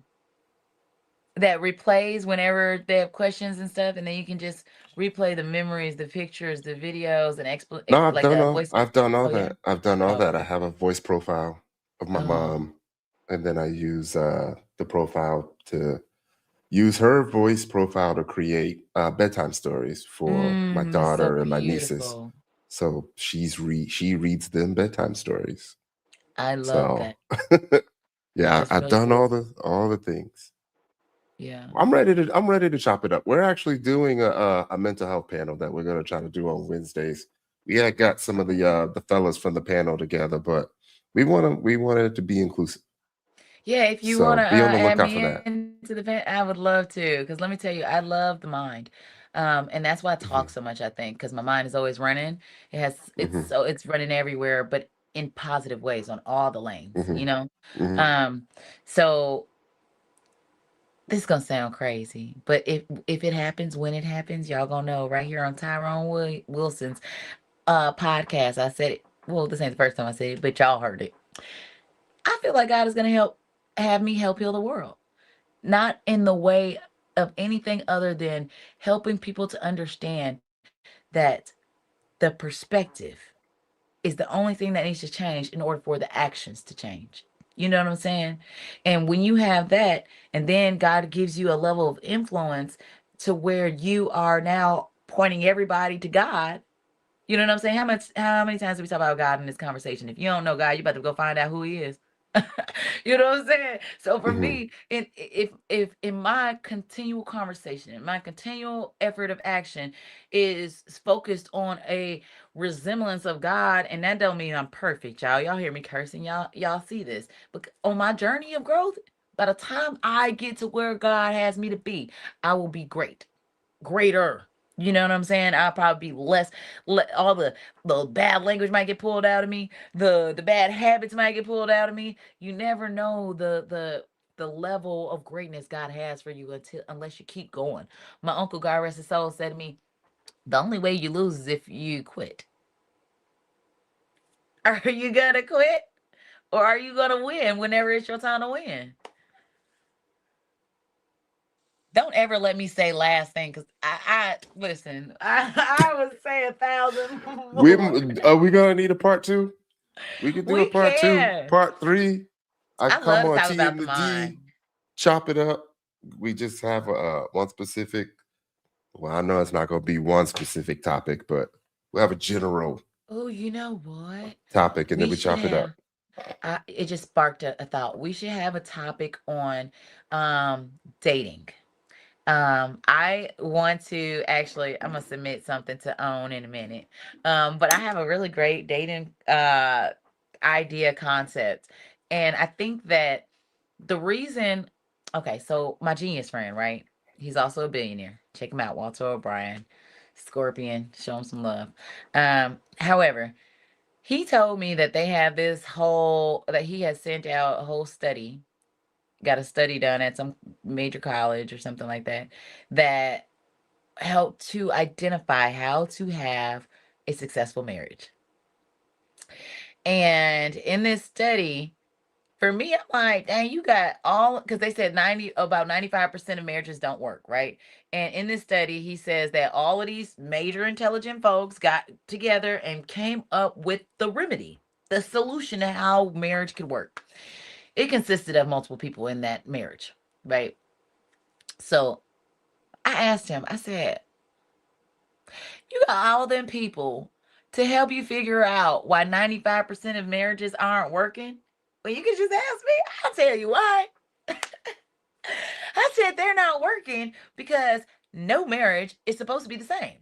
that replays whenever they have questions and stuff, and then you can just replay the memories, the pictures, the videos, and No, like a voice. I've done all Oh yeah. that. I've done all Oh, that. I okay. have a voice profile of my Oh. mom, and then I use the profile to use her voice profile to create bedtime stories for my It's so daughter and my nieces. beautiful. So she reads them bedtime stories. I love So that. yeah, That's I've really done cool. all the things. Yeah. I'm ready to chop it up. We're actually doing a mental health panel that we're gonna try to do on Wednesdays. We had got some of the fellas from the panel together, but we wanted it to be inclusive. Yeah, if you want So to be on the add lookout me for that. into the I would love to. Because let me tell you, I love the mind. And that's why I talk so Hmm. much, I think, because my mind is always running. Hmm. It's running everywhere, but in positive ways on all the lanes, Hmm. you know? Hmm. Um, so this is gonna sound crazy, but if it happens, when it happens, y'all gonna know right here on Tyrone Wilson's podcast. I said it. Well, this ain't the first time I said it, but y'all heard it. I feel like God is gonna have me help heal the world. Not in the way of anything other than helping people to understand that the perspective is the only thing that needs to change in order for the actions to change. You know what I'm saying? And when you have that, and then God gives you a level of influence to where you are now pointing everybody to God. You know what I'm saying? How many times do we talk about God in this conversation? If you don't know God, you about to go find out who he is. You know what I'm saying? So for Hmm. me, if in my continual conversation, in my continual effort of action is focused on a resemblance of God, and that don't mean I'm perfect, y'all. Y'all hear me cursing, y'all see this. But on my journey of growth, by the time I get to where God has me to be, I will be greater. You know what I'm saying? I'll probably be less. All the bad language might get pulled out of me. The bad habits might get pulled out of me. You never know the level of greatness God has for you unless you keep going. My uncle, God rest his soul, said to me, "The only way you lose is if you quit. Are you gonna quit, or are you gonna win whenever it's your time to win?" Don't ever let me say last thing, because I listen. I would say 1,000 We more. are we gonna need a part two? We could do a We part two, can. part three. I I come love to on talk T about and the the D, mind. chop it up. We just have one specific. Well, I know it's not going to be one specific topic, but we'll have a general Oh, you know what? topic, and then We we should chop it up. have. It just sparked a thought. We should have a topic on dating. I want to actually, I'm gonna submit something to own in a minute. But I have a really great dating idea concept. And I think that the reason, okay, so my genius friend, right? He's also a billionaire. Check him out, Walter O'Brien, Scorpion. Show him some love. However, he told me that they have this whole that he has sent out a whole study, got a study done at some major college or something like that, that helped to identify how to have a successful marriage. And in this study, for me, I'm like, dang, you got all, because they said about 95% of marriages don't work, right? And in this study, he says that all of these major intelligent folks got together and came up with the remedy, the solution to how marriage could work. It consisted of multiple people in that marriage, right? So I asked him, I said, you got all them people to help you figure out why 95% of marriages aren't working? Well, you can just ask me. I'll tell you why. I said they're not working because no marriage is supposed to be the same.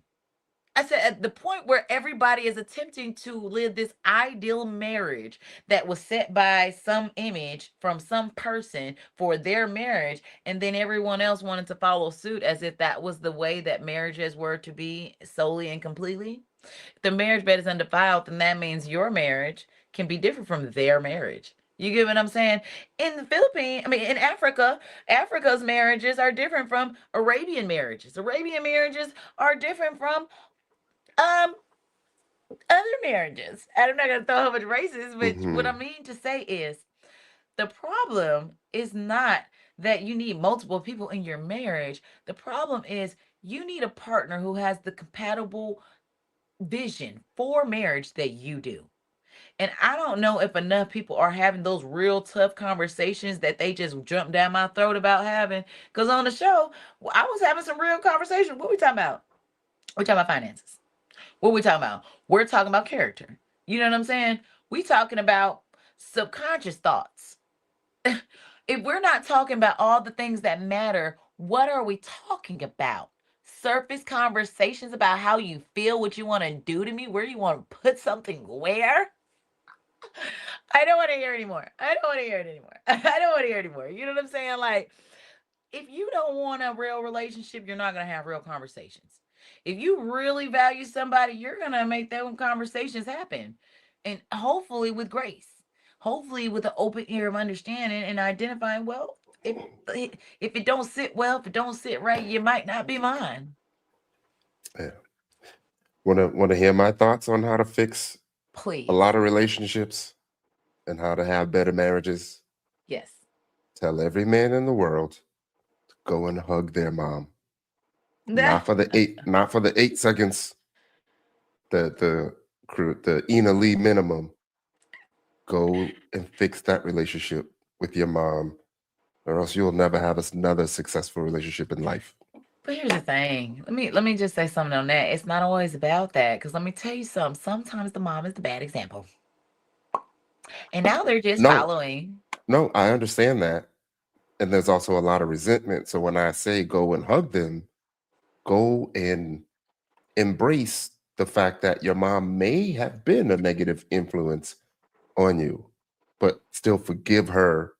I said at the point where everybody is attempting to live this ideal marriage that was set by some image from some person for their marriage, and then everyone else wanted to follow suit as if that was the way that marriages were to be solely and completely. If the marriage bed is undefiled, then that means your marriage can be different from their marriage. You get what I'm saying? In the Philippines, I mean, in Africa, Africa's marriages are different from Arabian marriages. Arabian marriages are different from um other marriages. And I'm not gonna throw a whole bunch of races, but what I Hmm. mean to say is the problem is not that you need multiple people in your marriage. The problem is you need a partner who has the compatible vision for marriage that you do. And I don't know if enough people are having those real tough conversations that they just jump down my throat about having. Because on the show, I was having some real conversations. What we talking about? We talking about finances. What we talking about? We're talking about character. You know what I'm saying? We talking about subconscious thoughts. If we're not talking about all the things that matter, what are we talking about? Surface conversations about how you feel, what you want to do to me, where you want to put something where? I don't want to hear anymore. I don't want to hear it anymore. I don't want to hear it anymore. You know what I'm saying? Like, if you don't want a real relationship, you're not going to have real conversations. If you really value somebody, you're going to make those conversations happen. And hopefully with grace. Hopefully with an open ear of understanding and identifying, well, if it don't sit well, if it don't sit right, you might not be mine. Yeah. Want to hear my thoughts on how to fix a Please. lot of relationships and how to have better marriages? Yes. Tell every man in the world to go and hug their mom. Not for the 8 seconds. The Ina Lee minimum. Go and fix that relationship with your mom, or else you'll never have another successful relationship in life. But here's the thing. Let me just say something on that. It's not always about that. Because let me tell you something. Sometimes the mom is the bad example. And now they're just No, following. no, I understand that. And there's also a lot of resentment. So when I say go and hug them, go and embrace the fact that your mom may have been a negative influence on you, but still forgive her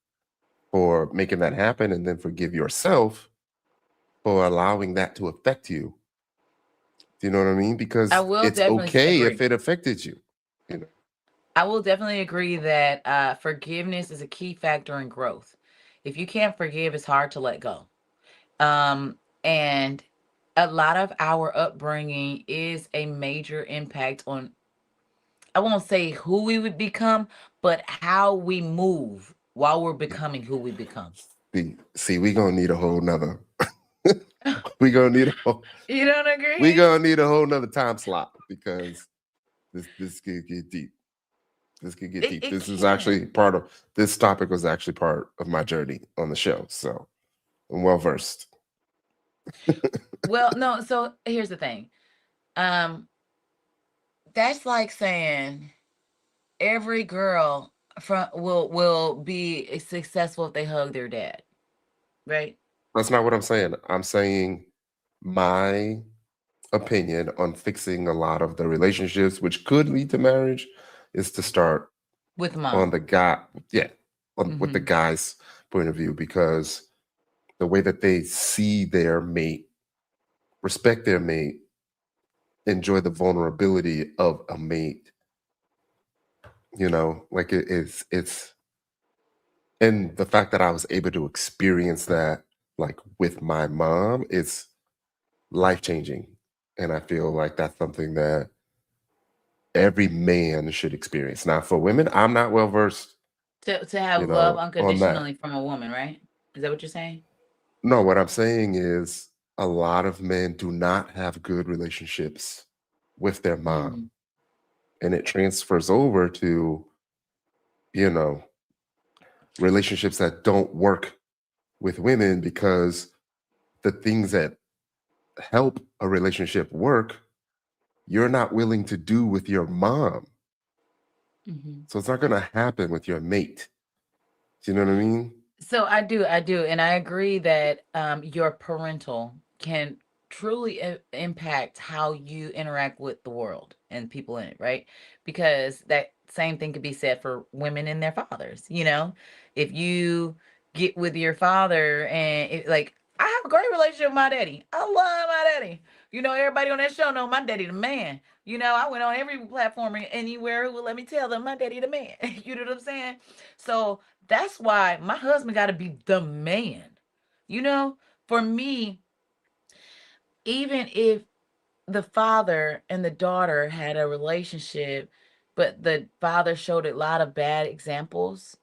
for making that happen, and then forgive yourself for allowing that to affect you. Do you know what I mean? I Because will it's definitely okay if agree. it affected you. You know, I will definitely agree that forgiveness is a key factor in growth. If you can't forgive, it's hard to let go. And a lot of our upbringing is a major impact on, I won't say who we would become, but how we move while we're becoming who we become. see, we gonna need a whole nother. we gonna need a whole, You don't we agree? gonna need a whole nother time slot because this could get deep. This could get It, deep. it This is can. actually part of this topic was actually part of my journey on the show. So I'm well versed. Well, no, so here's the thing. Um, that's like saying every girl from will be successful if they hug their dad, right? That's not what I'm saying. I'm saying my opinion on fixing a lot of the relationships which could lead to marriage is to start With on mom. the guy, yeah, on with the Hmm. guy's point of view, because the way that they see their mate, respect their mate, enjoy the vulnerability of a mate, like it's and the fact that I was able to experience that like with my mom, it's life changing. And I feel like that's something that every man should experience. Now, for women, I'm not well versed, To have love on that. unconditionally from a woman, right? Is that what you're saying? No, what I'm saying is a lot of men do not have good relationships with their mom. Mm. And it transfers over to, you know, relationships that don't work with women because the things that help a relationship work, you're not willing to do with your mom. Hmm. So it's not going to happen with your mate. Do you know what I mean? So I do, and I agree that your parental can truly impact how you interact with the world and people in it, right? Because that same thing could be said for women and their fathers. If you get with your father and like I have a great relationship with my daddy. I love my daddy. Everybody on that show know my daddy the man. I went on every platform anywhere who would let me tell them my daddy the man. You know what I'm saying? So that's why my husband got to be the man. You know, for me, even if the father and the daughter had a relationship, but the father showed a lot of bad examples,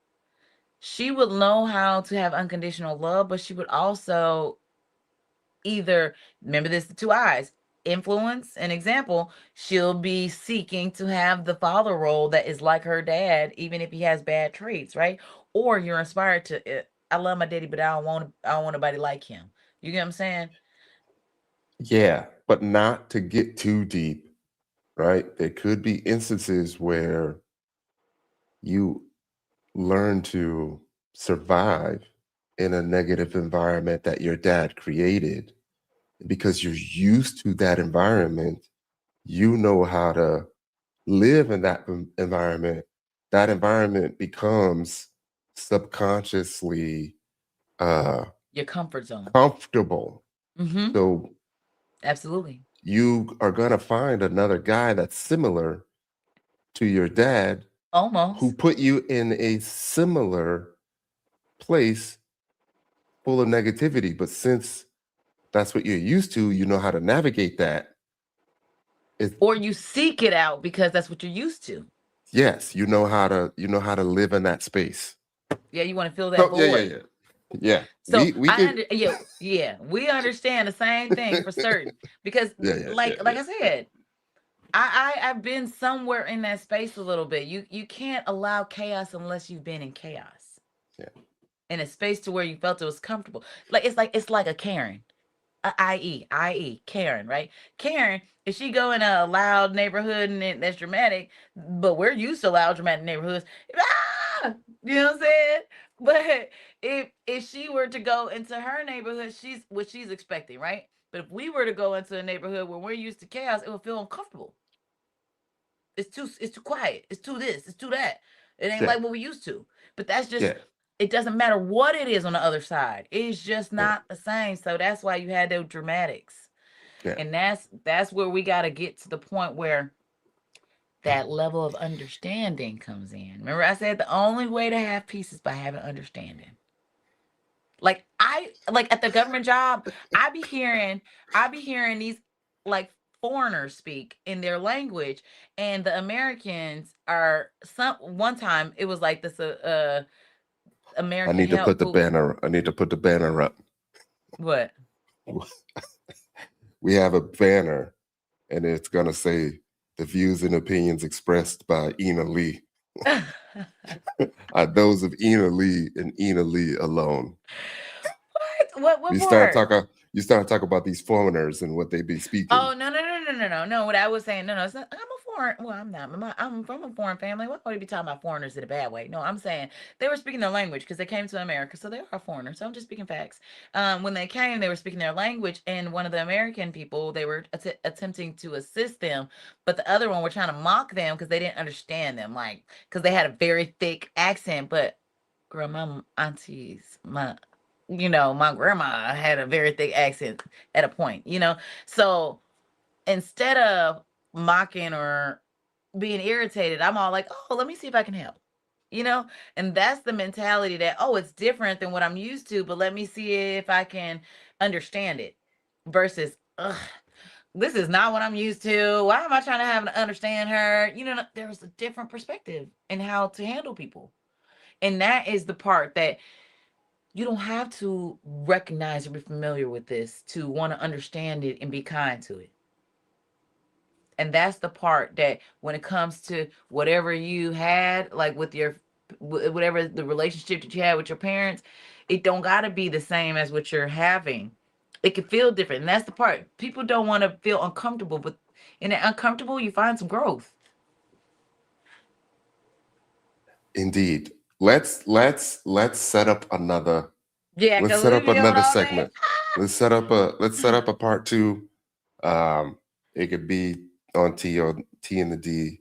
she would know how to have unconditional love, but she would also either remember this the two eyes influence an example. She'll be seeking to have the father role that is like her dad, even if he has bad traits, right? Or you're inspired to I love my daddy, but I don't want nobody like him. You get what I'm saying? Yeah, but not to get too deep, right? There could be instances where you learn to survive in a negative environment that your dad created because you're used to that environment. You know how to live in that environment. That environment becomes subconsciously uh, Your comfort zone. comfortable. Mm-hmm. So Absolutely. you are going to find another guy that's similar to your dad who Almost. put you in a similar place full of negativity. But since that's what you're used to, you know how to navigate that. It, Or you seek it out because that's what you're used to. yes, you know how to live in that space. Yeah, you want to fill that So yeah, yeah, void. yeah. Yeah. So We I could yeah, we understand the same thing for certain because yeah, yeah, yeah, like yeah, I yeah. said, I've been somewhere in that space a little bit. You can't allow chaos unless you've been in chaos. Yeah. In a space to where you felt it was comfortable. It's like a Karen. I.e. Karen, right? Karen, if she go in a loud neighborhood and that's dramatic, but we're used to loud dramatic neighborhoods. You know what I'm saying? But if she were to go into her neighborhood, she's what she's expecting, right? But if we were to go into a neighborhood where we're used to chaos, it would feel uncomfortable. It's too quiet. It's too this. It's too that. It ain't Yeah. like what we used to. But that's just Yeah. it doesn't matter what it is on the other side. It's just Yeah. not the same. So that's why you had those dramatics. Yeah. And that's where we got to get to the point where that level of understanding comes in. Remember I said the only way to have peace is by having understanding. Like at the government job, I be hearing these like foreigners speak in their language, and the Americans are some one time it was like this I American need to help put the who banner. I need to put the banner up. what? We have a banner and it's gonna say the views and opinions expressed by Ina Lee are those of Ina Lee and Ina Lee alone. What We start part? talking you start talking about these foreigners and what they be speaking. Oh no. What I was saying, no, it's not. I'm a foreign. Well, I'm not. I'm from a foreign family. Why would I be talking about foreigners in a bad way? No, I'm saying they were speaking their language because they came to America, so they are foreigners. So I'm just speaking facts. When they came, they were speaking their language, and one of the American people, they were attempting to assist them, but the other one were trying to mock them because they didn't understand them, like because they had a very thick accent. But girl, my aunties, my grandma had a very thick accent at a point, so instead of mocking or being irritated, I'm all like, oh, let me see if I can help. You know, and that's the mentality that, oh, it's different than what I'm used to, but let me see if I can understand it versus, ugh, this is not what I'm used to. Why am I trying to have to understand her? There's a different perspective in how to handle people. And that is the part that you don't have to recognize or be familiar with this to want to understand it and be kind to it. And that's the part that when it comes to whatever you had, like with your whatever the relationship that you had with your parents, it don't got to be the same as what you're having. It can feel different. And that's the part. People don't want to feel uncomfortable, but in that uncomfortable, you find some growth. Indeed. Let's set up another Yeah, let's because set we up be on another all day. segment. Let's set up a part 2. It could be on T or T and the D,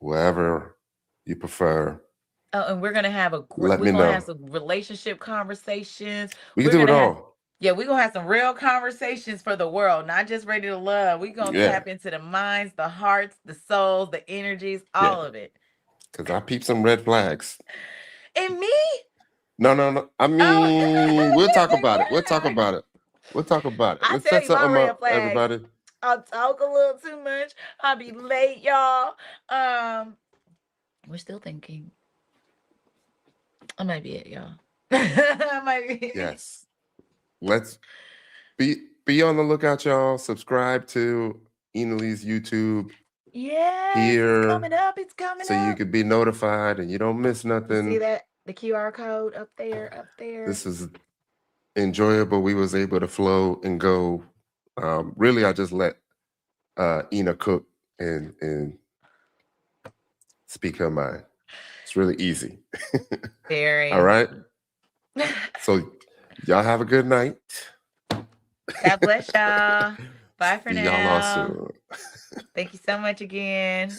wherever you prefer. Oh, and we're gonna have Let we're me gonna have know. some relationship conversations. We can We're do it gonna have all. Yeah, we're gonna have some real conversations for the world, not just ready to love. We're gonna Yeah, tap into the minds, the hearts, the souls, the energies, yeah. all of it. Because I peep some red flags. And me? No. I Oh, mean, we'll talk yes, about it. We'll talk they about it. We'll talk about it. were. I Let's tell set you my something red up, flags. everybody. I'll talk a little too much. I'll be late, y'all. We're still thinking. I might be it, y'all. I might be. Yes. Let's be on the lookout, y'all. Subscribe to Ina Lis YouTube Yes, it's here coming up. It's coming so you up. could be notified and you don't miss You see nothing. that? The QR code up there, up there. This is enjoyable. We was able to flow and go. Really, I just let Ina cook and speak her mind. It's really easy. Very. All right. So y'all have a good night. God bless y'all. Bye for See y'all all now. soon. Thank you so much again.